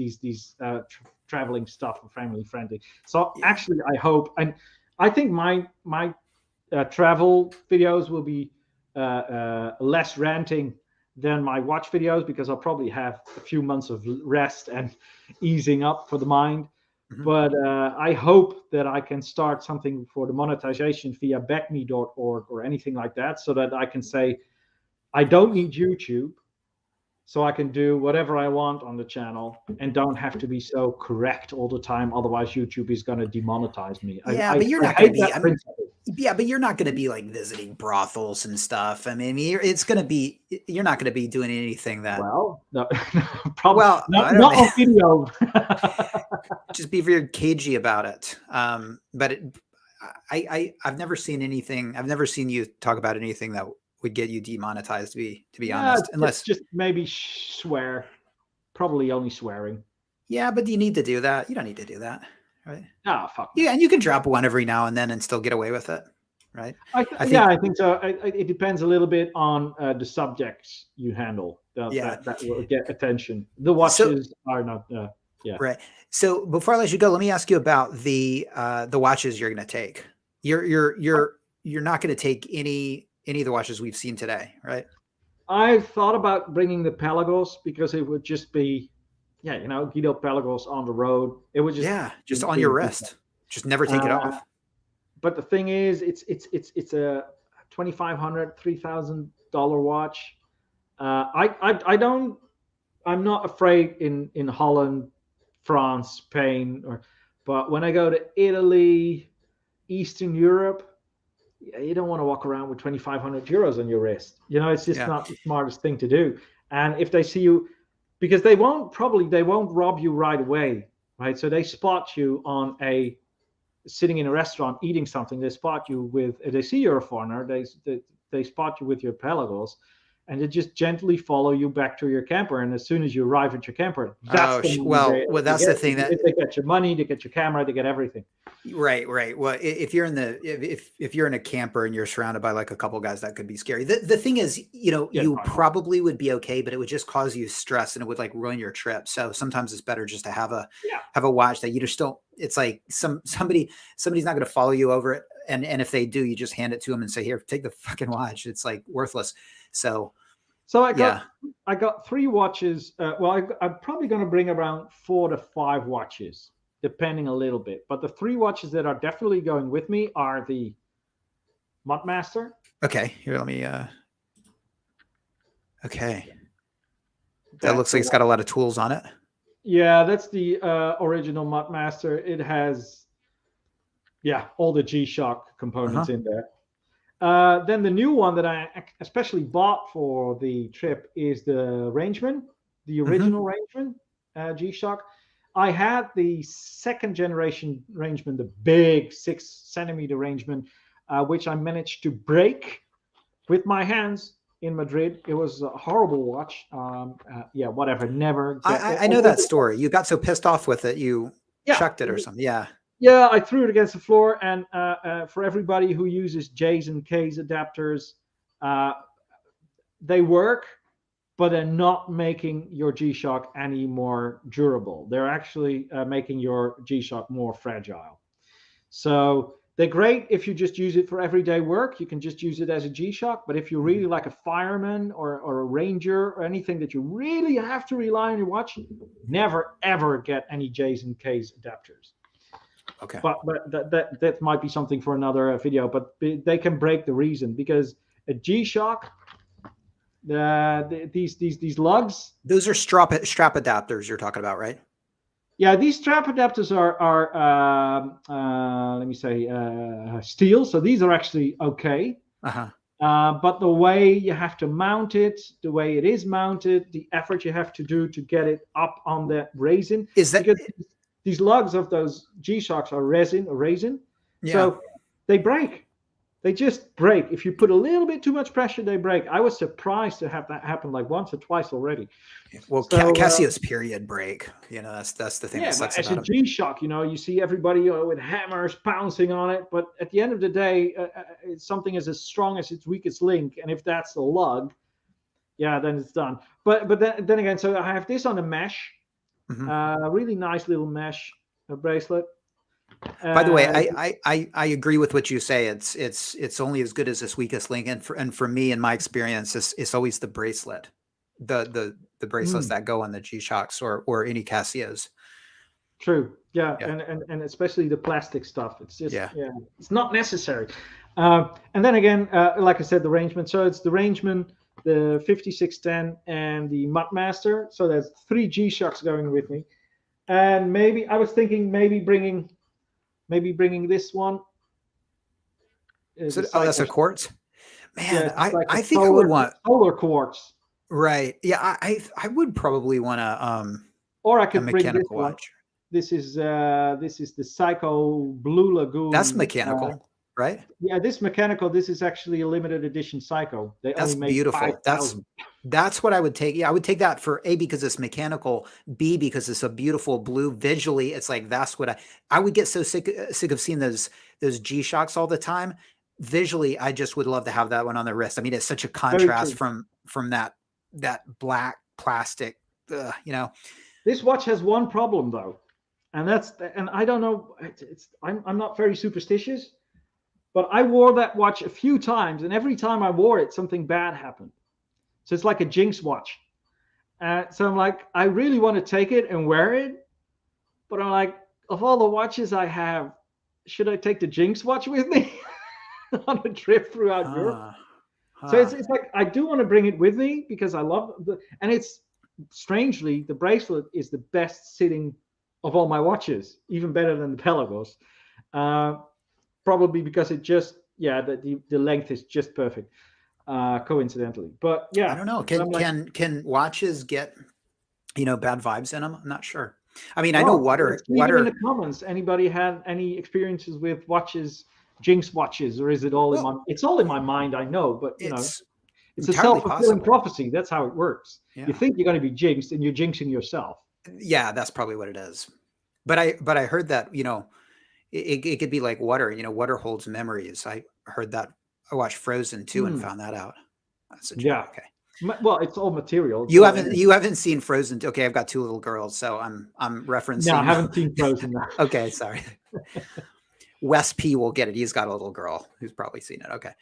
traveling stuff are family friendly. So actually, I hope, and I think my travel videos will be less ranting than my watch videos, because I'll probably have a few months of rest and easing up for the mind. Mm-hmm. But I hope that I can start something for the monetization via backme.org or anything like that, so that I can say, I don't need YouTube, so I can do whatever I want on the channel and don't have to be so correct all the time. Otherwise, YouTube is going to demonetize me. But you're not going to be. But you're not going to be like visiting brothels and stuff. I mean, you're not going to be doing anything that. Well, no, probably not on video. Just be very cagey about it. But I've never seen anything. I've never seen you talk about anything that would get you demonetized. To be Yeah, honest, unless just maybe swear. Probably only swearing. yeah, but do you need to do that? You don't need to do that, right? Ah, fuck no. Yeah, and you can drop one every now and then and still get away with it, right? I Yeah, think I think so. It depends a little bit on the subjects you handle yeah. that will get attention. The So watches are not. Yeah. right. So before I let you go, let me ask you about the watches you're going to take. You're not going to take any of the watches we've seen today, right? I thought about bringing the Pelagos because it would just be, yeah, Guido Pelagos on the road. It would just Yeah, just on your wrist. Just never take it off. But the thing is, it's a $2,500, $3,000 watch. I'm not afraid in Holland, France, Spain, but when I go to Italy, Eastern Europe, you don't want to walk around with 2,500 euros on your wrist. It's just not the smartest thing to do. And if they see you, because they won't rob you right away, right? So they spot you sitting in a restaurant eating something. They spot you they see you're a foreigner. They spot you with your Pelagos, and they just gently follow you back to your camper. And as soon as you arrive at your camper, that's that's the thing that they get your money, they get your camera, they get everything. Right. Well, if you're in if you're in a camper and you're surrounded by like a couple guys, that could be scary. The thing is, you probably would be okay, but it would just cause you stress and it would like ruin your trip. So sometimes it's better just to have a watch that you just don't. It's like somebody's not going to follow you over it, and if they do, you just hand it to them and say, "Here, take the fucking watch." It's like worthless. So I got 3 watches. I'm probably going to bring around 4 to 5 watches, depending a little bit. But the 3 watches that are definitely going with me are the Mudmaster. Okay, here, let me. Okay, that looks like it's got a lot of tools on it. Yeah, that's the original Mudmaster. It has, all the G-Shock components in there. Then the new one that I especially bought for the trip is the Rangeman, the original Rangeman G-Shock. I had the 2nd generation Rangeman, the big 6-centimeter Rangeman, which I managed to break with my hands in Madrid. It was a horrible watch. Whatever. Never. I know that story. You got so pissed off with it, you chucked it or something. Yeah. Yeah, I threw it against the floor. And for everybody who uses J's and K's adapters, they work, but they're not making your G-Shock any more durable. They're actually making your G-Shock more fragile. So they're great if you just use it for everyday work. You can just use it as a G-Shock. But if you're really like a fireman or a ranger or anything that you really have to rely on your watch, never, ever get any J's and K's adapters. Okay. But that might be something for another video. But they can break the reason, because a G-Shock, these lugs. Those are strap adapters you're talking about, right? Yeah, these strap adapters are let me say steel. So these are actually okay. But the way you have to mount it, the way it is mounted, the effort you have to do to get it up on that resin. Is that because these lugs of those G-Shocks are resin. Yeah. So they break. They just break. If you put a little bit too much pressure, they break. I was surprised to have that happen like once or twice already. Well, Casio's period break. That's the thing. Yeah, but as a G-Shock, you see everybody with hammers pouncing on it. But at the end of the day, it's something as strong as its weakest link. And if that's the lug, then it's done. But then again, so I have this on a mesh, really nice little mesh bracelet. By the way, I agree with what you say. It's only as good as its weakest link, and for me, in my experience, it's always the bracelet, the bracelets that go on the G-Shocks or any Casios. True, and especially the plastic stuff. It's just it's not necessary. And then again, like I said, the Rangeman. So it's the Rangeman, the 5610, and the Mudmaster. So there's 3 G-Shocks going with me, and maybe I was thinking bringing this one. So, that's a quartz. Man, I think solar, I would want solar quartz. Right. Yeah, I would probably want or I could a bring mechanical this watch. This is the Seiko Blue Lagoon. That's mechanical, right? Yeah, this mechanical, this is actually a limited edition Seiko. They That's only make beautiful. 5,000. That's what I would take. Yeah, I would take that for A, because it's mechanical, B, because it's a beautiful blue. Visually, it's like that's what I would get so sick of seeing those G-Shocks all the time. Visually, I just would love to have that one on the wrist. I mean, it's such a Very contrast true. from that black plastic, you know. This watch has one problem though, and I don't know. I'm not very superstitious, but I wore that watch a few times, and every time I wore it, something bad happened. So it's like a jinx watch. So I'm like, I really want to take it and wear it, but I'm like, of all the watches I have, should I take the jinx watch with me on a trip throughout Europe? So it's like I do want to bring it with me because I love and it's strangely the bracelet is the best sitting of all my watches, even better than the Pelagos. Probably because it just the length is just perfect. Coincidentally, but yeah, I don't know. Can watches get bad vibes in them? I'm not sure. I mean, I know water. Leave it in the comments. Anybody had any experiences with watches, jinx watches, or is it all in my? It's all in my mind, I know, but it's a self-fulfilling prophecy. That's how it works. Yeah. You think you're going to be jinxed, and you're jinxing yourself. Yeah, that's probably what it is. But I heard that it could be like water. Water holds memories. I heard that. I watched Frozen too and found that out. That's a joke. Yeah. Okay. Well, it's all material. You haven't seen Frozen. Okay, I've got 2 little girls, so I'm referencing. No, I haven't seen Frozen. Okay, sorry. Wes P will get it. He's got a little girl who's probably seen it. Okay,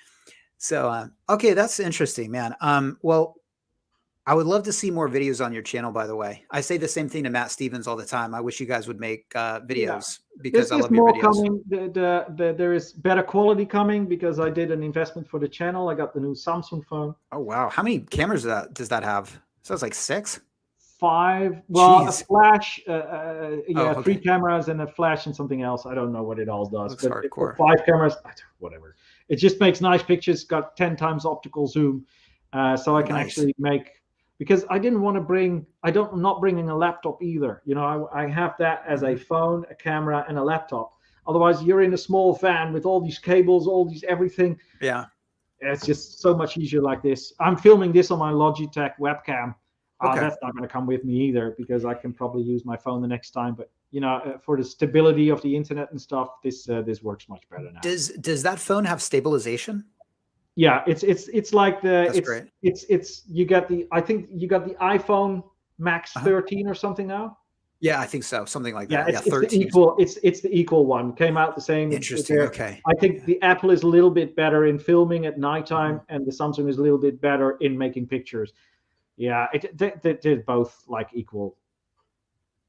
so okay, that's interesting, man. Well, I would love to see more videos on your channel. By the way, I say the same thing to Matt Stevens all the time. I wish you guys would make videos because I love your videos. Coming. There is better quality coming because I did an investment for the channel. I got the new Samsung phone. Oh wow! How many cameras does that have? So it's like 6. 5. Well, jeez. A flash. Okay. 3 cameras and a flash and something else. I don't know what it all does. Looks hardcore. 5 cameras. Whatever. It just makes nice pictures. Got 10 times optical zoom, so I can actually make. Because I didn't want to bring, I'm not bringing a laptop either. I have that as a phone, a camera, and a laptop. Otherwise, you're in a small van with all these cables, all these everything. Yeah. It's just so much easier like this. I'm filming this on my Logitech webcam. Okay. That's not going to come with me either because I can probably use my phone the next time. But, for the stability of the internet and stuff, this works much better now. Does that phone have stabilization? Yeah, it's like you got I think you got the iPhone Max 13 or something now. Yeah, I think so, something like that. Yeah, 13. It's the equal one. Came out the same. Interesting. Okay. I think the Apple is a little bit better in filming at nighttime, and the Samsung is a little bit better in making pictures. Yeah, they're both like equal.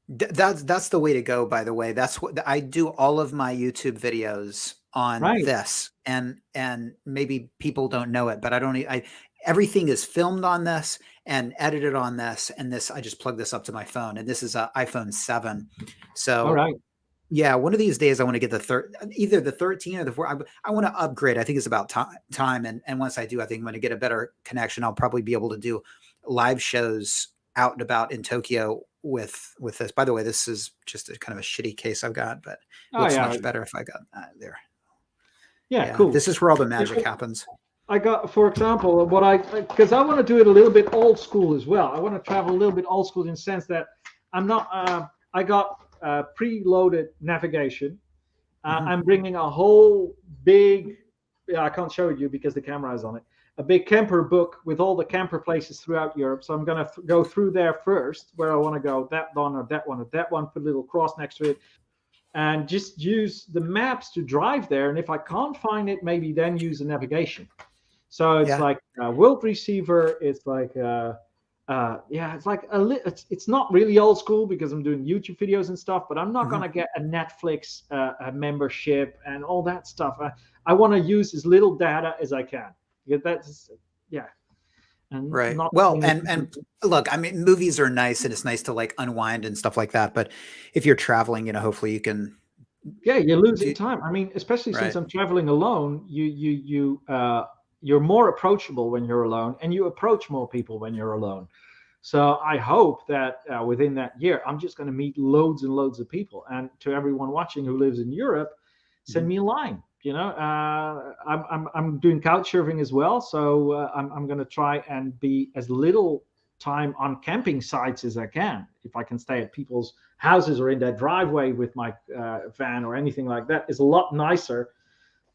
That's the way to go. By the way, that's what I do. All of my YouTube videos on this, and maybe people don't know it, but everything is filmed on this and edited on this, and this I just plug this up to my phone, and this is an iPhone 7. So all right. Yeah, one of these days I want to get either the 13 or the 4. I want to upgrade. I think it's about time, and once I do, I think I'm going to get a better connection. I'll probably be able to do live shows out and about in Tokyo with this. By the way, this is just a kind of a shitty case I've got, but it looks much better if I got there. Yeah, cool. This is where all the magic happens. I got, for example, because I want to do it a little bit old school as well. I want to travel a little bit old school in the sense that I'm not. I got preloaded navigation. I'm bringing a whole big. I can't show you because the camera is on it. A big camper book with all the camper places throughout Europe. So I'm going to go through there first, where I want to go. That one or that one or that one. Put a little cross next to it. And just use the maps to drive there. And if I can't find it, maybe then use the navigation. So it's like a world receiver. It's like, it's like it's not really old school because I'm doing YouTube videos and stuff, but I'm not going to get a Netflix a membership and all that stuff. I want to use as little data as I can. That's, And right. Well, and look, I mean, movies are nice and it's nice to like unwind and stuff like that. But if you're traveling, hopefully you can. Yeah, you're losing time. I mean, especially since I'm traveling alone, you're more approachable when you're alone, and you approach more people when you're alone. So I hope that within that year, I'm just going to meet loads and loads of people. And to everyone watching who lives in Europe, send me a line. I'm doing couch surfing as well, so I'm going to try and be as little time on camping sites as I can. If I can stay at people's houses or in their driveway with my van or anything like that, is a lot nicer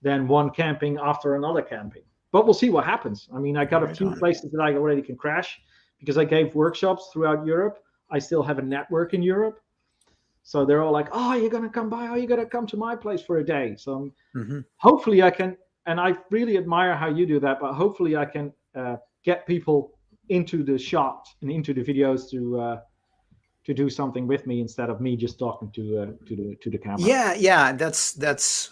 than one camping after another camping. But we'll see what happens. I mean, I got a few places that I already can crash because I gave workshops throughout Europe. I still have a network in Europe. So they're all like, oh, you're going to come by? Oh, you're going to come to my place for a day. So hopefully I can, and I really admire how you do that, but hopefully I can get people into the shot and into the videos to do something with me instead of me just talking to the camera. Yeah. That's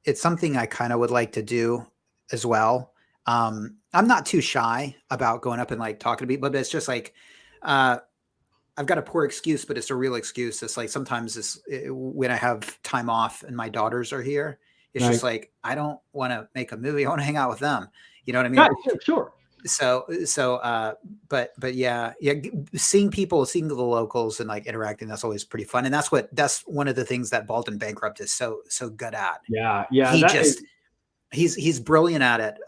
it's something I kind of would like to do as well. I'm not too shy about going up and like talking to people, but it's just like, I've got a poor excuse, but it's a real excuse. It's like sometimes when I have time off and my daughters are here, it's just like, I don't want to make a movie. I want to hang out with them. You know what I mean? Yeah, sure. But yeah, seeing people, seeing the locals and like interacting, that's always pretty fun. And that's one of the things that Baldwin Bankrupt is so good at. Yeah. He's brilliant at it.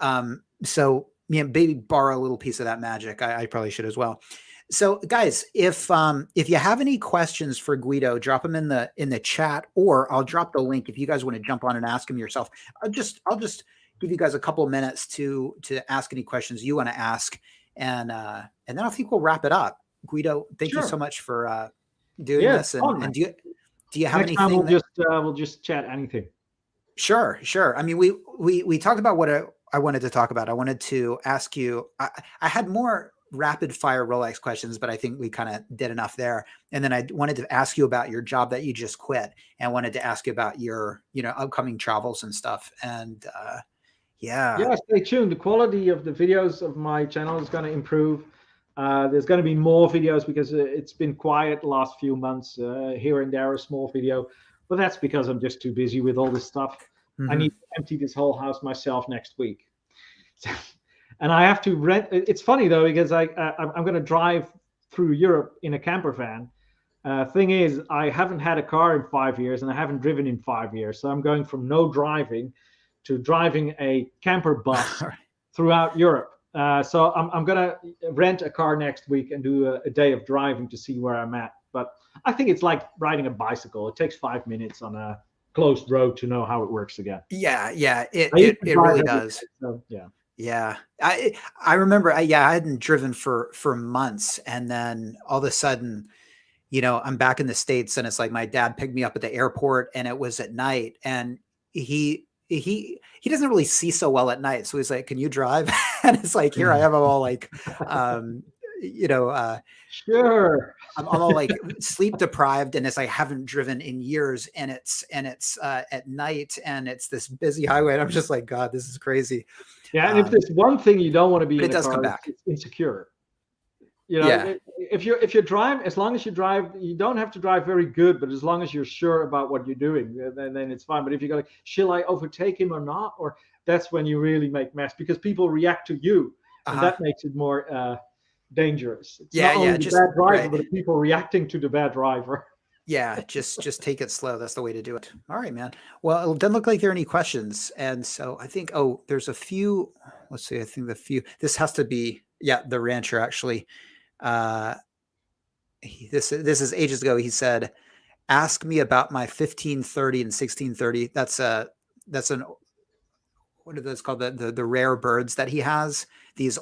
So yeah, maybe borrow a little piece of that magic. I probably should as well. So guys, if you have any questions for Guido, drop them in the chat, or I'll drop the link if you guys want to jump on and ask him yourself. I'll just give you guys a couple of minutes to ask any questions you want to ask, and then I think we'll wrap it up. Guido, thank you so much for doing this. And do you have anything? We'll just chat anything. Sure. I mean, we talked about what I wanted to talk about. I wanted to ask you. I had more rapid fire Rolex questions, but I think we kind of did enough there. And then I wanted to ask you about your job that you just quit, and I wanted to ask you about your, upcoming travels and stuff. And stay tuned. The quality of the videos of my channel is going to improve. There's going to be more videos because it's been quiet the last few months. Here and there a small video, but that's because I'm just too busy with all this stuff. I need to empty this whole house myself next week. And I have to rent. It's funny though, because I'm going to drive through Europe in a camper van. Thing is, I haven't had a car in 5 years, and I haven't driven in 5 years. So I'm going from no driving to driving a camper bus throughout Europe. So I'm going to rent a car next week and do a day of driving to see where I'm at. But I think it's like riding a bicycle. It takes 5 minutes on a closed road to know how it works again. Yeah, it really does. So, yeah. Yeah. I remember, I hadn't driven for months. And then all of a sudden, I'm back in the States, and it's like my dad picked me up at the airport, and it was at night, and he doesn't really see so well at night. So he's like, can you drive? And it's like, here I am, I'm all like, sure. I'm all like sleep deprived, and it's like I haven't driven in years, and it's at night, and it's this busy highway, and I'm just like, God, this is crazy. Yeah, and if there's one thing you don't want to be in a car, come back. It's insecure. If you drive, as long as you drive, you don't have to drive very good, but as long as you're sure about what you're doing, then it's fine. But if you go, like, shall I overtake him or not? Or that's when you really make mess, because people react to you, and that makes it more dangerous. It's not only the bad driver, but the people reacting to the bad driver. Yeah, just take it slow. That's the way to do it. All right, man. Well, it doesn't look like there are any questions. And so I think, there's a few. Let's see. I think this has to be, the rancher actually. This is ages ago. He said, ask me about my 1530 and 1630. That's what are those called? The rare birds that he has. These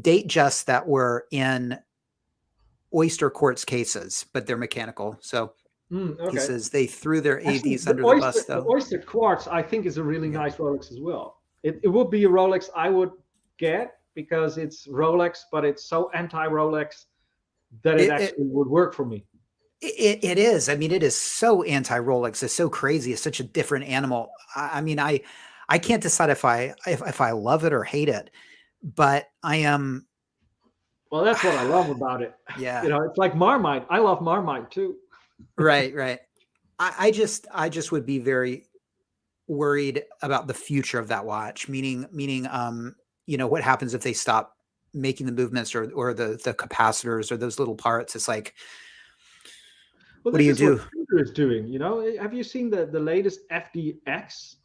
date justs that were in oyster quartz cases, but they're mechanical. So he says they threw their ADs under the bus, though. The oyster quartz, I think, is a really nice Rolex as well. It would be a Rolex I would get, because it's Rolex, but it's so anti-Rolex that it actually would work for me. It is. I mean, it is so anti-Rolex. It's so crazy. It's such a different animal. I mean, I can't decide if I love it or hate it, but I am. Well, that's what I love about it. Yeah. It's like Marmite. I love Marmite too. Right. I just would be very worried about the future of that watch, meaning, what happens if they stop making the movements or the capacitors or those little parts. It's like, Well, What do this you is what do? Tudor is doing. You know, have you seen the latest FDX?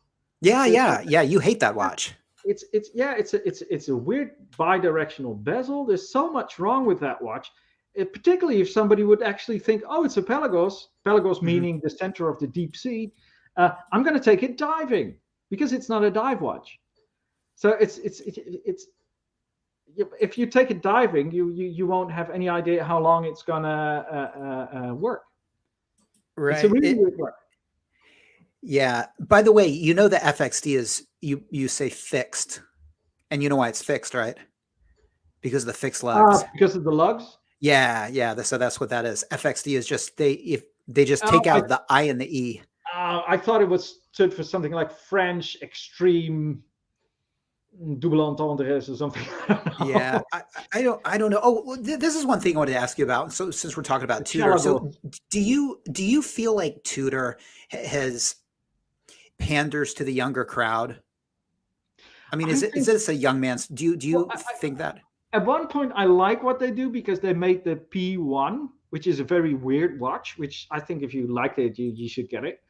Yeah, The, yeah, yeah. You hate that watch. it's a weird bi-directional bezel. There's so much wrong with that watch. Particularly if somebody would actually think, oh, it's a Pelagos Mhm. meaning the center of the deep sea. I'm going to take it diving because it's not a dive watch. So it's if you take it diving, you won't have any idea how long it's gonna work. It's a Right. really weird work. Yeah. By the way, you know the FXD is you say fixed, and you know why it's fixed, right? Because of the fixed lugs. Because of the lugs. Yeah, yeah. So that's what that is. FXD is just if they just Oh, take out the I and the E. I thought it was stood for something like French extreme double entendres or something. Yeah, I don't know. Oh, well, this is one thing I wanted to ask you about. So since we're talking about Tudor, so Pelagos. do you feel like Tudor has panders to the younger crowd? I mean, I is think. this a young man's? Do Well, you think that? at one point, I like what they do because they made the P1, which is a very weird watch. Which I think if you like it, you should get it.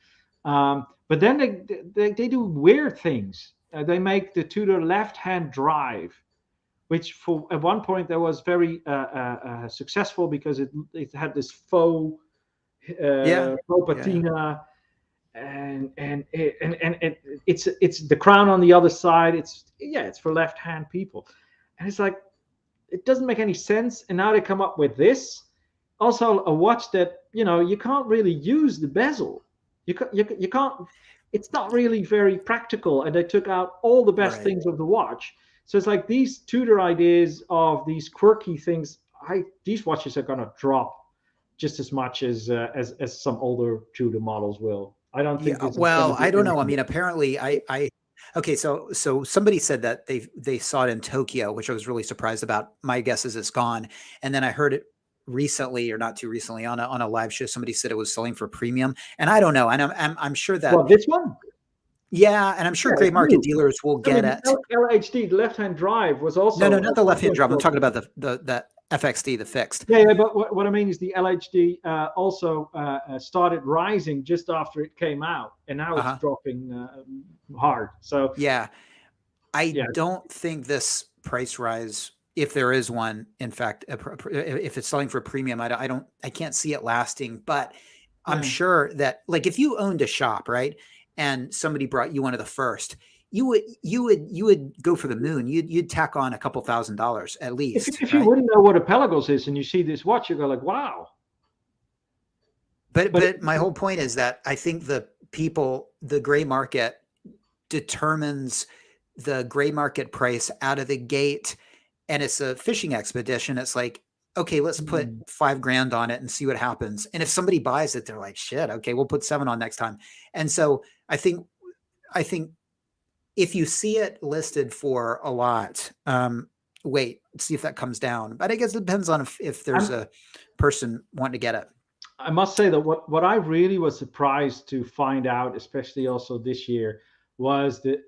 But then they do weird things. They make the Tudor left-hand drive, which for at one point there was very successful because it had this Yeah, faux yeah, patina, it's the crown on the other side. It's for left-hand people, and it's like it doesn't make any sense. And now they come up with this, also a watch that you can't really use the bezel. You can't. It's not really very practical, and they took out all the best right. things of the watch. So it's like these Tudor ideas of these quirky things. These watches are gonna drop just as much as some older Tudor models will. I don't think Yeah, this is gonna well, be I don't know. I anything. mean, apparently, okay. So somebody said that they saw it in Tokyo, which I was really surprised about. My guess is it's gone. And then I heard it recently, or not too recently, on a live show. Somebody said it was selling for premium, and I don't know. And I'm sure that Well, this one, yeah, and I'm sure yeah, gray it's market new. dealers will I get mean, the it. LHD, the left-hand drive, was No, no, also not at the one left hand point drive. I'm talking broken. about the FXD, the fixed. Yeah, but what I mean is the LHD also started rising just after it came out, and now Uh it's huh. dropping hard. So Yeah, I yeah, don't think this price rise, if there is one, in fact, if it's selling for premium, I can't see it lasting. But I'm yeah. sure that, like, if you owned a shop, right, and somebody brought you one of the first, you would go for the moon. You'd tack on a couple $1,000s at least, If you right? wouldn't know what a Pelagos is and you see this watch, you go like, wow. But But but my whole point is that I think the gray market determines the gray market price out of the gate, and it's a fishing expedition. It's like, okay, let's put mm, 5 grand on it and see what happens. And if somebody buys it, they're like, shit, okay, we'll put 7 on next time. And so I think if you see it listed for a lot, wait, see if that comes down. But I guess it depends on if there's I'm, a person wanting to get it. I must say that what I really was surprised to find out, especially also this year, was the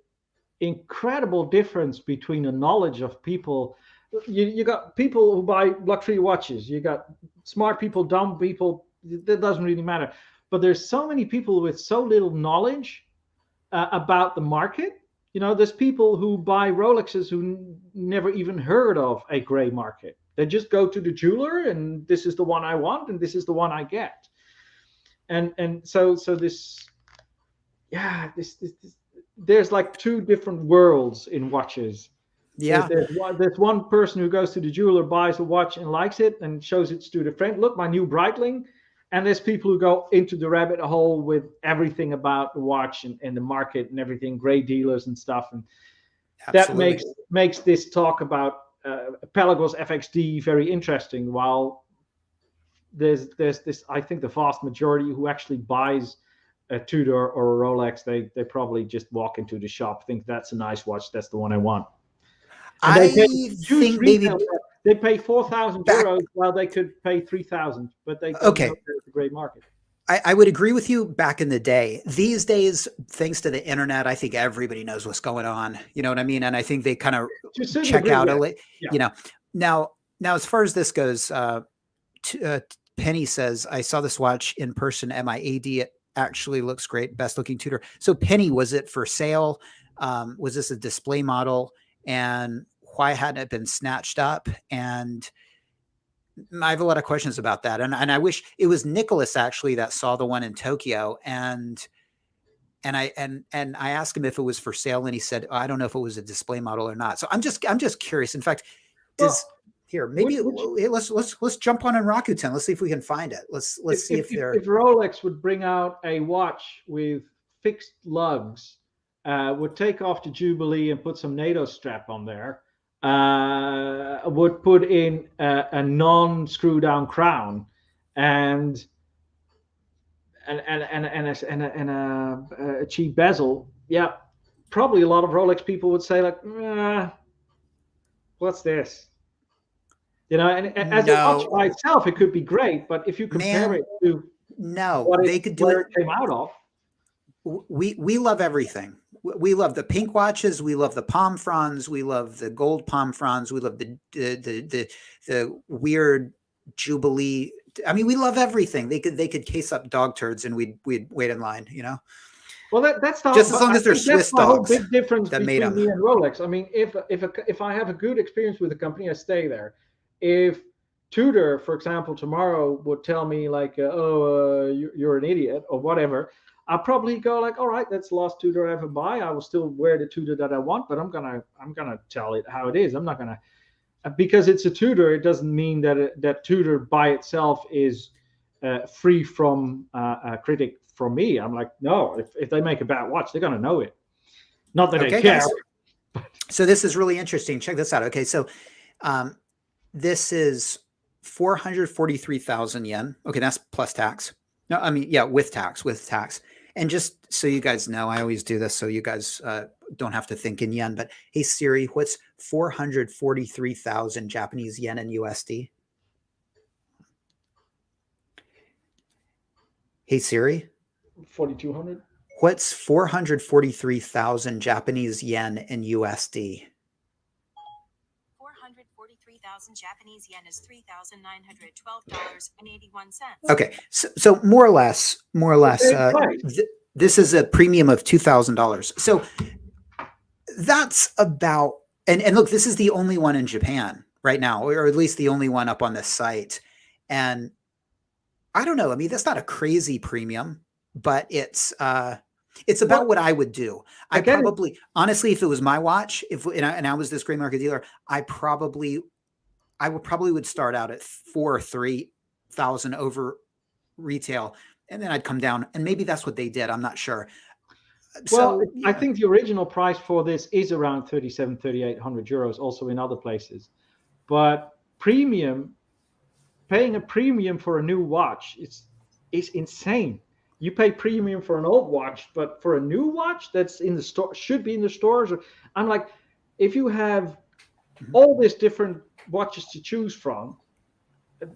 incredible difference between the knowledge of people. You got people who buy luxury watches. You got smart people, dumb people. That doesn't really matter. But there's so many people with so little knowledge about the market. There's people who buy Rolexes who never even heard of a gray market. They just go to the jeweler and this is the one I want and this is the one I get. And so this, yeah, this there's like two different worlds in watches. Yeah. There's one person who goes to the jeweler, buys a watch and likes it and shows it to the friend. Look, my new Breitling. And there's people who go into the rabbit hole with everything about the watch and the market and everything, gray dealers and stuff. And that Absolutely. makes this talk about Pelagos FXD very interesting. While there's this, I think the vast majority who actually buys a Tudor or a Rolex, they probably just walk into the shop, think that's a nice watch, that's the one I want. And they pay I huge think maybe retail. They pay 4,000 back. euros while they could pay 3,000, but they don't know Okay. that it's a great market. I would agree with you back in the day. These days, thanks to the internet, I think everybody knows what's going on. You know what I mean? And I think they kind of To a certain check degree, out yeah. a little, Yeah. you know. Now, as far as this goes, Penny says, I saw this watch in person at my AD. It actually looks great. Best looking Tudor. So Penny, was it for sale? Was this a display model? And why hadn't it been snatched up? And I have a lot of questions about that. And I wish it was Nicholas actually that saw the one in Tokyo. And I asked him if it was for sale, and he said, I don't know if it was a display model or not. So I'm just curious. In fact, let's jump on Rakuten. Let's see if we can find it. Let's see if Rolex would bring out a watch with fixed lugs, would take off the Jubilee and put some NATO strap on there, would put in a non-screw down crown and a cheap bezel. Yeah, probably a lot of Rolex people would say like, what's this? You know, and as a watch by itself, it could be great, but if you compare it to they could do where it came out of. We love everything. We love the pink watches. We love the palm fronds. We love the gold palm fronds. We love the weird Jubilee. I mean, we love everything. They could case up dog turds and we'd wait in line. You know. Well, that's not just as long as they're Swiss dogs. That's the whole big difference that between me and Rolex. I mean, if I have a good experience with the company, I stay there. If Tudor, for example, tomorrow would tell me like, you're an idiot or whatever, I'll probably go like, all right, that's the last Tudor I ever buy. I will still wear the Tudor that I want, but I'm gonna tell it how it is. I'm not gonna, because it's a Tudor. It doesn't mean that Tudor by itself is free from a critic from me. I'm like, no, if they make a bad watch, they're gonna know it. Not that they care. Guys. So this is really interesting. Check this out. Okay, so this is 443,000 yen. Okay, that's plus tax. No, I mean, yeah, with tax. And just so you guys know, I always do this so you guys don't have to think in yen. But hey, Siri, what's 443,000 Japanese yen in USD? Hey, Siri. 4,200. What's 443,000 Japanese yen in USD? 443,000 Japanese yen is $3,912.81. Okay, so more or less, this is a premium of $2,000. So that's about, and look, this is the only one in Japan right now, or at least the only one up on this site. And I don't know. I mean, that's not a crazy premium, but it's about what I would do. I probably, honestly, if it was my watch, and I was this gray market dealer, I would probably start out at 4,000 or 3,000 over retail, and then I'd come down, and maybe that's what they did. I'm not sure. Well, so, I think the original price for this is around 3,800 euros, also in other places. But paying a premium for a new watch, is insane. You pay premium for an old watch, but for a new watch that's in the store, should be in the stores. I'm like, if you have all these different watches to choose from,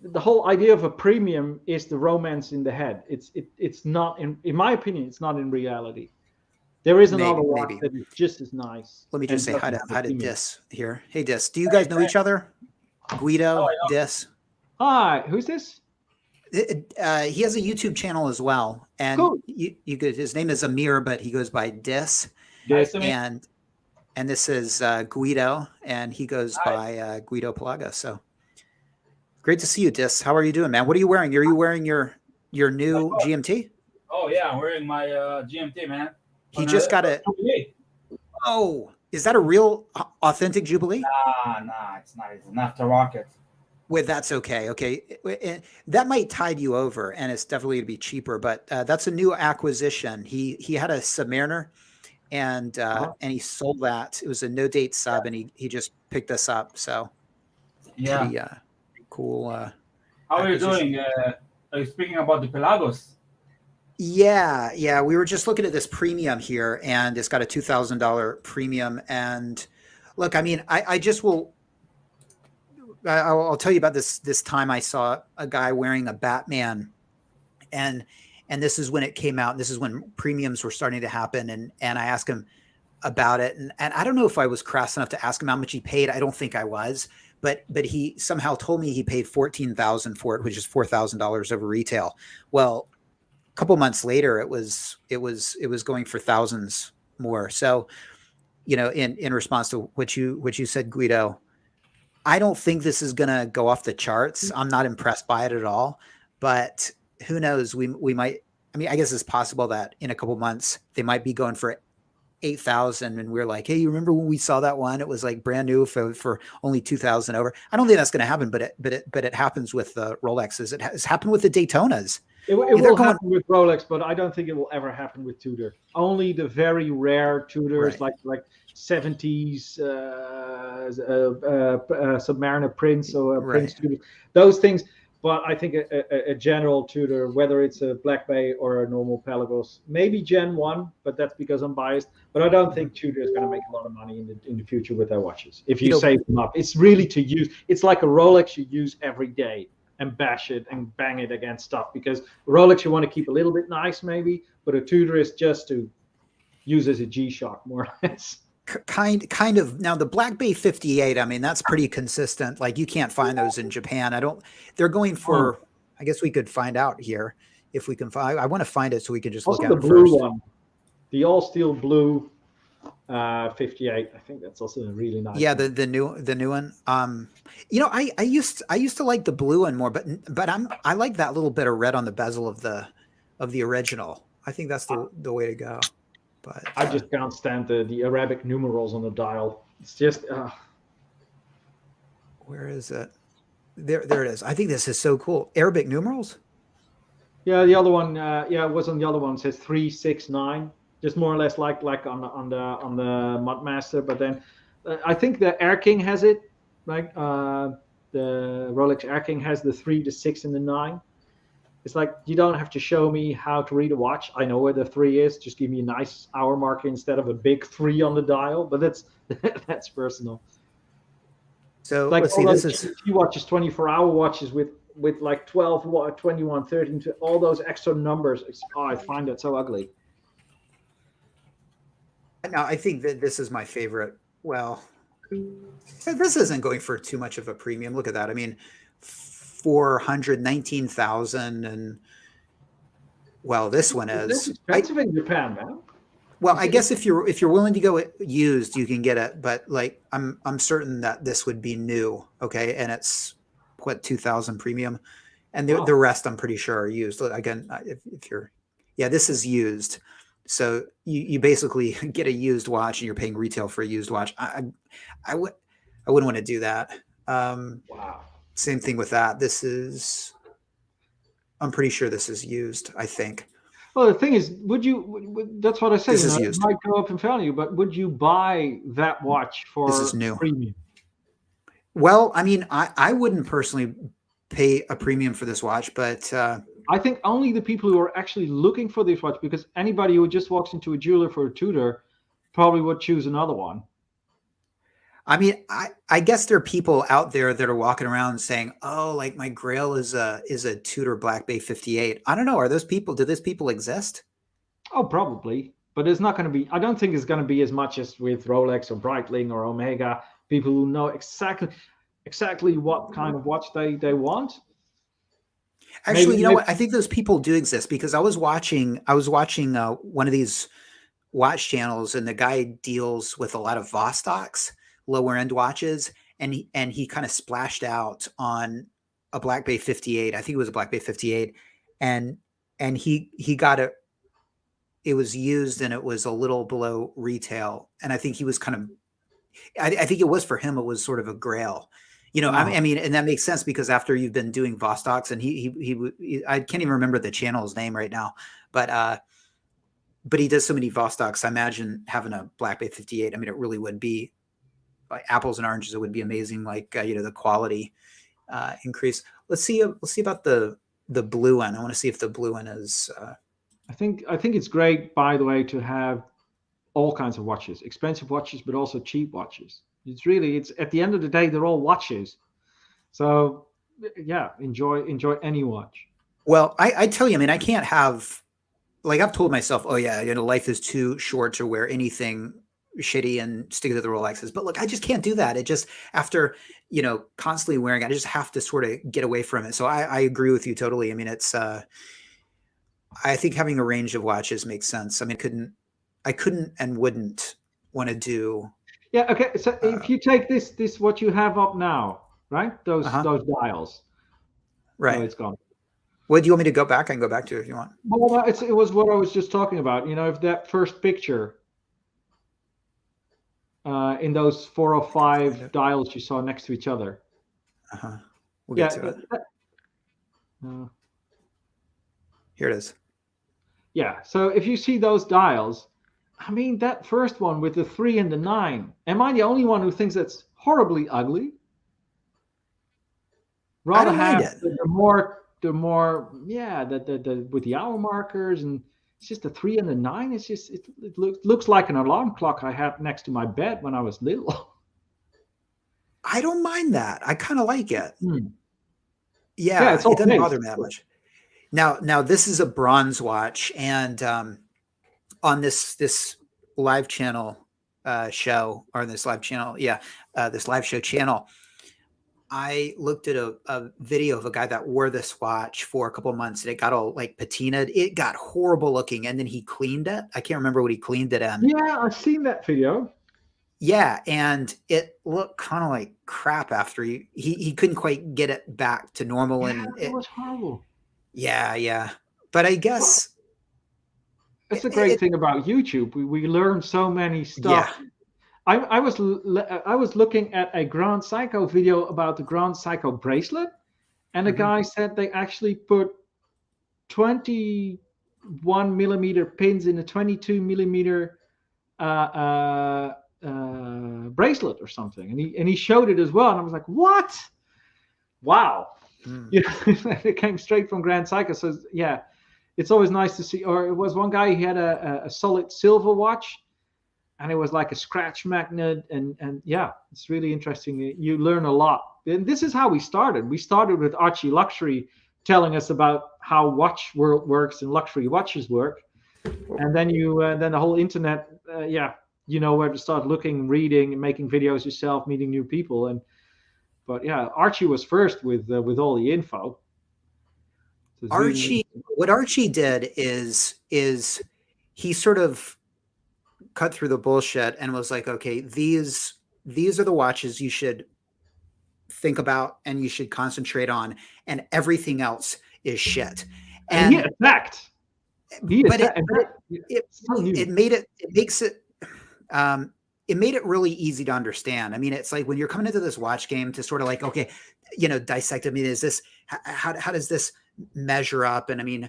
the whole idea of a premium is the romance in the head. It's not, in my opinion, it's not in reality. There is another watch that is just as nice. Let me just say hi to Dis here. Hey, Dis, do you guys know each other? Guido, Dis. Hi, who's this? He has a YouTube channel as well, and cool. you could, his name is Amir, but he goes by Dis. And this is Guido, and he goes by Guido Pelagos. So great to see you, Dis. How are you doing, man? What are you wearing? Are you wearing your new GMT? Oh yeah, I'm wearing my GMT, man. He just got a. Oh, is that a real authentic Jubilee? Nah, it's not. It's an aftermarket. Well, that's okay. Okay, that might tide you over, and it's definitely to be cheaper. But that's a new acquisition. He had a Submariner, and he sold that. It was a no date sub, and he just picked us up. So yeah, pretty, cool. How are you doing? Are you speaking about the Pelagos? Yeah. We were just looking at this premium here, and it's got a $2,000 premium. And look, I mean, I just will. I'll tell you about this time I saw a guy wearing a Batman, and this is when it came out. This is when premiums were starting to happen, and I asked him about it, and I don't know if I was crass enough to ask him how much he paid. I don't think I was, but he somehow told me he paid 14,000 for it, which is $4,000 over retail. Well, a couple months later, it was going for thousands more. So, you know, in response to what you said, Guido, I don't think this is going to go off the charts. I'm not impressed by it at all, but who knows? We might. I mean, I guess it's possible that in a couple months they might be going for 8,000, and we're like, hey, you remember when we saw that one? It was like brand new for only 2,000 over. I don't think that's going to happen, but it happens with the Rolexes. It has happened with the Daytonas. It will happen with Rolex, but I don't think it will ever happen with Tudor. Only the very rare Tudors, Right. like 70s Submariner Prince or Prince Tudor, those things. But I think a general Tudor, whether it's a Black Bay or a normal Pelagos, maybe Gen 1, but that's because I'm biased. But I don't think Tudor is going to make a lot of money in the future with their watches. If you save them up, it's really to use. It's like a Rolex you use every day and bash it and bang it against stuff, because Rolex you want to keep a little bit nice maybe, but a Tudor is just to use as a G-Shock more or less. Kind of. Now the Black Bay 58, I mean, that's pretty consistent. Like, you can't find those in Japan. They're going for, I guess we could find out here if we can find. I want to find it so we can just look at the it blue first. one, the all steel blue 58. I think that's also a really nice. Yeah, the new one. You know, I used to like the blue one more, but I like that little bit of red on the bezel of the original. I think that's the way to go. But I just can't stand the Arabic numerals on the dial. It's just where is it? There it is. I think this is so cool. Arabic numerals? Yeah, the other one, it was on the other one. It says 369, just more or less like on the Mudmaster. But then I think the Air King has it, like the Rolex Air King has the 3, the 6, and the 9. It's like, you don't have to show me how to read a watch. I know where the 3 is. Just give me a nice hour marker instead of a big 3 on the dial. But that's personal. So like let's see. This is few watches, 24-hour watches with like 12, 21, 13, all those extra numbers. I find that so ugly. now. I think that this is my favorite. Well, this isn't going for too much of a premium. Look at that. I mean, 419,000, and well, this one is. It's expensive in Japan, man. Well, I guess if you're willing to go used, you can get it. But like, I'm certain that this would be new. Okay, and it's what, 2,000 premium, and the rest I'm pretty sure are used. Again, if you're, yeah, this is used. So you basically get a used watch and you're paying retail for a used watch. I wouldn't want to do that. Wow. Same thing with that. I'm pretty sure this is used, I think. Well, the thing is, that's what I say. This is used. It might go up in value, but would you buy that watch for This is new. premium? Well, I mean, I wouldn't personally pay a premium for this watch, but I think only the people who are actually looking for this watch, because anybody who just walks into a jeweler for a Tudor probably would choose another one. I mean, I guess there are people out there that are walking around saying, "Oh, like my Grail is a Tudor Black Bay 58." I don't know. Are those people? Do those people exist? Oh, probably, but it's not going to be. I don't think it's going to be as much as with Rolex or Breitling or Omega. People who know exactly what kind of watch they want. Actually, you know what? I think those people do exist, because I was watching one of these watch channels, and the guy deals with a lot of Vostoks, lower end watches, and he kind of splashed out on a Black Bay 58. I think it was a Black Bay 58, and he got it. It was used and it was a little below retail, and I think he was kind of. I think it was, for him, it was sort of a Grail. You know, I mean, and that makes sense, because after you've been doing Vostoks, and he I can't even remember the channel's name right now, but he does so many Vostoks. I imagine having a Black Bay 58. I mean, it really would be like apples and oranges. It would be amazing, like the quality increase. Let's see about the blue one. I want to see if the blue one is. I think it's great, by the way, to have all kinds of watches, expensive watches, but also cheap watches. It's at the end of the day, they're all watches. So yeah, enjoy any watch. Well, I tell you, I mean, I can't have, like, I've told myself, oh yeah, life is too short to wear anything shitty and stick to the Rolexes. But look, I just can't do that. It just, after, constantly wearing it, I just have to sort of get away from it. So I agree with you totally. I mean, it's, I think having a range of watches makes sense. I mean, I couldn't and wouldn't want to do. Yeah. Okay. So if you take this what you have up now, right? Those dials. Right. Oh, it's gone. What do you want me to go back? I can go back to it if you want. Well, it was what I was just talking about. If that first picture in those 4 or 5 dials you saw next to each other. We'll get to it. Here it is. Yeah. So if you see those dials, I mean, that first one with the 3 and the 9, am I the only one who thinks that's horribly ugly? Rather have the more with the hour markers, and it's just the 3 and the 9. It's just it looks like an alarm clock I had next to my bed when I was little. I don't mind that. I kind of like it. Yeah, it doesn't bother me that much. Now this is a bronze watch, and on this live channel show, or this live channel, this live show channel, I looked at a video of a guy that wore this watch for a couple of months, and it got all like patinaed. It got horrible looking, and then he cleaned it. I can't remember what he cleaned it in. Yeah, I've seen that video. Yeah, and it looked kind of like crap after he couldn't quite get it back to normal. Yeah, and it was horrible. Yeah. But I guess that's the great thing about YouTube. We learn so many stuff. Yeah. I was looking at a Grand Seiko video about the Grand Seiko bracelet, and the guy said they actually put 21 millimeter pins in a 22 millimeter bracelet or something, and he showed it as well, and I was like, what? Wow. It came straight from Grand Seiko. So yeah, it's always nice to see. Or it was one guy, he had a solid silver watch, and it was like a scratch magnet, and yeah, it's really interesting. You learn a lot, and this is how we started. We started with Archie Luxury telling us about how watch world works and luxury watches work, and then then the whole internet, you know where to start looking, reading, and making videos yourself, meeting new people. But yeah, Archie was first with all the info. What Archie did is he sort of cut through the bullshit and was like, okay, these are the watches you should think about and you should concentrate on, and everything else is shit. And he attacked. It made it really easy to understand. I mean, it's like when you're coming into this watch game to sort of like, okay, dissect. I mean, is this, how does this measure up? And I mean,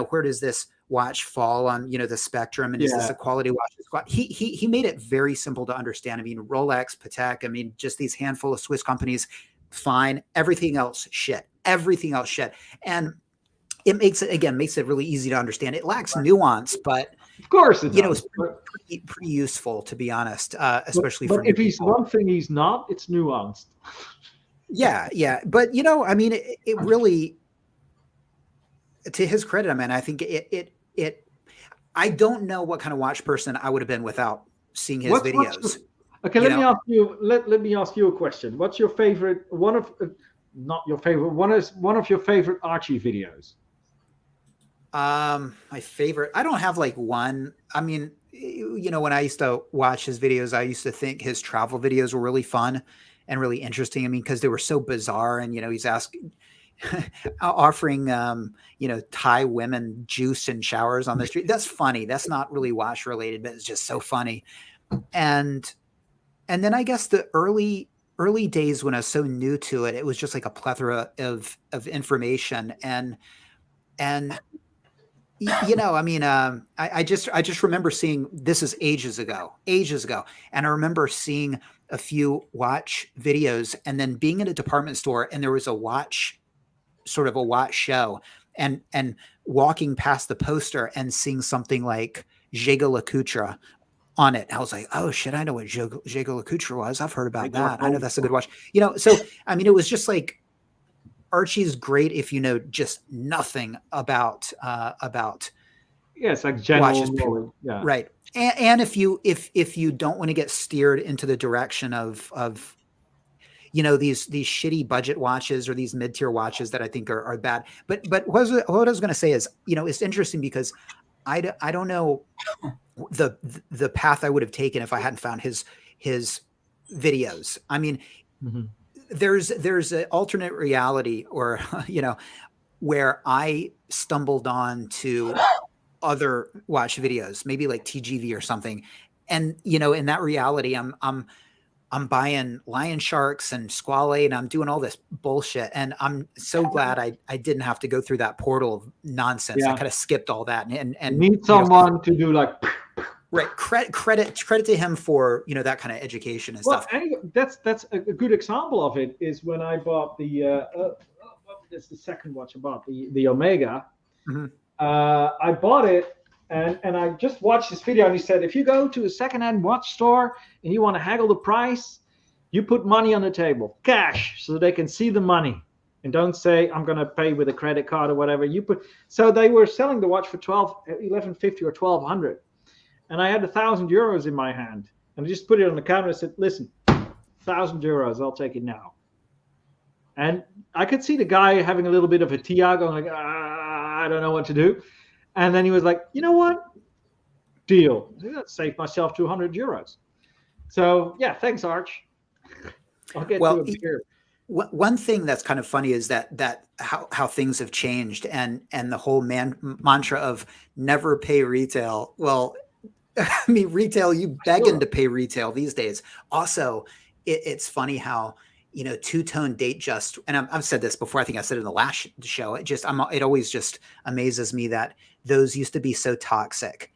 where does this watch fall on, the spectrum? And is this a quality watch? He made it very simple to understand. I mean, Rolex, Patek, I mean, just these handful of Swiss companies, fine. Everything else, shit. And it makes it really easy to understand. It lacks nuance, but of course, it's pretty useful, to be honest, especially but for if he's people. one thing he's not, it's nuanced. Yeah. But I mean, it really, to his credit, I mean, I think I don't know what kind of watch person I would have been without seeing his videos. Okay, let me ask you. Let me ask you a question. What's your favorite? One of your favorite Archie videos. My favorite, I don't have like one. I mean, when I used to watch his videos, I used to think his travel videos were really fun and really interesting. I mean, because they were so bizarre, and he's offering Thai women juice and showers on the street. That's funny. That's not really watch related, but it's just so funny. And then I guess the early days when I was so new to it, it was just like a plethora of information and I mean, I just remember seeing, this is ages ago. And I remember seeing a few watch videos and then being in a department store, and there was a watch show, and walking past the poster and seeing something like Jaeger-LeCoultre on it. I was like, oh shit, I know what Jaeger-LeCoultre was. I've heard about that. I know that's a good watch. So, I mean, it was just like, Archie's great if you know just nothing about it's like general knowledge. Right. And if you don't want to get steered into the direction of these shitty budget watches or these mid-tier watches that I think are bad. But what I was going to say is, it's interesting because I don't know the path I would have taken if I hadn't found his videos. I mean, there's an alternate reality, or where I stumbled on to other watch videos, maybe like TGV or something, and in that reality, I'm buying Lion Sharks and Squale, and I'm doing all this bullshit. And I'm so glad I didn't have to go through that portal of nonsense. I kind of skipped all that and need someone to do like. Right. Credit to him for, that kind of education and stuff. Anyway, that's a good example of it is when I bought that's the second watch I bought, the Omega. Mm-hmm. I bought it and I just watched this video, and he said, if you go to a secondhand watch store and you want to haggle the price, you put money on the table, cash, so they can see the money, and don't say I'm going to pay with a credit card or whatever. So they were selling the watch for $1150 or $1,200, and I had €1,000 in my hand, and I just put it on the counter and said, listen, €1,000, I'll take it now. And I could see the guy having a little bit of a tia, going like, I don't know what to do. And then he was like, you know what? Deal. That saved myself €200. So yeah, thanks, Arch. I'll get to a beer. One thing that's kind of funny is that how things have changed, and the whole mantra of never pay retail. Well, I mean, retail, you begging to pay retail these days. Also, it's funny how, two-tone date just, and I've said this before, I think I said it in the last show, it always just amazes me that those used to be so toxic.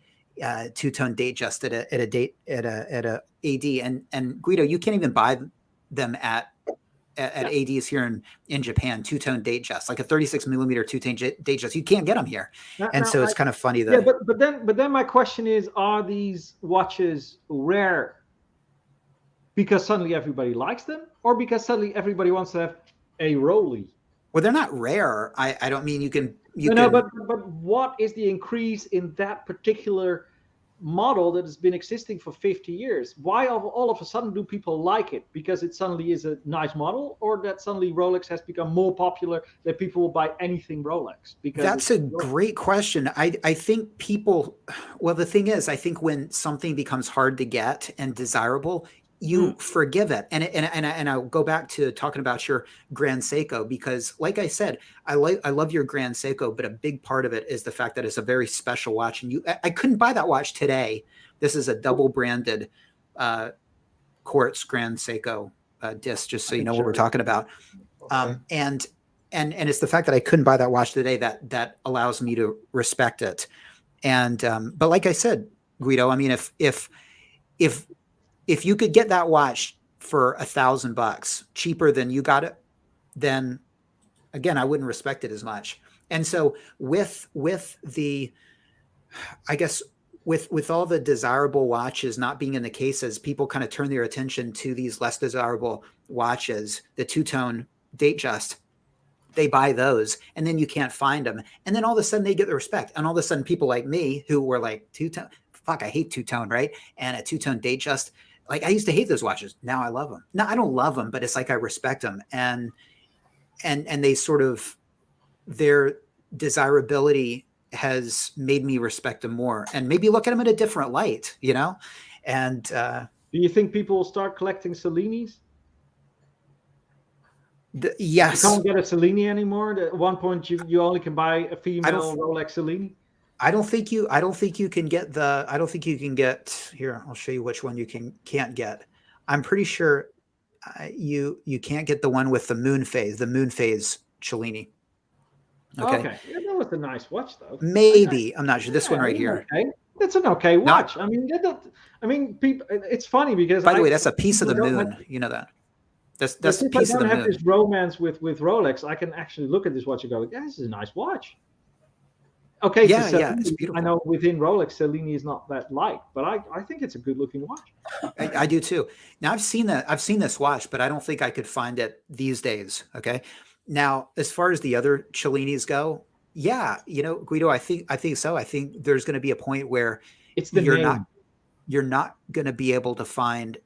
Two-tone date just at a AD, and Guido, you can't even buy them at ADs here in Japan. Two-tone date just, like a 36 millimeter two-tone date just, you can't get them here. So it's kind of funny that. Yeah, but then my question is, are these watches rare because suddenly everybody likes them, or because suddenly everybody wants to have a Rollie? Well, they're not rare. I don't mean you can. But what is the increase in that particular model that has been existing for 50 years? Why all of a sudden do people like it? Because it suddenly is a nice model, or that suddenly Rolex has become more popular that people will buy anything Rolex? Because that's a great question. I think people, well, the thing is, I think when something becomes hard to get and desirable, you forgive it. And I'll go back to talking about your Grand Seiko, because like I said, I love your Grand Seiko, but a big part of it is the fact that it's a very special watch, and I couldn't buy that watch today. This is a double branded quartz Grand Seiko disc, just so you know what we're talking about. Okay. And it's the fact that I couldn't buy that watch today that allows me to respect it. And but like I said, Guido, I mean, if you could get that watch for $1,000 cheaper than you got it, then again, I wouldn't respect it as much. And so with the, I guess with all the desirable watches not being in the cases, people kind of turn their attention to these less desirable watches, the two-tone date just, they buy those, and then you can't find them. And then all of a sudden they get the respect. And all of a sudden people like me who were like, two-tone, fuck, I hate two-tone, right? And a two-tone date just, like, I used to hate those watches. Now I love them. No, I don't love them, but it's like I respect them. And they sort of, their desirability has made me respect them more and maybe look at them in a different light, And do you think people will start collecting Cellinis? Yes. You can't get a Cellini anymore. At one point, you only can buy a female Rolex Cellini. I don't think you can get here. I'll show you which one you can't get. I'm pretty sure you can't get the one with the moon phase Cellini. Okay. Yeah, that was a nice watch though. Maybe. I'm not sure. This one right here. Okay. That's an okay watch. I mean, people, it's funny because, by the way, that's a piece of the moon. You know that. That's a piece of the moon. I don't have this romance with Rolex. I can actually look at this watch and go, yeah, this is a nice watch. Okay, yeah, it's beautiful. I know within Rolex, Cellini is not that light, but I think it's a good-looking watch. I do too. Now I've seen this watch, but I don't think I could find it these days. Okay. Now, as far as the other Cellinis go, yeah, Guido, I think so. I think there's going to be a point where you're not. you're not going to be able to find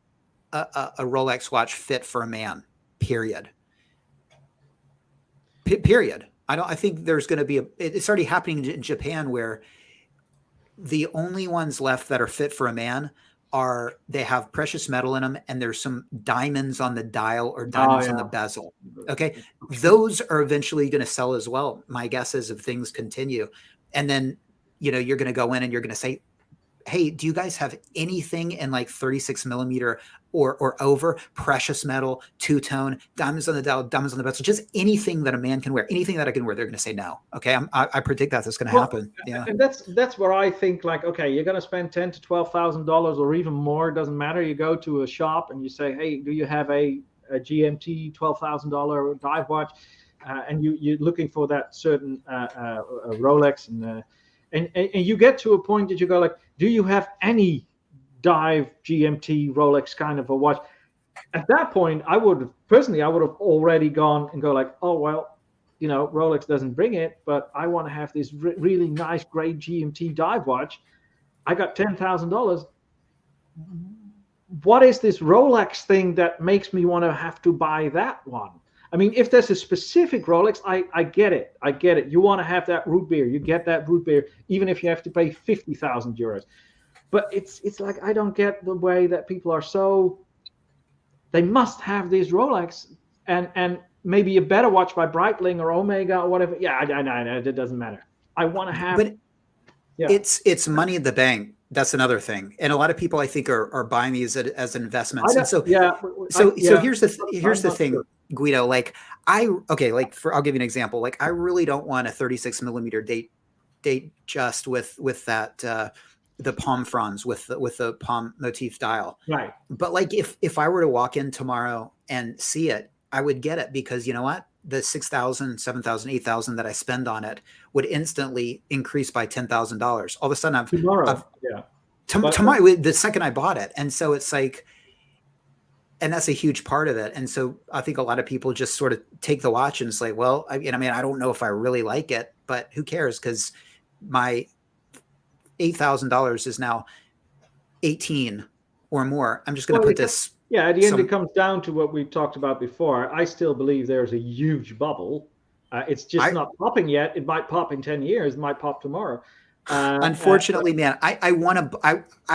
a Rolex watch fit for a man, period. Period. I think there's going to be it's already happening in Japan, where the only ones left that are fit for a man they have precious metal in them, and there's some diamonds on the dial or diamonds on the bezel. Okay. Those are eventually going to sell as well. My guess is, if things continue, and then, you're going to go in and you're going to say, hey, do you guys have anything in like 36 millimeter or over, precious metal, two-tone, diamonds on the dial, diamonds on the bezel, just anything that a man can wear, anything that I can wear? They're going to say no. Okay. I predict that's going to happen. Yeah. And that's where I think, like, okay, you're going to spend $10,000 to $12,000 or even more. It doesn't matter. You go to a shop and you say, hey, do you have a GMT $12,000 dive watch? And you're looking for that certain Rolex, and you get to a point that you go like, do you have any dive GMT Rolex kind of a watch? At that point, I would have already gone and go like, oh, well, Rolex doesn't bring it, but I want to have this really nice, great GMT dive watch. I got $10,000. What is this Rolex thing that makes me want to have to buy that one? I mean, if there's a specific Rolex, I get it. I get it. You want to have that root beer. You get that root beer, even if you have to pay 50,000 euros. But it's like, I don't get the way that people are so, they must have this Rolex and maybe a better watch by Breitling or Omega or whatever. Yeah, I know, it doesn't matter. I want to have. But it's money in the bank. That's another thing. And a lot of people, I think, are buying these as investments. And so here's the thing. Sure. Guido, like I'll give you an example. Like, I really don't want a 36 millimeter date just with that the palm fronds with the palm motif dial. Right. But like if I were to walk in tomorrow and see it, I would get it, because you know what? The 6,000, 7,000, 8,000 that I spend on it would instantly increase by $10,000. All of a sudden tomorrow, the second I bought it. And so it's like, and that's a huge part of it. And so I think a lot of people just sort of take the watch and say, well, I don't know if I really like it, but who cares? Because my $8,000 is now 18 or more. I'm just going to put this. Yeah, at the end, it comes down to what we talked about before. I still believe there's a huge bubble. It's just not popping yet. It might pop in 10 years. It might pop tomorrow. Unfortunately, man, I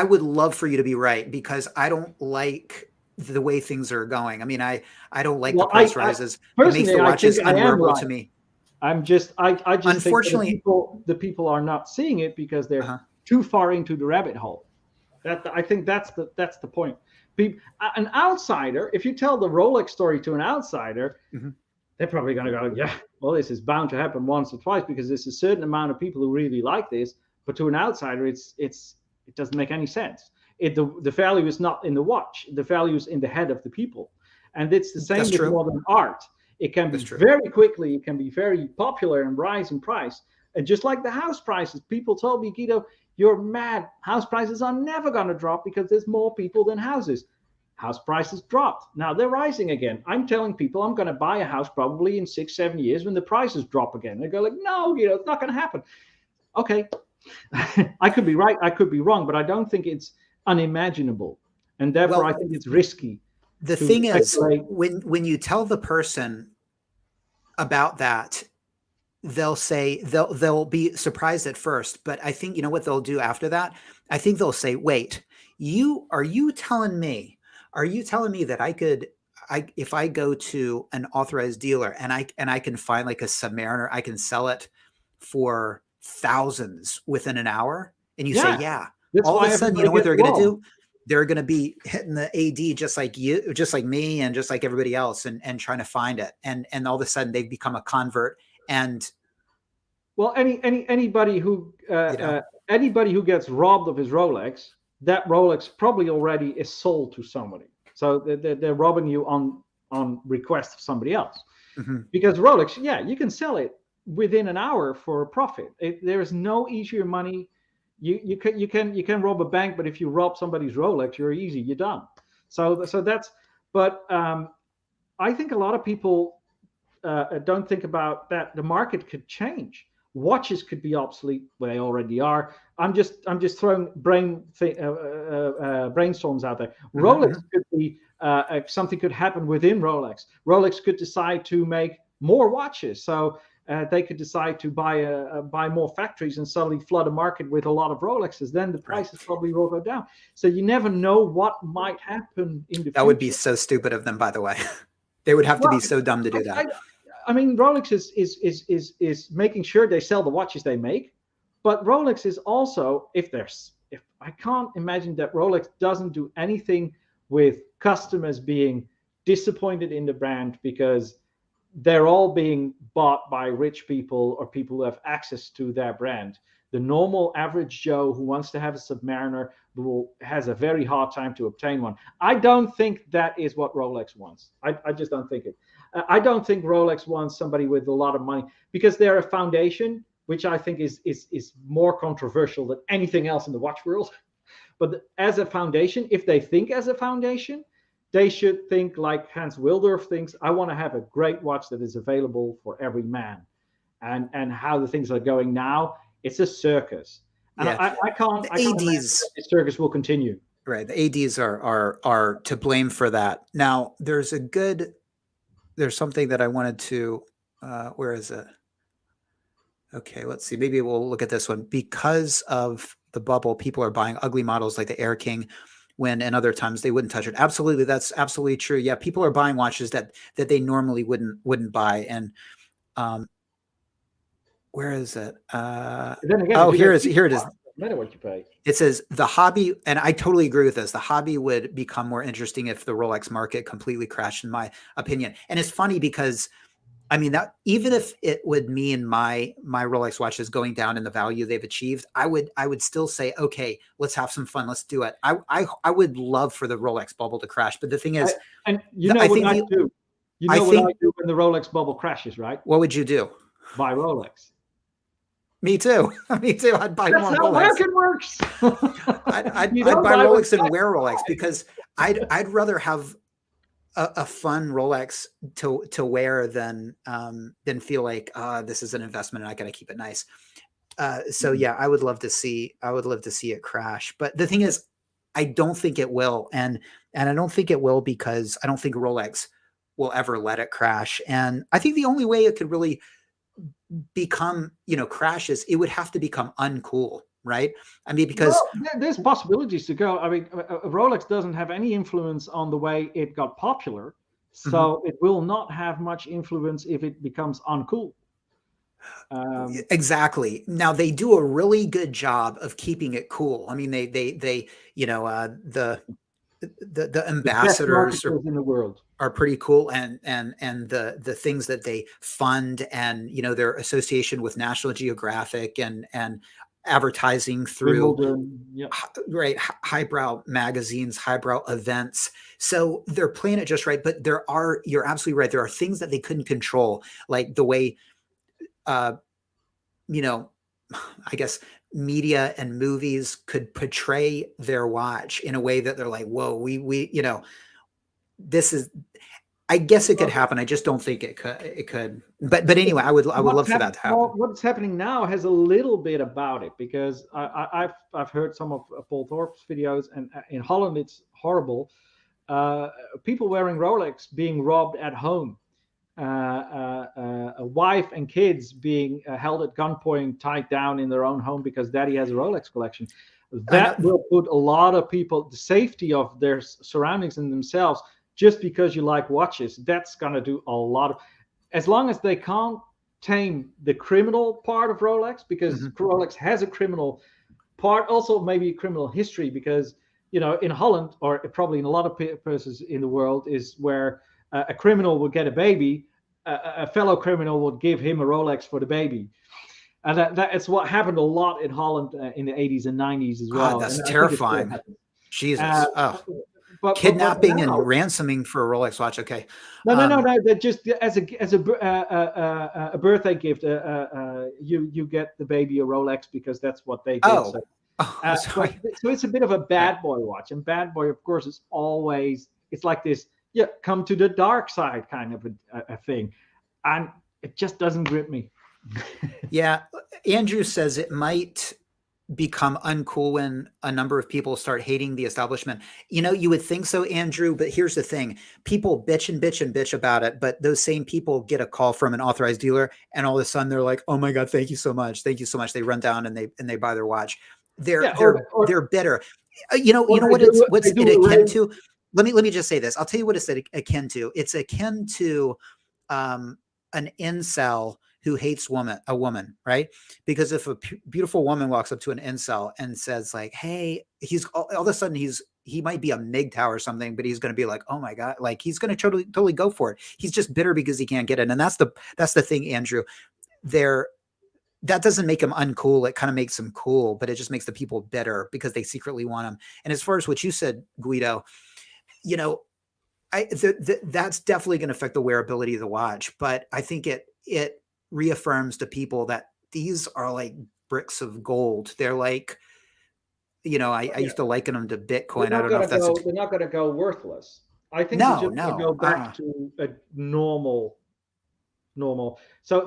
would love for you to be right, because I don't like the way things are going. I mean, I don't like the price rises. It makes the watches unwearable to me. I just unfortunately think the people are not seeing it because they're too far into the rabbit hole. I think that's the point. An outsider, if you tell the Rolex story to an outsider, they're probably going to go, yeah, well, this is bound to happen once or twice because there's a certain amount of people who really like this. But to an outsider, it doesn't make any sense. The value is not in the watch. The value is in the head of the people. And it's the same with modern art. It can be very quickly, it can be very popular and rise in price. And just like the house prices, people told me, Guido, you're mad. House prices are never going to drop because there's more people than houses. House prices dropped. Now they're rising again. I'm telling people I'm going to buy a house probably in 6-7 years when the prices drop again. They go like, no, it's not going to happen. Okay. I could be right. I could be wrong, but I don't think it's unimaginable. And therefore I think it's risky. The thing is, when you tell the person about that, they'll say they'll be surprised at first, but I think, you know what they'll do after that? I think they'll say, wait, are you telling me that if I go to an authorized dealer and I can find like a Submariner, I can sell it for thousands within an hour? And you say, yeah. All of a sudden, you know what they're going to do? They're going to be hitting the AD just like you, just like me, and just like everybody else, and trying to find it. And all of a sudden they've become a convert. And anybody who gets robbed of his Rolex, that Rolex probably already is sold to somebody. So they're robbing you on request of somebody else. Because Rolex, you can sell it within an hour for a profit. There is no easier money. You can rob a bank, but if you rob somebody's Rolex, you're done. So that's. But I think a lot of people don't think about that. The market could change. Watches could be obsolete. Well, they already are. I'm just throwing brainstorms out there. Rolex could be something could happen within Rolex. Rolex could decide to make more watches, so they could decide to buy more factories and suddenly flood a market with a lot of Rolexes. Then the prices probably will go down. So you never know what might happen in the future. That would be so stupid of them, by the way. They would have to be so dumb to do that. I mean, Rolex is making sure they sell the watches they make, but Rolex is also, if I can't imagine that Rolex doesn't do anything with customers being disappointed in the brand because they're all being bought by rich people or people who have access to their brand. The normal average Joe who wants to have a Submariner has a very hard time to obtain one. I don't think that is what Rolex wants. I just don't think it. I don't think Rolex wants somebody with a lot of money because they're a foundation, which I think is more controversial than anything else in the watch world. But as a foundation, if they think as a foundation, they should think like Hans Wilder thinks. I want to have a great watch that is available for every man. And how the things are going now, it's a circus. Yeah. I can't imagine that the circus will continue. Right. The ADs are to blame for that. Now, there's something that I wanted to, where is it? Okay, let's see. Maybe we'll look at this one. Because of the bubble, people are buying ugly models like the Air King when in other times they wouldn't touch it. Absolutely. That's absolutely true. Yeah. People are buying watches that they normally wouldn't buy. And where is it? Here it is. No matter what you pay. It says the hobby, and I totally agree with this. The hobby would become more interesting if the Rolex market completely crashed, in my opinion. And it's funny because, I mean, that even if it would mean my Rolex watches going down in the value they've achieved, I would still say, okay, let's have some fun. Let's do it. I would love for the Rolex bubble to crash, but the thing is, what I do. You know what I do when the Rolex bubble crashes, right? What would you do? Buy Rolex. Me too. Me too. I'd buy more Rolex. That's how market works. I'd buy Rolex and wear Rolex because I'd rather have a fun Rolex to wear than feel like this is an investment and I got to keep it nice. So yeah, I would love to see it crash. But the thing is, I don't think it will, and I don't think it will because I don't think Rolex will ever let it crash. And I think the only way it could really become, crashes, it would have to become uncool, right? I mean, because there's possibilities to go. I mean, Rolex doesn't have any influence on the way it got popular, so it will not have much influence if it becomes uncool. Exactly. Now they do a really good job of keeping it cool. I mean, they the ambassadors in the world are pretty cool, and the things that they fund, and their association with National Geographic and advertising through right highbrow magazines, highbrow events. So they're playing it just right. But you're absolutely right. There are things that they couldn't control, like the way I guess media and movies could portray their watch in a way that they're like, whoa, we this is, I guess it could happen. I just don't think it could. But anyway, I would love for that to happen. What's happening now has a little bit about it, because I've heard some of Paul Thorpe's videos, and in Holland it's horrible. People wearing Rolex being robbed at home. A wife and kids being held at gunpoint, tied down in their own home because daddy has a Rolex collection. That will put a lot of people, the safety of their surroundings and themselves, just because you like watches, that's going to do a lot of, as long as they can't tame the criminal part of Rolex, because Rolex has a criminal part, also maybe a criminal history, because, in Holland, or probably in a lot of places in the world, is where a criminal would get a baby, a fellow criminal would give him a Rolex for the baby. And that's what happened a lot in Holland in the 80s and 90s as well. That's terrifying. Jesus. Kidnapping and ransoming for a Rolex watch. Okay. No. That just as a birthday gift, you get the baby a Rolex because that's what they did. Sorry. So it's a bit of a bad boy watch, and bad boy, of course, is always, it's like this, come to the dark side kind of a thing, and it just doesn't grip me. Yeah, Andrew says it might become uncool when a number of people start hating the establishment. You know, you would think so, Andrew, but here's the thing. People bitch and bitch and bitch about it, but those same people get a call from an authorized dealer and all of a sudden they're like, "Oh my God, thank you so much. Thank you so much." They run down and they buy their watch. They're Yeah, they're bitter. You know or what it's what's they it do a akin raise. to? Let me just say this. I'll tell you what it's akin to. It's akin to an incel who hates a woman, right? Because if a beautiful woman walks up to an incel and says like, "Hey," he's all of a sudden he might be a MGTOW or something, but he's going to be like, "Oh my God," like he's going to totally go for it. He's just bitter because he can't get it, and that's the thing, Andrew. There, that doesn't make him uncool. It kind of makes him cool, but it just makes the people bitter because they secretly want him. And as far as what you said, Guido, you know, that's definitely going to affect the wearability of the watch, but I think it reaffirms to people that these are like bricks of gold. They're like, you know, I used to liken them to Bitcoin. I don't know if that's They're not gonna go worthless. I think they're no, just gonna no. go back to a normal. So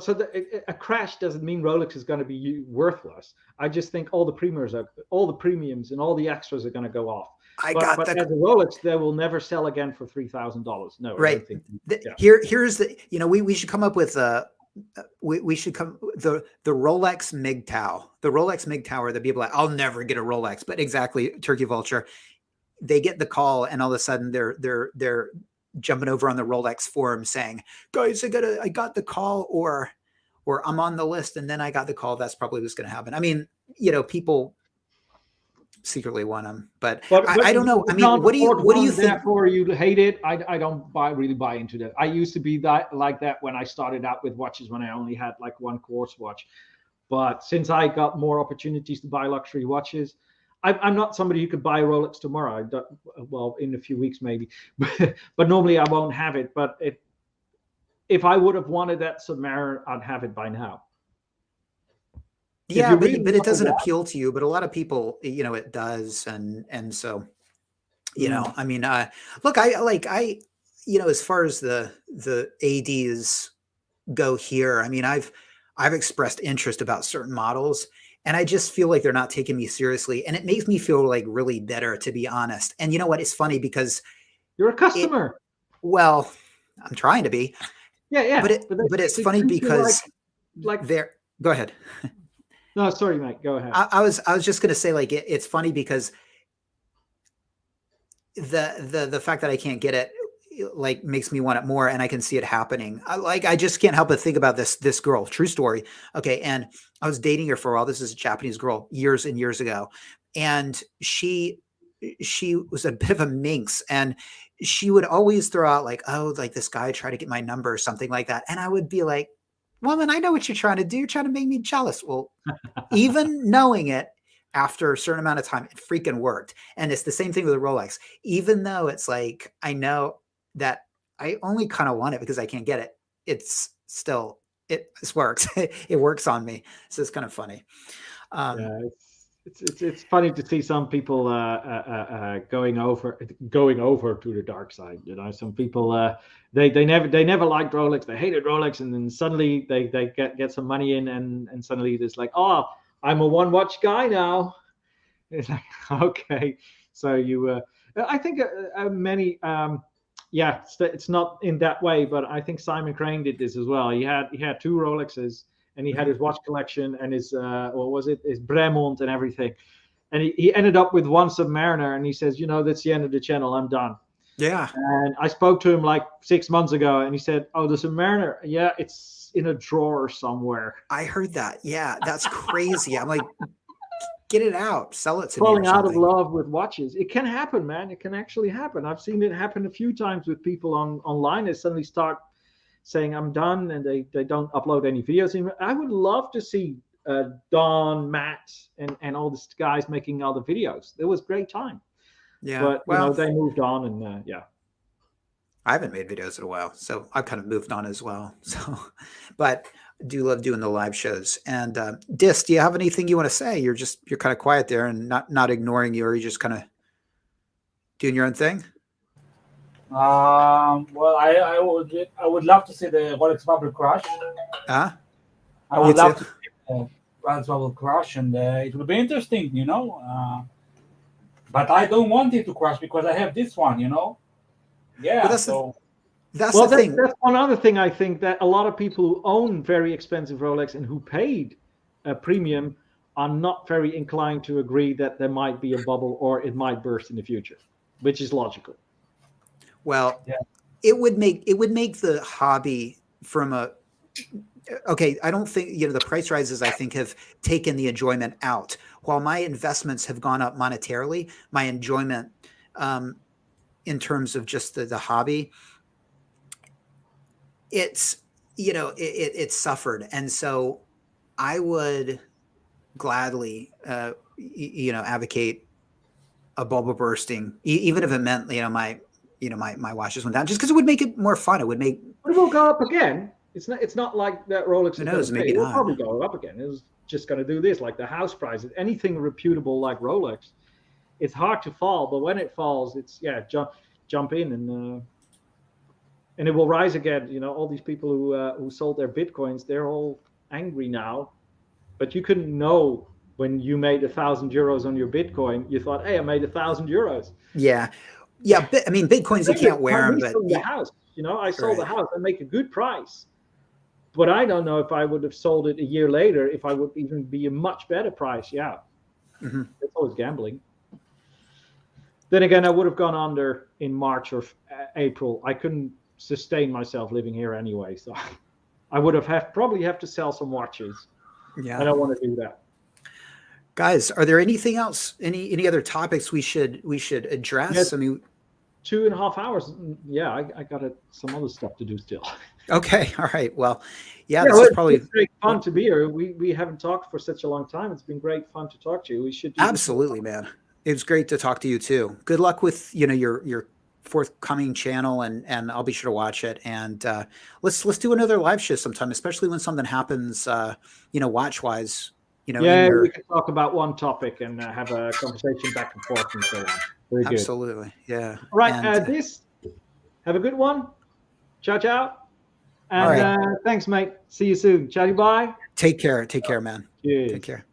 a crash doesn't mean Rolex is going to be worthless. I just think all the premiums and all the extras are going to go off. But as a Rolex, they will never sell again for $3,000. No, right. I don't think. Here's the, you know, we should come up with we should come the Rolex MGTOW, the Rolex MGTOW are the people like, I'll never get a Rolex, but exactly, Turkey Vulture, they get the call and all of a sudden they're jumping over on the Rolex forum saying, guys, I got the call, or I'm on the list and then I got the call. That's probably what's going to happen. I mean, you know, people secretly want them, but I don't know. I mean, what do you think? Therefore, you hate it. I don't really buy into that. I used to be like that when I started out with watches, when I only had like one quartz watch. But since I got more opportunities to buy luxury watches, I'm not somebody who could buy a Rolex tomorrow. Well, in a few weeks maybe, but normally I won't have it. But if I would have wanted that Submariner, I'd have it by now. Yeah, but it doesn't appeal to you. But a lot of people, you know, it does, and so, you know, I mean, look, I, you know, as far as the ADs go here, I mean, I've expressed interest about certain models, and I just feel like they're not taking me seriously, and it makes me feel like really bitter, to be honest. And you know what? It's funny because you're a customer. Well, I'm trying to be. Yeah. But it's funny because like there. Go ahead. No, sorry, Mike. Go ahead. I was just going to say, like, it's funny because the fact that I can't get it, like, makes me want it more, and I can see it happening. I just can't help but think about this girl. True story. Okay, and I was dating her for a while. This is a Japanese girl years and years ago, and she was a bit of a minx, and she would always throw out like, "Oh, like this guy tried to get my number," or something like that, and I would be like, "Woman, I know what you're trying to do. You're trying to make me jealous." Well, even knowing it, after a certain amount of time, it freaking worked. And it's the same thing with the Rolex. Even though it's like, I know that I only kind of want it because I can't get it, it's still, it works. It works on me. So it's kind of funny. Yeah, it's funny to see some people going over to the dark side. You know, some people they never liked Rolex. They hated Rolex, and then suddenly they get some money in, and suddenly it's like, oh, I'm a one watch guy now. It's like, okay, so you. I think many. Yeah, it's not in that way, but I think Simon Crane did this as well. He had two Rolexes, and he had his watch collection and his what was it, his Bremont and everything, and he ended up with one Submariner, and he says, you know, that's the end of the channel, I'm done. Yeah. And I spoke to him like 6 months ago, and he said, oh, the Submariner, yeah, it's in a drawer somewhere. I heard that. Yeah, that's crazy. I'm like, get it out, sell it to falling me. Falling out of love with watches. It can happen, man. It can actually happen. I've seen it happen a few times with people online. They suddenly start saying I'm done, and they don't upload any videos. I would love to see Don, Matt, and all these guys making other videos. It was a great time. Yeah, but you know, they moved on, and yeah. I haven't made videos in a while, so I've kind of moved on as well. So, but I do love doing the live shows. And Dis, do you have anything you want to say? You're kind of quiet there and not ignoring you, or are you just kind of doing your own thing? Well, I would love to see the Rolex bubble crash. Huh? I would Me love too. to Roswell will crash, and it will be interesting, but I don't want it to crash because I have this one, Yeah, Well, so that's Well, the thing. that's one other thing I think, that a lot of people who own very expensive Rolex and who paid a premium are not very inclined to agree that there might be a bubble or it might burst in the future, which is logical. Well, Yeah. it would make the hobby from a okay. I don't think the price rises, I think, have taken the enjoyment out. While my investments have gone up monetarily, my enjoyment in terms of just the hobby, it's it's suffered. And so I would gladly advocate a bubble bursting, even if it meant my watches went down, just because it would make it more fun. It would make, But it will go up again. It's not like that Rolex is who going knows, to maybe pay. It will not. probably go up again. It's just going to do this, like the house price. Anything reputable like Rolex, it's hard to fall, but when it falls, it's jump in and it will rise again. All these people who sold their bitcoins, they're all angry now, but you couldn't know when you made €1,000 on your Bitcoin. You thought, hey, I made €1,000. Yeah. I mean, Bitcoins, you can't wear them, but the house, I sold the Right. house. I make a good price, but I don't know if I would have sold it a year later, if I would even be a much better price. Yeah, Mhm. it's always gambling. Then again, I would have gone under in March or April. I couldn't sustain myself living here anyway, so I would probably have to sell some watches. Yeah. I don't want to do that. Guys, are there anything else? Any other topics we should address? Yes. I mean, 2.5 hours. Yeah, I got some other stuff to do still. okay, all right. Well, yeah, Yeah, this is probably it's great fun to be here. We haven't talked for such a long time. It's been great fun to talk to you. We should do this absolutely, man. It was great to talk to you too. Good luck with your forthcoming channel, and I'll be sure to watch it. And let's do another live show sometime, especially when something happens, watch wise. Yeah, we can talk about one topic and have a conversation back and forth and so on. Very good. Absolutely, yeah. All right, And, have a good one. Ciao, ciao. And all right. thanks, mate. See you soon. Chatty bye. Take care, man. Cheers. Take care.